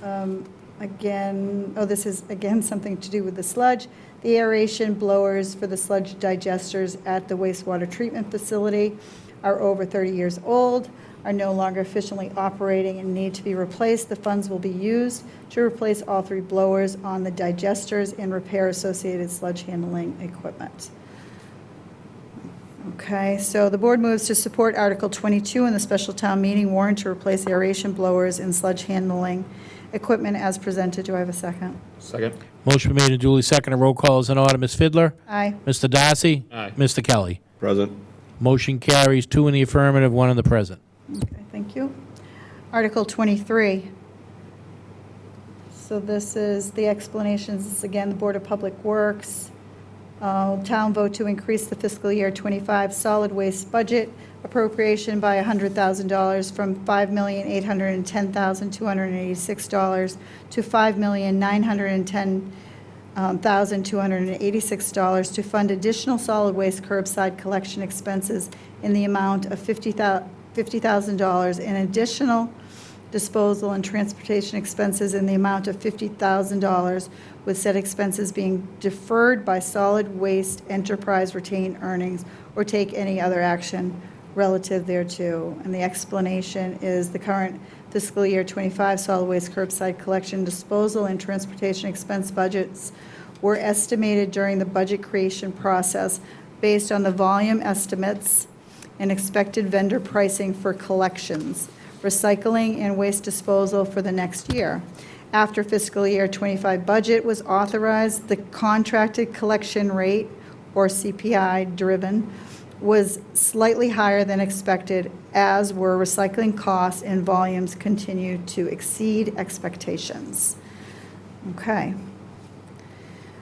this is again something to do with the sludge. The aeration blowers for the sludge digesters at the wastewater treatment facility are over 30 years old, are no longer efficiently operating, and need to be replaced. The funds will be used to replace all 3 blowers on the digesters and repair associated sludge handling equipment. Okay, so the board moves to support Article 22 in the special town meeting warrant to replace aeration blowers and sludge handling equipment as presented. Do I have a second? Second. Motion been made and duly seconded. Roll call is in order. Ms. Fidler? Aye. Mr. Darcy? Aye. Mr. Kelly? Present. Motion carries 2 in the affirmative, 1 in the present. Okay, thank you. Article 23. So this is the explanations. This is again the Board of Public Works. Town vote to increase the fiscal year '25 solid waste budget appropriation by $100,000 from $5,810,286 to $5,910,286 to fund additional solid waste curbside collection expenses in the amount of $50,000 and additional disposal and transportation expenses in the amount of $50,000, with said expenses being deferred by solid waste enterprise retained earnings, or take any other action relative thereto. And the explanation is the current fiscal year '25 solid waste curbside collection, disposal, and transportation expense budgets were estimated during the budget creation process based on the volume estimates and expected vendor pricing for collections, recycling, and waste disposal for the next year. After fiscal year '25 budget was authorized, the contracted collection rate, or CPI-driven, was slightly higher than expected, as were recycling costs, and volumes continued to exceed expectations. Okay.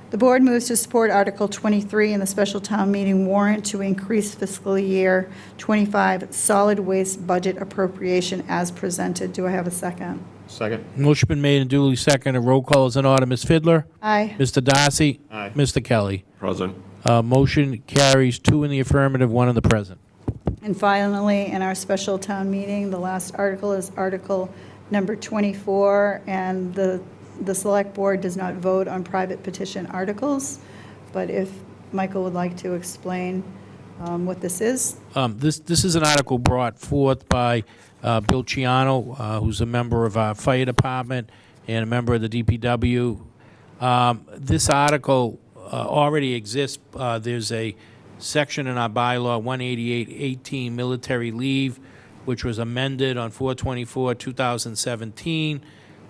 The board moves to support Article 23 in the special town meeting warrant to increase fiscal year '25 solid waste budget appropriation as presented. Do I have a second? Second. Motion been made and duly seconded. Roll call is in order. Ms. Fidler? Aye. Mr. Darcy? Aye. Mr. Kelly? Present. Motion carries 2 in the affirmative, 1 in the present. And finally, in our special town meeting, the last article is Article number 24, and the Select Board does not vote on private petition articles, but if Michael would like to explain what this is. This is an article brought forth by Bill Ciano, who's a member of our fire department and a member of the DPW. This article already exists. There's a section in our bylaw, 188-18, military leave, which was amended on 4/24/2017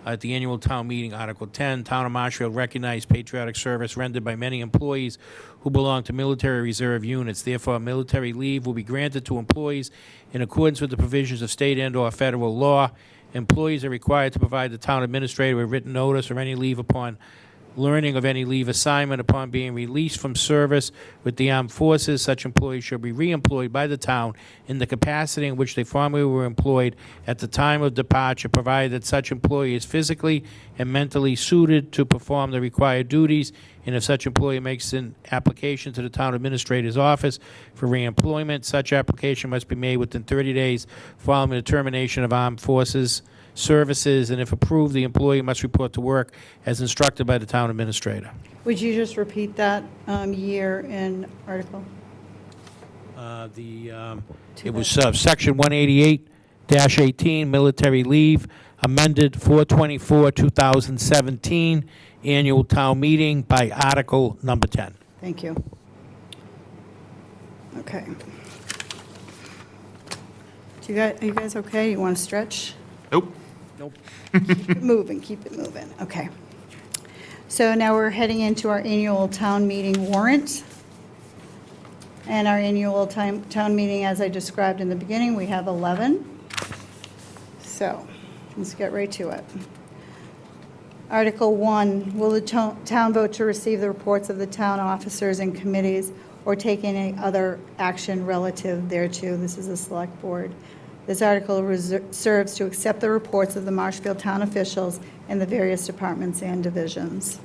at the annual town meeting, Article 10. Town of Marshfield recognized patriotic service rendered by many employees who belong to military reserve units. Therefore, military leave will be granted to employees in accordance with the provisions of state and/or federal law. Employees are required to provide the town administrator with written notice of any leave upon learning of any leave assignment. Upon being released from service with the armed forces, such employees shall be reemployed by the town in the capacity in which they formerly were employed at the time of departure, provided that such employee is physically and mentally suited to perform the required duties, and if such employee makes an application to the town administrator's office for reemployment, such application must be made within 30 days following the termination of armed forces services, and if approved, the employee must report to work as instructed by the town administrator. Would you just repeat that year and article? It was Section 188-18, military leave, amended 4/24/2017, annual town meeting by Article number 10. Thank you. Okay. Are you guys okay? You want to stretch? Nope. Keep it moving, keep it moving. Okay. So now we're heading into our annual town meeting warrant. And our annual town meeting, as I described in the beginning, we have 11. So let's get right to it. Article 1, will the town vote to receive the reports of the town officers and committees or take any other action relative thereto? This is the select board. This article serves to accept the reports of the Marshfield town officials and the various departments and divisions.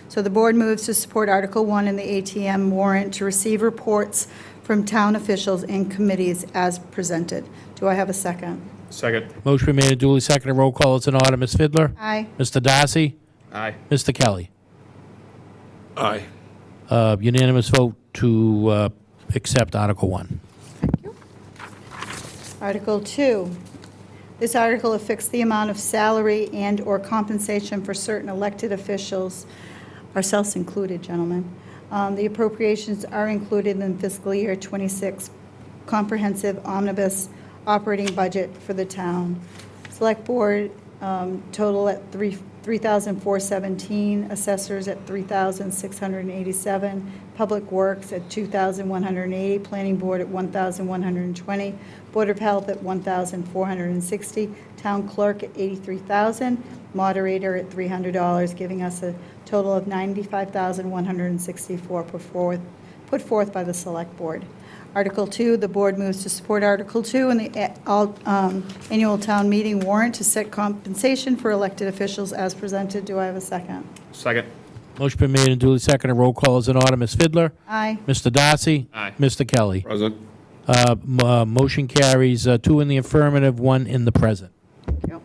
So the board moves to support Article 1 in the ATM warrant to receive reports from town officials and committees as presented. Do I have a second? Second. Motion been made and duly seconded. Roll call. It's an order. Ms. Fidler? Aye. Mr. Darcy? Aye. Mr. Kelly? Aye. Unanimous vote to accept Article 1. Thank you. Article 2. This article affixes the amount of salary and/or compensation for certain elected officials, ourselves included, gentlemen. The appropriations are included in fiscal year 26 comprehensive omnibus operating budget for the town. Select board total at $3,417, assessors at $3,687, public works at $2,180, planning board at $1,120, board of health at $1,460, town clerk at $83,000, moderator at $300, giving us a total of $95,164 put forth by the select board. Article 2, the board moves to support Article 2 in the annual town meeting warrant to set compensation for elected officials as presented. Do I have a second? Second. Motion been made and duly seconded. Roll call is in order. Ms. Fidler? Aye. Mr. Darcy? Aye. Mr. Kelly? Present. Motion carries 2 in the affirmative, 1 in the present. Yep.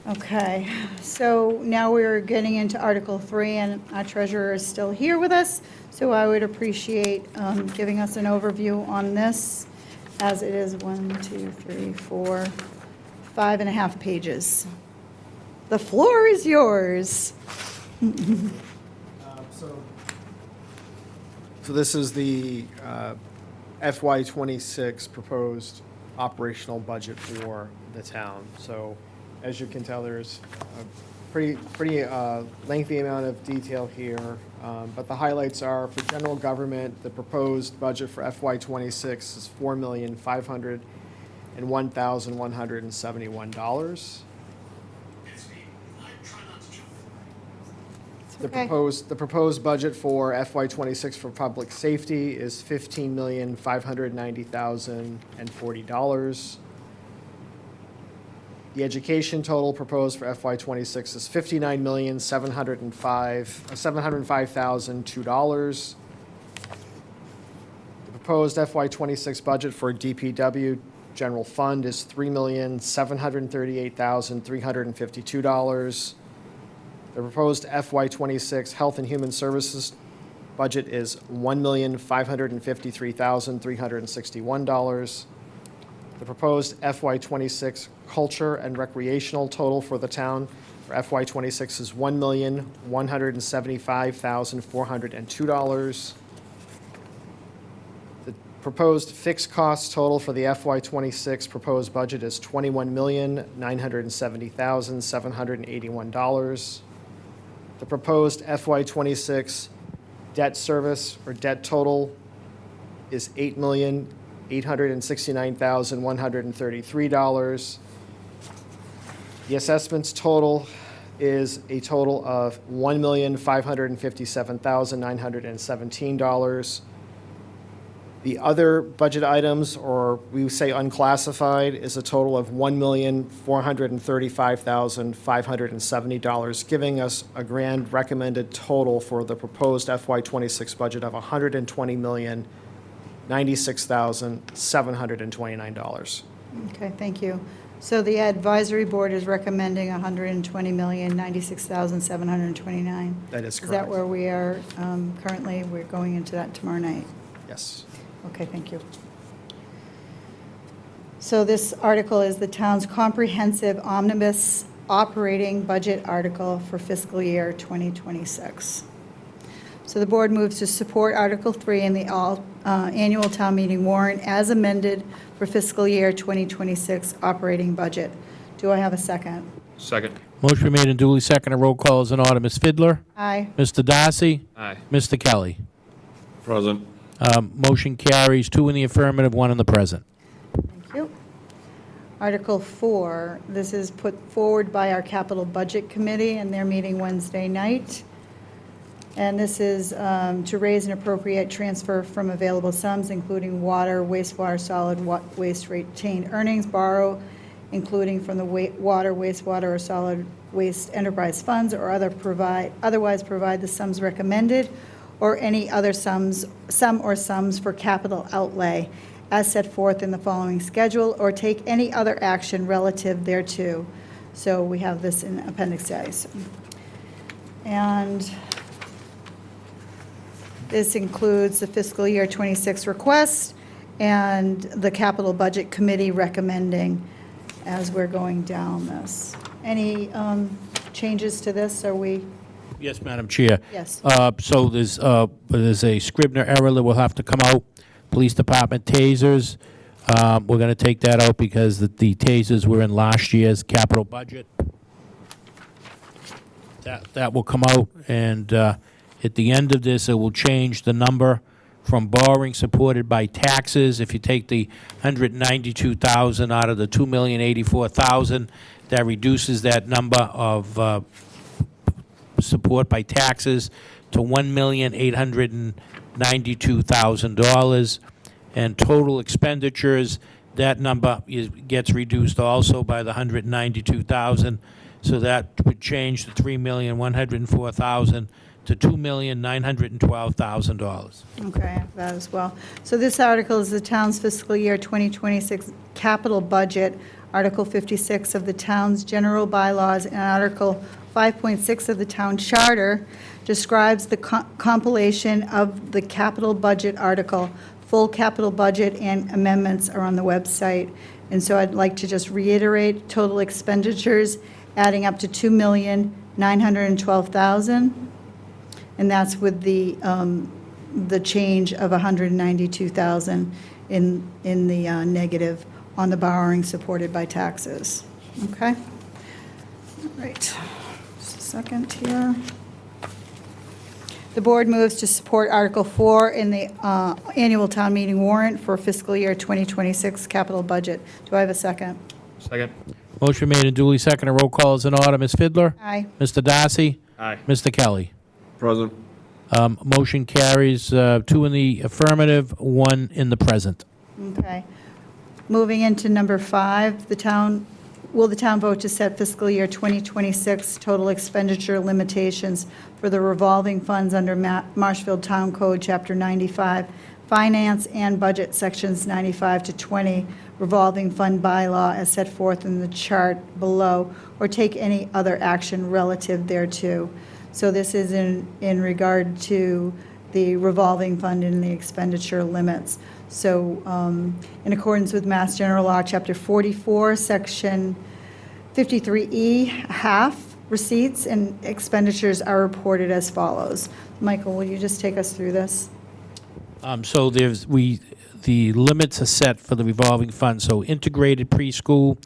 Okay, so now we're getting into Article 3, and our treasurer is still here with us, so I would appreciate giving us an overview on this, as it is 5.5 pages. The floor is yours. So this is the FY '26 proposed operational budget for the town. So as you can tell, there's a pretty lengthy amount of detail here. But the highlights are, for general government, the proposed budget for FY '26 is $4,501,171. Okay. The proposed budget for FY '26 for public safety is $15,590,040. The education total proposed for FY '26 is $59,705,002. The proposed FY '26 budget for DPW general fund is $3,738,352. The proposed FY '26 health and human services budget is $1,553,361. The proposed FY '26 culture and recreational total for the town for FY '26 is $1,175,402. The proposed fixed cost total for the FY '26 proposed budget is $21,970,781. The proposed FY '26 debt service or debt total is $8,869,133. The assessments total is a total of $1,557,917. The other budget items, or we say unclassified, is a total of $1,435,570, giving us a grand recommended total for the proposed FY '26 budget of $120,096,729. Okay, thank you. So the advisory board is recommending $120,096,729. That is Is that correct. where we are currently? We're going into that tomorrow night. Yes. Okay, thank you. So this article is the town's comprehensive omnibus operating budget article for fiscal year 2026. So the board moves to support Article 3 in the annual town meeting warrant as amended for fiscal year 2026 operating budget. Do I have a second? Second. Motion made and duly seconded. Roll call is in order. Ms. Fidler? Aye. Mr. Darcy? Aye. Mr. Kelly? Present. Motion carries, 2 in the affirmative, 1 in the present. Thank you. Article 4, this is put forward by our Capital Budget Committee, and they're meeting Wednesday night. And this is to raise and appropriate transfer from available sums, including water, wastewater, solid waste retained earnings, borrow, including from the water, wastewater, or solid waste enterprise funds, or otherwise provide the sums recommended, or any other sum or sums for capital outlay as set forth in the following schedule, or take any other action relative thereto. So we have this in Appendix A. And this includes the fiscal year 26 request and the Capital Budget Committee recommending as we're going down this. Any changes to this? Are we? Yes, Madam Chair. Yes. So there's a Scribner error that will have to come out. Police Department tasers. We're going to take that out because the tasers were in last year's capital budget. That will come out, and at the end of this, it will change the number from borrowing supported by taxes. If you take the $192,000 out of the $2,084,000, that reduces that number of support by taxes to $1,892,000. And total expenditures, that number gets reduced also by the $192,000. So that would change the $3,104,000 to $2,912,000. Okay, I have that as well. So this article is the town's fiscal year 2026 capital budget, Article 56 of the town's general bylaws, and Article 5.6 of the town charter describes the compilation of the capital budget article. Full capital budget and amendments are on the website. And so I'd like to just reiterate total expenditures adding up to $2,912,000. And that's with the change of $192,000 in the negative on the borrowing supported by taxes. Okay? All right. Just a second here. The board moves to support Article 4 in the annual town meeting warrant for fiscal year 2026 capital budget. Do I have a second? Second. Motion made and duly seconded. Roll call is in order. Ms. Fidler? Aye. Mr. Darcy? Aye. Mr. Kelly? Present. Motion carries, 2 in the affirmative, 1 in the present. Okay. Moving into number 5, the town will the town vote to set fiscal year 2026 total expenditure limitations for the revolving funds under Marshfield Town Code, Chapter 95, Finance and Budget, Sections 95 to 20, revolving fund bylaw as set forth in the chart below, or take any other action relative thereto. So this is in regard to the revolving fund and the expenditure limits. So in accordance with Mass General Law, Chapter 44, Section 53E, half receipts and expenditures are reported as follows. Michael, will you just take us through this? So the limits are set for the revolving fund. So integrated preschool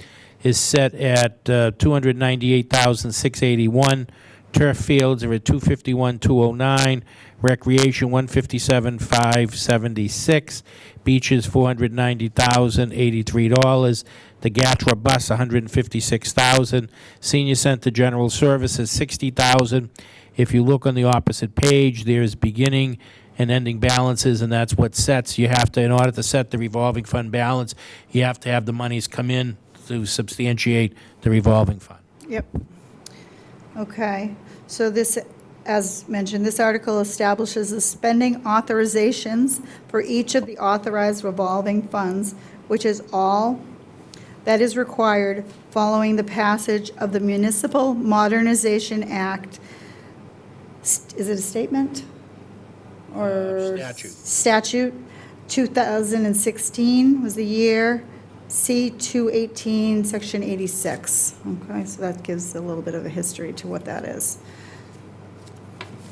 is set at $298,681. Turf fields are at $251,209. Recreation, $157,576. Beaches, $490,083. The GATRA bus, $156,000. Senior Center General Services, $60,000. If you look on the opposite page, there's beginning and ending balances, and that's what sets. You have to, in order to set the revolving fund balance, you have to have the monies come in to substantiate the revolving fund. Yep. Okay, so this, as mentioned, this article establishes the spending authorizations for each of the authorized revolving funds, which is all that is required following the passage of the Municipal Modernization Act. Is it a statement? Or Statute. Statute 2016 was the year, C-218, Section 86. Okay, so that gives a little bit of a history to what that is.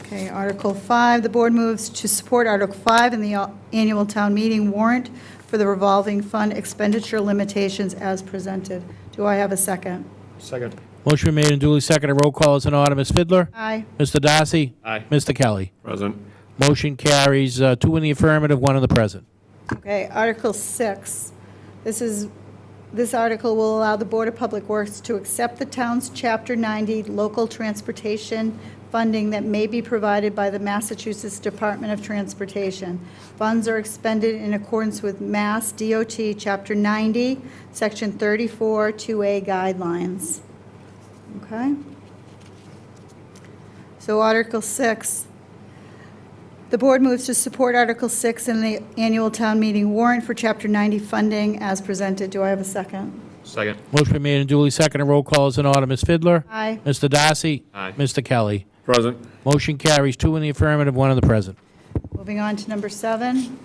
Okay, Article 5, the board moves to support Article 5 in the annual town meeting warrant for the revolving fund expenditure limitations as presented. Do I have a second? Second. Motion made and duly seconded. Roll call is in order. Ms. Fidler? Aye. Mr. Darcy? Aye. Mr. Kelly? Present. Motion carries 2 in the affirmative, 1 in the present. Okay, Article 6. This article will allow the Board of Public Works to accept the town's Chapter 90 local transportation funding that may be provided by the Massachusetts Department of Transportation. Funds are expended in accordance with Mass DOT Chapter 90, Section 34, 2A guidelines. Okay? So Article 6. The board moves to support Article 6 in the annual town meeting warrant for Chapter 90 funding as presented. Do I have a second? Second. Motion made and duly seconded. Roll call is in order. Ms. Fidler? Aye. Mr. Darcy? Aye. Mr. Kelly? Present. Motion carries 2 in the affirmative, 1 in the present. Moving on to number 7.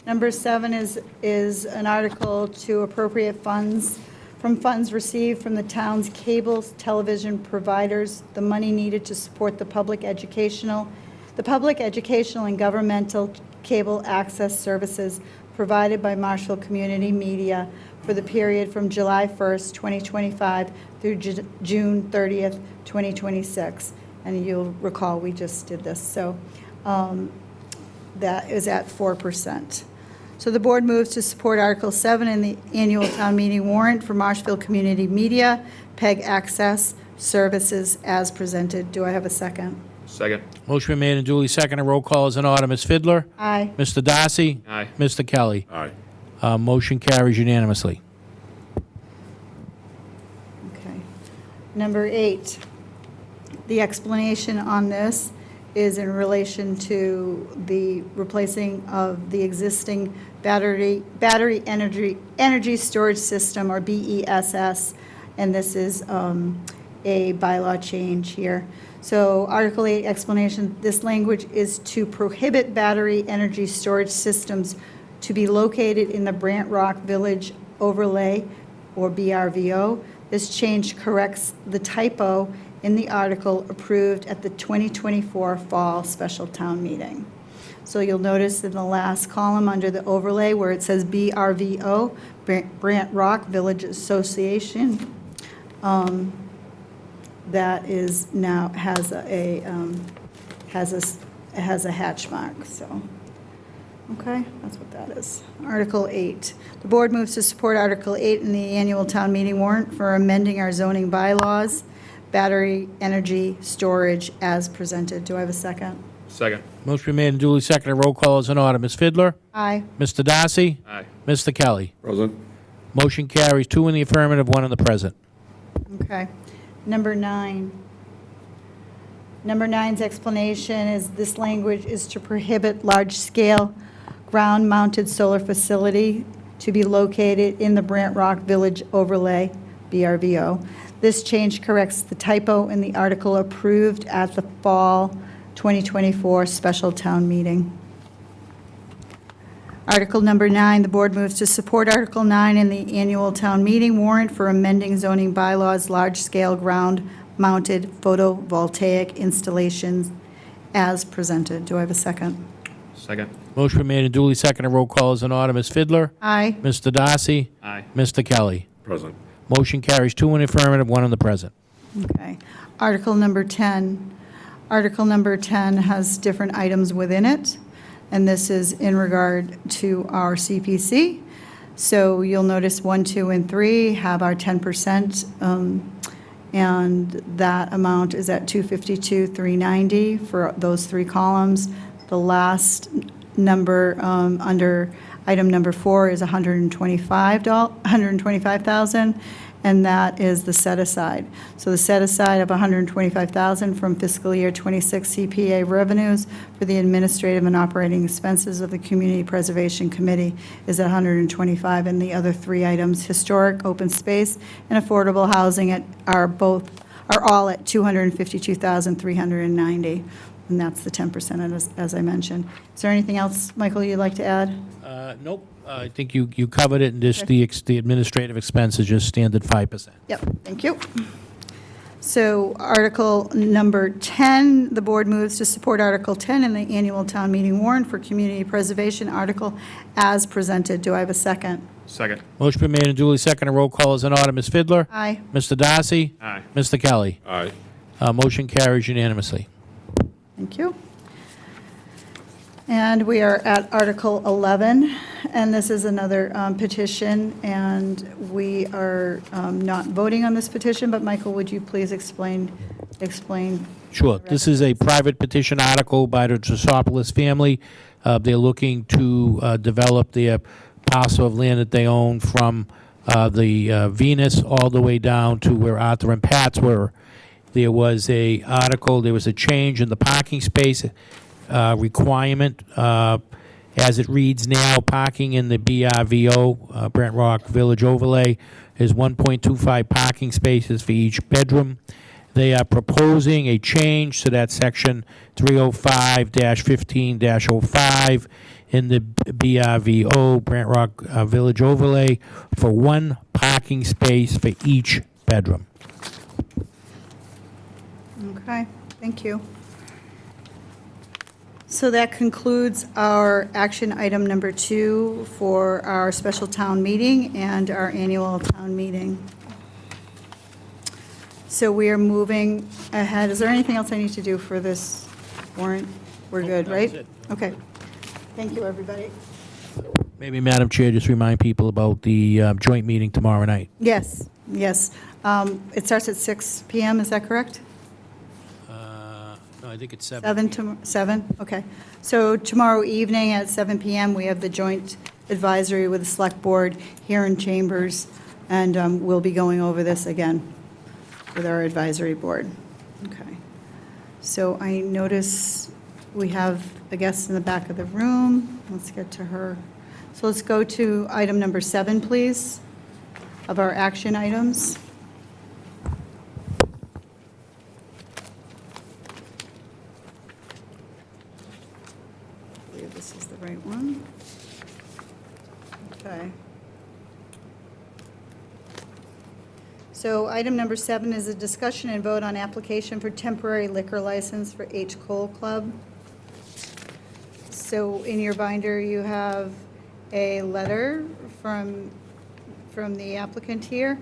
Number 7 is an article to appropriate funds from funds received from the town's cable television providers, the money needed to support the public educational and governmental cable access services provided by Marshfield Community Media for the period from July 1st, 2025 through June 30th, 2026. And you'll recall, we just did this. So that is at 4%. So the board moves to support Article 7 in the annual town meeting warrant for Marshfield Community Media, PEG Access Services as presented. Do I have a second? Second. Motion made and duly seconded. Roll call is in order. Ms. Fidler? Aye. Mr. Darcy? Aye. Mr. Kelly? Aye. Motion carries unanimously. Okay. Number 8, the explanation on this is in relation to the replacing of the existing battery energy storage system, or BESS, and this is a bylaw change here. So Article 8 explanation, this language is to prohibit battery energy storage systems to be located in the Brant Rock Village Overlay, or BRVO. This change corrects the typo in the article approved at the 2024 Fall Special Town Meeting. So you'll notice in the last column under the overlay where it says BRVO, Brant Rock Village Association, that is now has a hatch mark, so. Okay, that's what that is. Article 8. The board moves to support Article 8 in the annual town meeting warrant for amending our zoning bylaws, battery energy storage as presented. Do I have a second? Second. Motion made and duly seconded. Roll call is in order. Ms. Fidler? Aye. Mr. Darcy? Aye. Mr. Kelly? Present. Motion carries 2 in the affirmative, 1 in the present. Okay. Number 9. Number 9's explanation is this language is to prohibit large-scale ground-mounted solar facility to be located in the Brant Rock Village Overlay, BRVO. This change corrects the typo in the article approved at the fall 2024 special town meeting. Article number 9, the board moves to support Article 9 in the annual town meeting warrant for amending zoning bylaws, large-scale ground-mounted photovoltaic installations as presented. Do I have a second? Second. Motion been made and duly seconded. Roll call is in order. Ms. Fidler? Aye. Mr. Darcy? Aye. Mr. Kelly? Present. Motion carries 2 in affirmative, 1 in the present. Okay. Article number 10. Article number 10 has different items within it, and this is in regard to our CPC. So you'll notice 1, 2, and 3 have our 10%, and that amount is at $252,390 for those 3 columns. The last number under item number 4 is $125,000, and that is the set-aside. So the set-aside of $125,000 from fiscal year '26 CPA revenues for the administrative and operating expenses of the Community Preservation Committee is at $125,000, and the other 3 items, historic, open space, and affordable housing, are all at $252,390, and that's the 10%, as I mentioned. Is there anything else, Michael, you'd like to add? Nope. I think you covered it, and just the administrative expense is just standard 5%. Yep, thank you. So Article number 10, the board moves to support Article 10 in the annual town meeting warrant for community preservation article as presented. Do I have a second? Second. Motion been made and duly seconded. Roll call is in order. Ms. Fidler? Aye. Mr. Darcy? Aye. Mr. Kelly? Aye. Motion carries unanimously. Thank you. And we are at Article 11, and this is another petition, and we are not voting on this petition, but Michael, would you please explain? Sure. This is a private petition article by the Drosopoulos family. They're looking to develop their parcel of land that they own from the Venus all the way down to where Arthur and Pat's were. There was a change in the parking space requirement. As it reads now, parking in the BRVO, Brant Rock Village Overlay, is 1.25 parking spaces for each bedroom. They are proposing a change to that section 305-15-05 in the BRVO, Brant Rock Village Overlay, for 1 parking space for each bedroom. Okay, thank you. So that concludes our action item number 2 for our special town meeting and our annual town meeting. So we are moving ahead. Is there anything else I need to do for this warrant? We're good, right? it. Okay. Thank you, everybody. Maybe, Madam Chair, just remind people about the joint meeting tomorrow night. Yes, yes. It starts at 6 PM, is that correct? No, I think it's 7. 7, okay. So tomorrow evening at 7 PM, we have the joint advisory with the Select Board here in Chambers, and we'll be going over this again with our advisory board. Okay. So I notice we have a guest in the back of the room. Let's get to her. So let's go to item number 7, please, of our action items. I believe this is the right one. Okay. So item number 7 is a discussion and vote on application for temporary liquor license for H. Cole Club. So in your binder, you have a letter from the applicant here,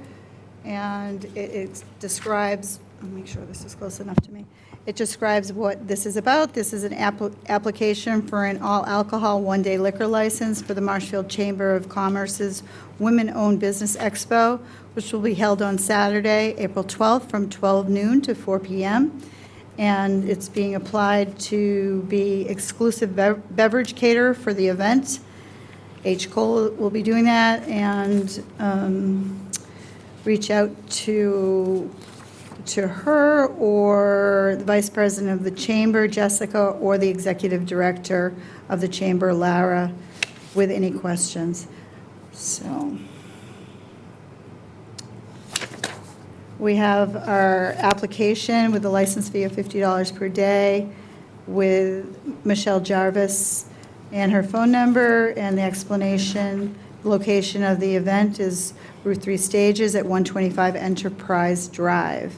and it describes, I'll make sure this is close enough to me. It describes what this is about. This is an application for an all-alcohol one-day liquor license for the Marshfield Chamber of Commerce's Women-Owned Business Expo, which will be held on Saturday, April 12th, from 12 noon to 4 p.m. And it's being applied to be exclusive beverage caterer for the event. H. Cole will be doing that, and reach out to her or the Vice President of the Chamber, Jessica, or the Executive Director of the Chamber, Lara, with any questions. So we have our application with the license fee of $50 per day with Michelle Jarvis, and her phone number and the explanation. Location of the event is Route 3 Stages at 125 Enterprise Drive.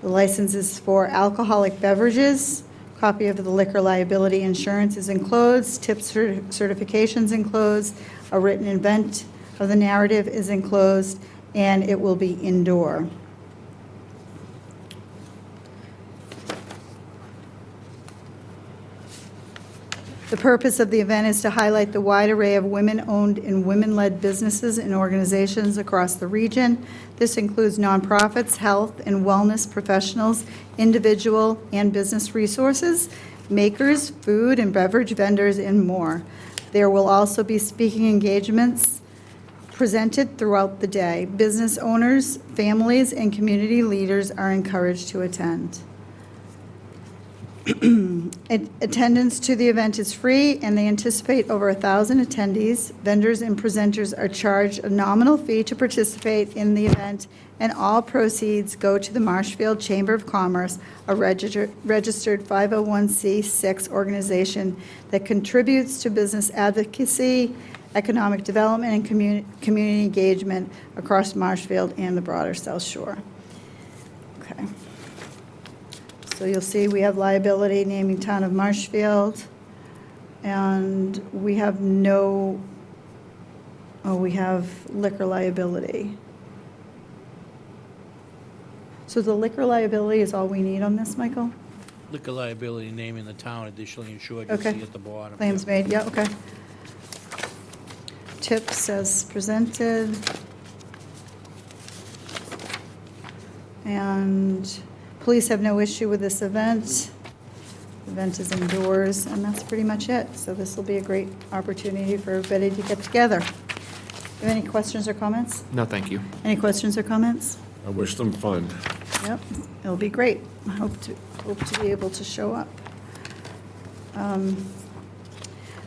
The license is for alcoholic beverages. Copy of the liquor liability insurance is enclosed. Tip certifications enclosed. A written event of the narrative is enclosed, and it will be indoor. The purpose of the event is to highlight the wide array of women-owned and women-led businesses and organizations across the region. This includes nonprofits, health and wellness professionals, individual and business resources, makers, food and beverage vendors, and more. There will also be speaking engagements presented throughout the day. Business owners, families, and community leaders are encouraged to attend. Attendance to the event is free, and they anticipate over 1,000 attendees. Vendors and presenters are charged a nominal fee to participate in the event, and all proceeds go to the Marshfield Chamber of Commerce, a registered 501c6 organization that contributes to business advocacy, economic development, and community engagement across Marshfield and the broader South Shore. Okay. So you'll see we have liability naming Town of Marshfield, and we have we have liquor liability. So the liquor liability is all we need on this, Michael? Liquor liability naming the town additionally insured, you'll Okay. see at the bottom. Claims made, yeah, okay. Tips as presented. And police have no issue with this event. The event is indoors, and that's pretty much it. So this will be a great opportunity for everybody to get together. Have any questions or comments? No, thank you. Any questions or comments? I wish them fun. Yep, it'll be great. I hope to be able to show up.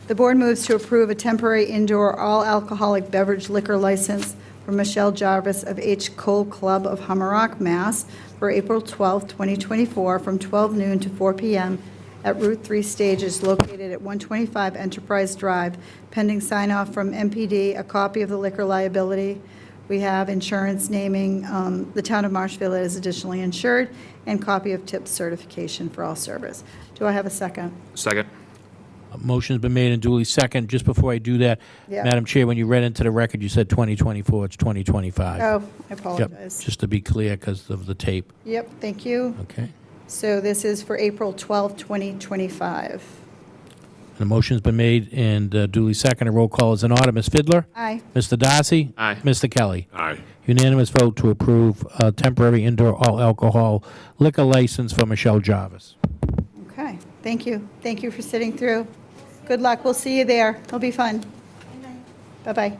The board moves to approve a temporary indoor all-alcoholic beverage liquor license for Michelle Jarvis of H. Cole Club of Hummerock, Mass. for April 12, 2024, from 12 noon to 4 p.m. at Route 3 Stages located at 125 Enterprise Drive, pending sign-off from MPD, a copy of the liquor liability. We have insurance naming the town of Marshfield as additionally insured, and copy of tip certification for all service. Do I have a second? Second. Motion's been made and duly second. Just before I do that, Yeah. Madam Chair, when you read into the record, you said 2024, it's 2025. Oh, I Yep, apologize. just to be clear because of the tape, Yep, thank you. okay? So this is for April 12, 2025. And the motion's been made and duly second. A roll call is in order. Ms. Fidler? Aye. Mr. Darcy? Aye. Mr. Kelly? Aye. Unanimous vote to approve a temporary indoor all-alcohol liquor license for Michelle Jarvis. Okay, thank you. Thank you for sitting through. Good luck. We'll see you there. It'll be fun. Bye-bye.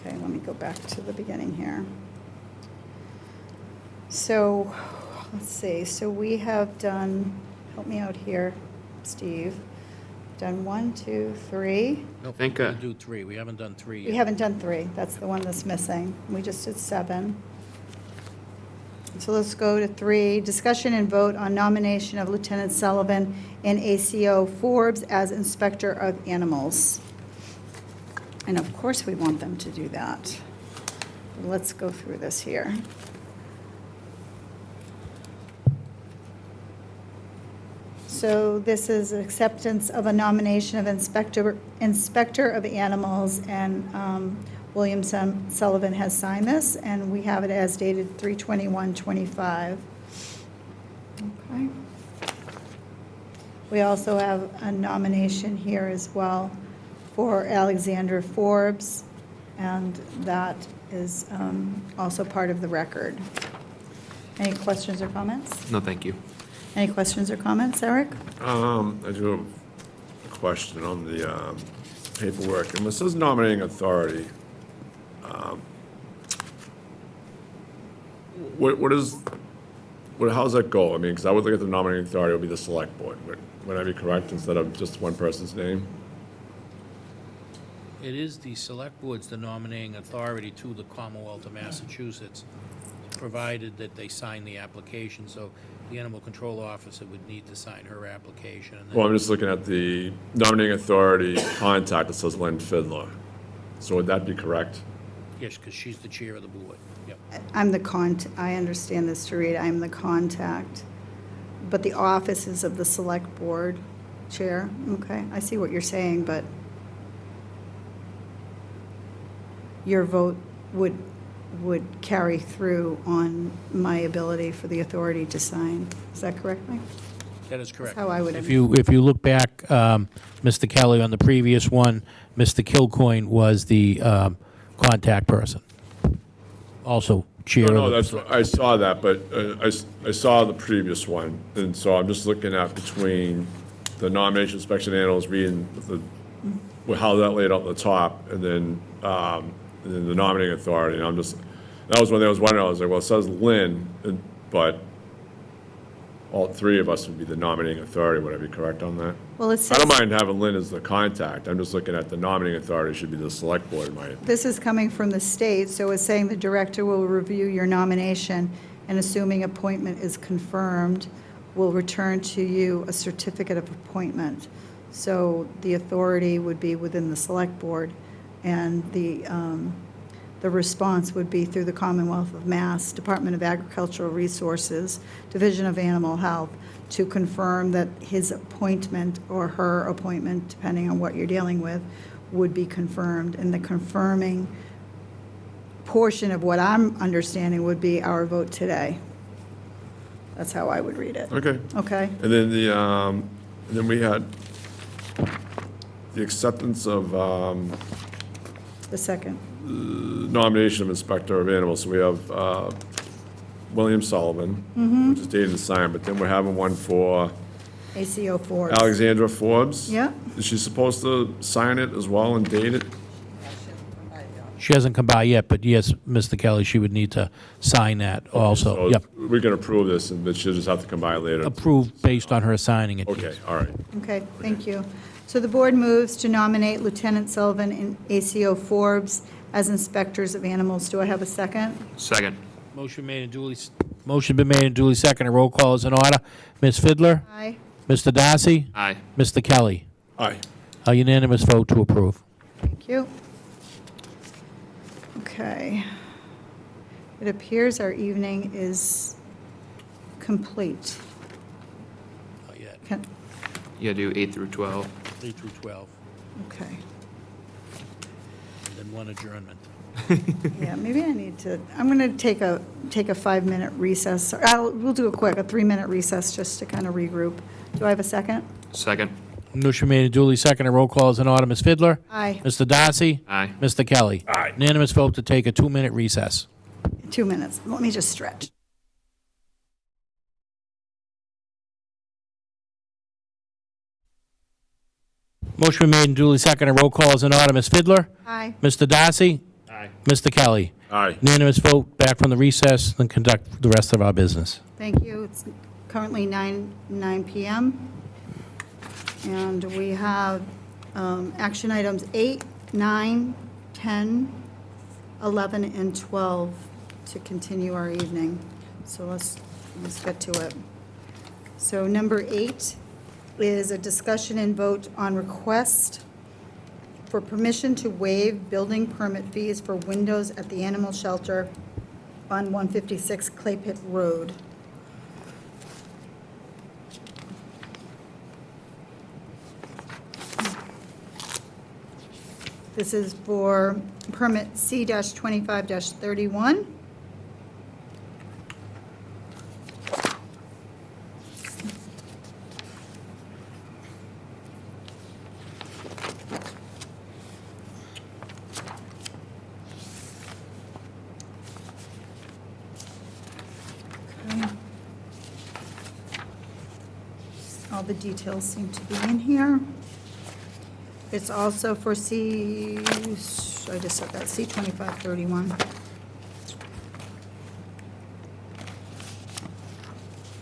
Okay, let me go back to the beginning here. So, let's see. So we have done, help me out here, Steve. Done 1, 2, 3. I think, We'll do 3. We haven't done 3 yet. We haven't done 3. That's the one that's missing. We just did 7. So let's go to 3. Discussion and vote on nomination of Lieutenant Sullivan and ACO Forbes as Inspector of Animals. And of course, we want them to do that. Let's go through this here. So this is acceptance of a nomination of Inspector of Animals, and William Sullivan has signed this, and we have it as dated 3/21/25. Okay. We also have a nomination here as well for Alexander Forbes, and that is also part of the record. Any questions or comments? no, thank you. Any questions or comments, Eric? I do have a question on the paperwork. And it says nominating authority. How's that go? I mean, because I would look at the nominating authority would be the select board. Would I be correct instead of just one person's name? It is the select board's the nominating authority to the Commonwealth of Massachusetts, provided that they sign the application. So the animal control officer would need to sign her application. And then Well, I'm just looking at the nominating authority contact that says Lynn Fiddler. So would that be correct? yes, because she's the chair of the board. Yep. I understand this to read, I'm the contact, but the office is of the select board chair. Okay, I see what you're saying, but your vote would carry through on my ability for the authority to sign. Is that correct, Mike? That is correct. how I would If you look back, Mr. Kelly, on the previous one, Mr. Kilcoyne was the contact person. Also chair No, of the... that's, I saw that, but I saw the previous one. And so I'm just looking at between the nomination inspection animals reading how that laid out at the top, and then the nominating authority. And that was one thing I was wondering. I was like, well, it says Lynn, but all three of us would be the nominating authority. Would I be correct on that? Well, it I says, don't mind having Lynn as the contact. I'm just looking at the nominating authority should be the select board, in my opinion. this is coming from the state, so it's saying the director will review your nomination, and assuming appointment is confirmed, will return to you a certificate of appointment. So the authority would be within the select board, and the response would be through the Commonwealth of Mass, Department of Agricultural Resources, Division of Animal Health, to confirm that his appointment or her appointment, depending on what you're dealing with, would be confirmed. And the confirming portion of what I'm understanding would be our vote today. That's how I would read it. Okay. Okay? And then then we had the acceptance of The second. nomination of inspector of animals. So we have William Sullivan, which is dated and signed, but then we're having one for ACO Forbes. Alexandra Forbes. Yeah. Is she supposed to sign it as well and date it? She hasn't come by yet, but yes, Mr. Kelly, she would need to sign that also. So Yep. we can approve this, but she'll just have to come by later. Approved based on her signing it. Okay, all right. Okay, thank you. So the board moves to nominate Lieutenant Sullivan and ACO Forbes as inspectors of animals. Do I have a second? Second. Motion been made and duly seconded. Roll call is in order. Ms. Fiddler? Aye. Mr. Darcy? Aye. Mr. Kelly? Aye. A unanimous vote to approve. Thank you. Okay. It appears our evening is complete. Not yet. Can- You gotta do 8 through 12. 3 through 12, Okay. and then one adjournment. Yeah, maybe I need to, I'm going to take a 5-minute recess. We'll do a 3-minute recess just to kind of regroup. Do I have a second? Second. Motion made and duly seconded. Roll call is in order. Ms. Fiddler? Aye. Mr. Darcy? Aye. Mr. Kelly? Aye. Unanimous vote to take a 2-minute recess. 2 minutes. Let me just stretch. Motion made and duly seconded. Roll call is in order. Ms. Fiddler? Aye. Mr. Darcy? Aye. Mr. Kelly? Aye. Unanimous vote, back from the recess, then conduct the rest of our business. Thank you. It's currently 9 p.m. And we have action items 8, 9, 10, 11, and 12 to continue our evening. So let's get to it. So number 8 is a discussion and vote on request for permission to waive building permit fees for windows at the animal shelter on 156 Clay Pit Road. This is for permit C-25-31. the details seem to be in here. It's also for I just said that, C-2531.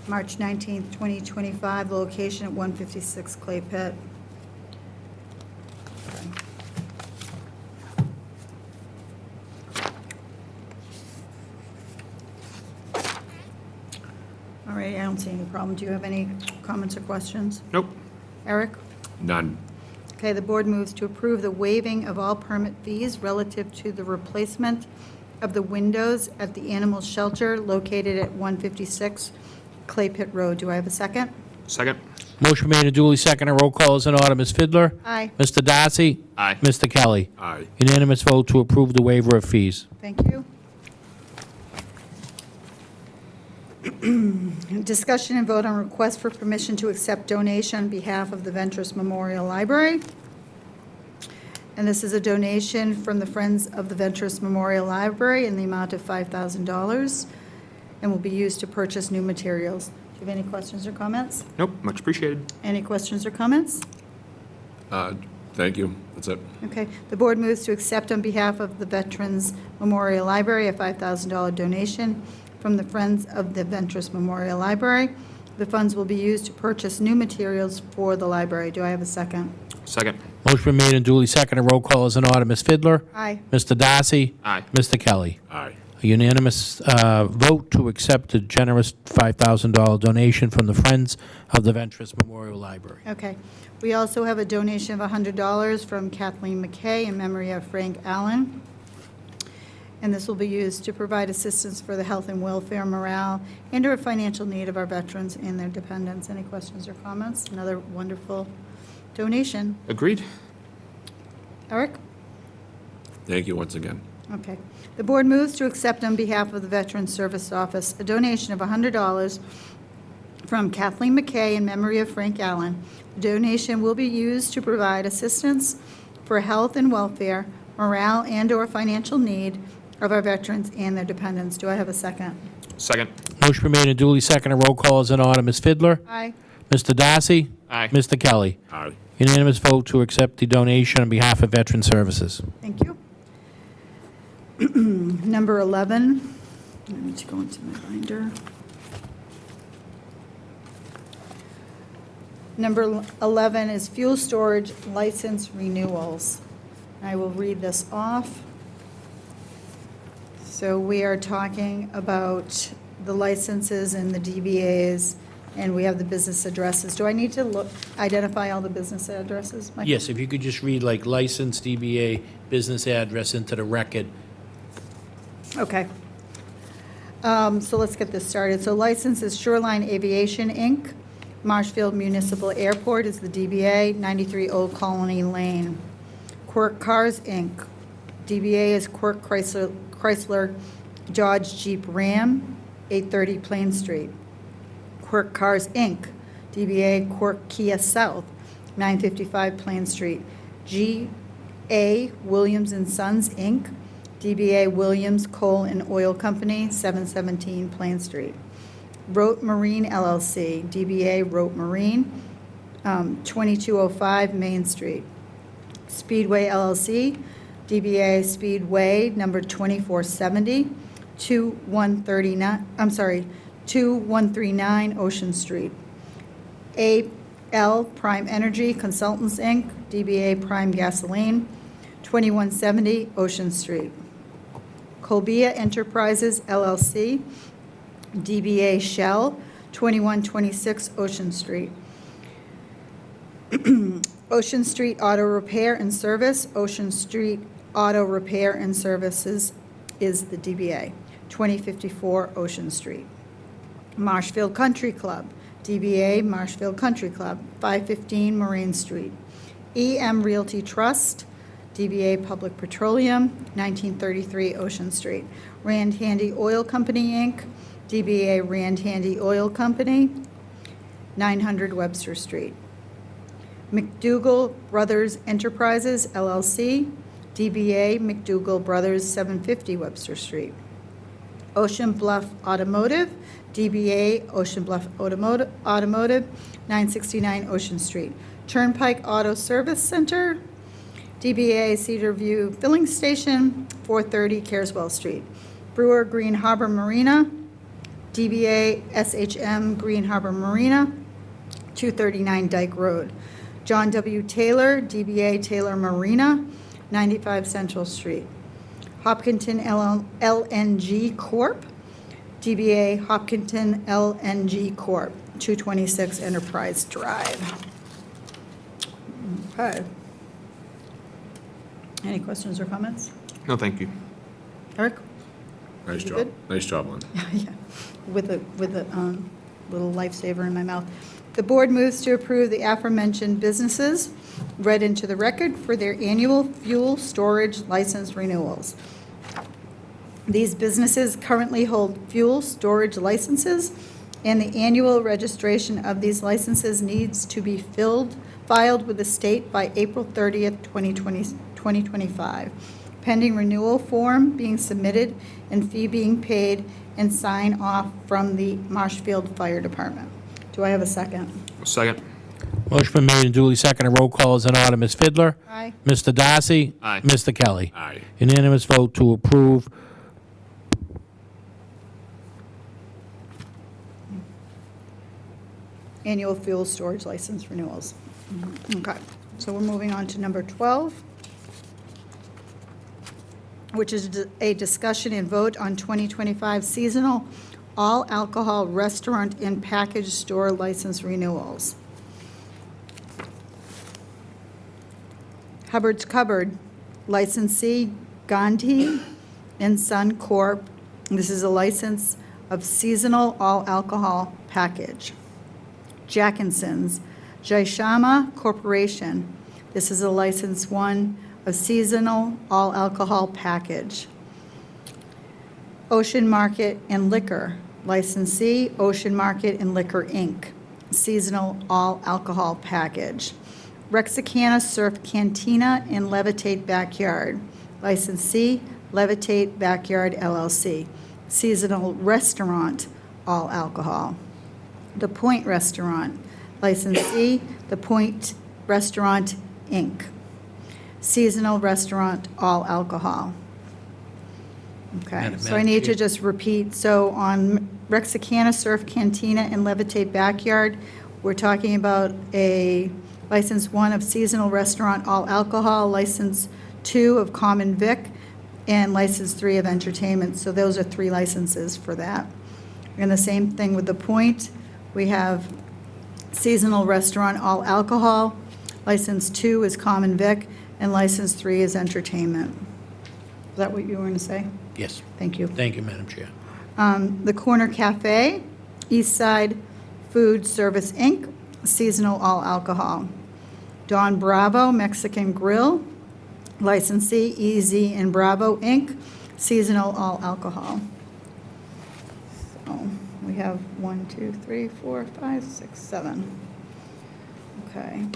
March 19th, 2025, location at 156 Clay Pit. All right, I don't see any problem. Do you have any comments or questions? Nope. Eric? None. Okay, the board moves to approve the waiving of all permit fees relative to the replacement of the windows at the animal shelter located at 156 Clay Pit Road. Do I have a second? Second? Motion made and duly seconded. Roll call is in order. Ms. Fidler? Aye. Mr. Darcy? Aye. Mr. Kelly? Aye. Unanimous vote to approve the waiver of fees. Thank you. Discussion and vote on request for permission to accept donation on behalf of the Ventris Memorial Library. And this is a donation from the Friends of the Ventris Memorial Library in the amount of $5,000 and will be used to purchase new materials. Do you have any questions or comments? Nope, much appreciated. Any questions or comments? Thank you. That's it. Okay. The board moves to accept on behalf of the Veterans Memorial Library a $5,000 donation from the Friends of the Ventris Memorial Library. The funds will be used to purchase new materials for the library. Do I have a second? Second? Motion made and duly seconded. Roll call is in order. Ms. Fidler? Aye. Mr. Darcy? Aye. Mr. Kelly? Aye. A unanimous vote to accept a generous $5,000 donation from the Friends of the Ventris Memorial Library. Okay. We also have a donation of $100 from Kathleen McKay in memory of Frank Allen. And this will be used to provide assistance for the health and welfare, morale, and/or financial need of our veterans and their dependents. Any questions or comments? Another wonderful donation. Agreed? Eric? Thank you once again. Okay. The board moves to accept on behalf of the Veterans Service Office a donation of $100 from Kathleen McKay in memory of Frank Allen. The donation will be used to provide assistance for health and welfare, morale, and/or financial need of our veterans and their dependents. Do I have a second? Second? Motion made and duly seconded. Roll call is in order. Ms. Fidler? Aye. Mr. Darcy? Aye. Mr. Kelly? Aye. Unanimous vote to accept the donation on behalf of Veteran Services. Thank you. Number 11, let me just go into my binder. Number 11 is fuel storage license renewals. I will read this off. So we are talking about the licenses and the DBAs, and we have the business addresses. Do I need to identify all the business addresses? Mike? Yes, if you could just read like license, DBA, business address into the record. Okay. So let's get this started. So license is Shoreline Aviation, Inc. Marshfield Municipal Airport is the DBA, 93 Old Colony Lane. Quirk Cars, Inc. DBA is Quirk Chrysler Dodge Jeep Ram, 830 Plain Street. Quirk Cars, Inc. DBA Quirk Kia South, 955 Plain Street. G.A. Williams and Sons, Inc. DBA Williams Coal and Oil Company, 717 Plain Street. Rote Marine LLC, DBA Rote Marine, 2205 Main Street. Speedway LLC, DBA Speedway, number 2470, 2139 Ocean Street. A.L. Prime Energy Consultants, Inc., DBA Prime Gasoline, 2170 Ocean Street. Colbia Enterprises LLC, DBA Shell, 2126 Ocean Street. Ocean Street Auto Repair and Service, Ocean Street Auto Repair and Services is the DBA, 2054 Ocean Street. Marshfield Country Club, DBA Marshfield Country Club, 515 Moraine Street. EM Realty Trust, DBA Public Petroleum, 1933 Ocean Street. Rand Handy Oil Company, Inc., DBA Rand Handy Oil Company, 900 Webster Street. McDougall Brothers Enterprises, LLC, DBA McDougall Brothers, 750 Webster Street. Ocean Bluff Automotive, DBA Ocean Bluff Automotive, 969 Ocean Street. Turnpike Auto Service Center, DBA Cedar View Filling Station, 430 Careswell Street. Brewer Green Harbor Marina, DBA SHM Green Harbor Marina, 239 Dyke Road. John W. Taylor, DBA Taylor Marina, 95 Central Street. Hopkinton LNG Corp., DBA Hopkinton LNG Corp., 226 Enterprise Drive. Okay. Any questions or comments? No, thank you. Eric? Nice You job. good? Nice job, Lynn. Yeah, with a little lifesaver in my mouth. The board moves to approve the aforementioned businesses read into the record for their annual fuel storage license renewals. These businesses currently hold fuel storage licenses, and the annual registration of these licenses needs to be filed with the state by April 30th, 2025, pending renewal form being submitted and fee being paid and sign off from the Marshfield Fire Department. Do I have a second? Second. Motion been made and duly seconded. Roll call is in order. Ms. Fidler? Aye. Mr. Darcy? Aye. Mr. Kelly? Aye. Unanimous vote to approve. Annual fuel storage license renewals. Okay, so we're moving on to number 12, which is a discussion and vote on 2025 seasonal all-alcohol restaurant and package store license renewals. Hubbard's Cupboard, licensee Gandhi and Son Corp. This is a license of seasonal all-alcohol package. Jackinson's, Jaishama Corporation. This is a license one of seasonal all-alcohol package. Ocean Market and Liquor, licensee Ocean Market and Liquor, Inc., seasonal all-alcohol package. Rexicana Surf Cantina and Levitate Backyard, licensee Levitate Backyard LLC, seasonal restaurant all-alcohol. The Point Restaurant, licensee The Point Restaurant, Inc., seasonal restaurant all alcohol. Okay, so I need to just repeat, so on Rexicana Surf Cantina and Levitate Backyard, we're talking about a license 1 of seasonal restaurant all alcohol, license 2 of common vic, and license 3 of entertainment. So those are 3 licenses for that. And the same thing with The Point, we have seasonal restaurant all alcohol, license 2 is common vic, and license 3 is entertainment. Is that what you were going to say? Yes. Thank you. Thank you, Madam Chair. The Corner Cafe, East Side Food Service, Inc., seasonal all alcohol. Don Bravo Mexican Grill, licensee EZ and Bravo, Inc., seasonal all alcohol. So we have 1, 2, 3, 4, 5, 6, 7. Okay.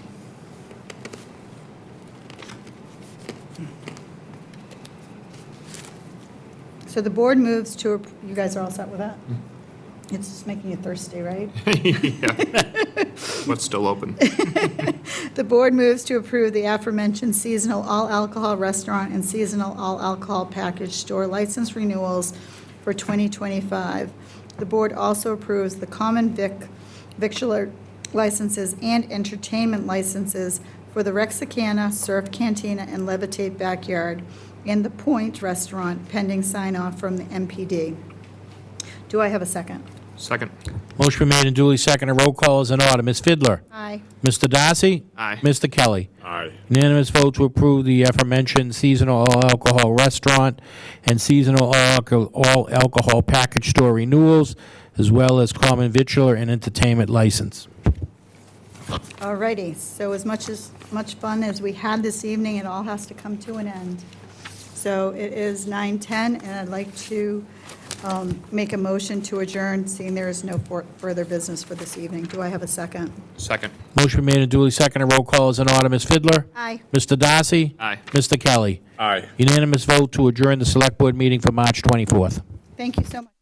So the board moves to, you guys are all set with that? It's just making you thirsty, right? What's still open? The board moves to approve the aforementioned seasonal all-alcohol restaurant and seasonal all-alcohol package store license renewals for 2025. The board also approves the common victular licenses and entertainment licenses for the Rexicana Surf Cantina and Levitate Backyard and the Point Restaurant pending sign-off from the MPD. Do I have a second? Second. Motion been made and duly seconded. Roll call is in order. Ms. Fidler? Aye. Mr. Darcy? Aye. Mr. Kelly? Aye. Unanimous vote to approve the aforementioned seasonal all-alcohol restaurant and seasonal all-alcohol package store renewals, as well as common victular and entertainment license. All righty, so as much fun as we had this evening, it all has to come to an end. So it is 9:10, and I'd like to make a motion to adjourn, seeing there is no further business for this evening. Do I have a second? Second. Motion been made and duly seconded. Roll call is in order. Ms. Fidler? Aye. Mr. Darcy? Aye. Mr. Kelly? Aye. Unanimous vote to adjourn the Select Board meeting for March 24th. Thank you so much.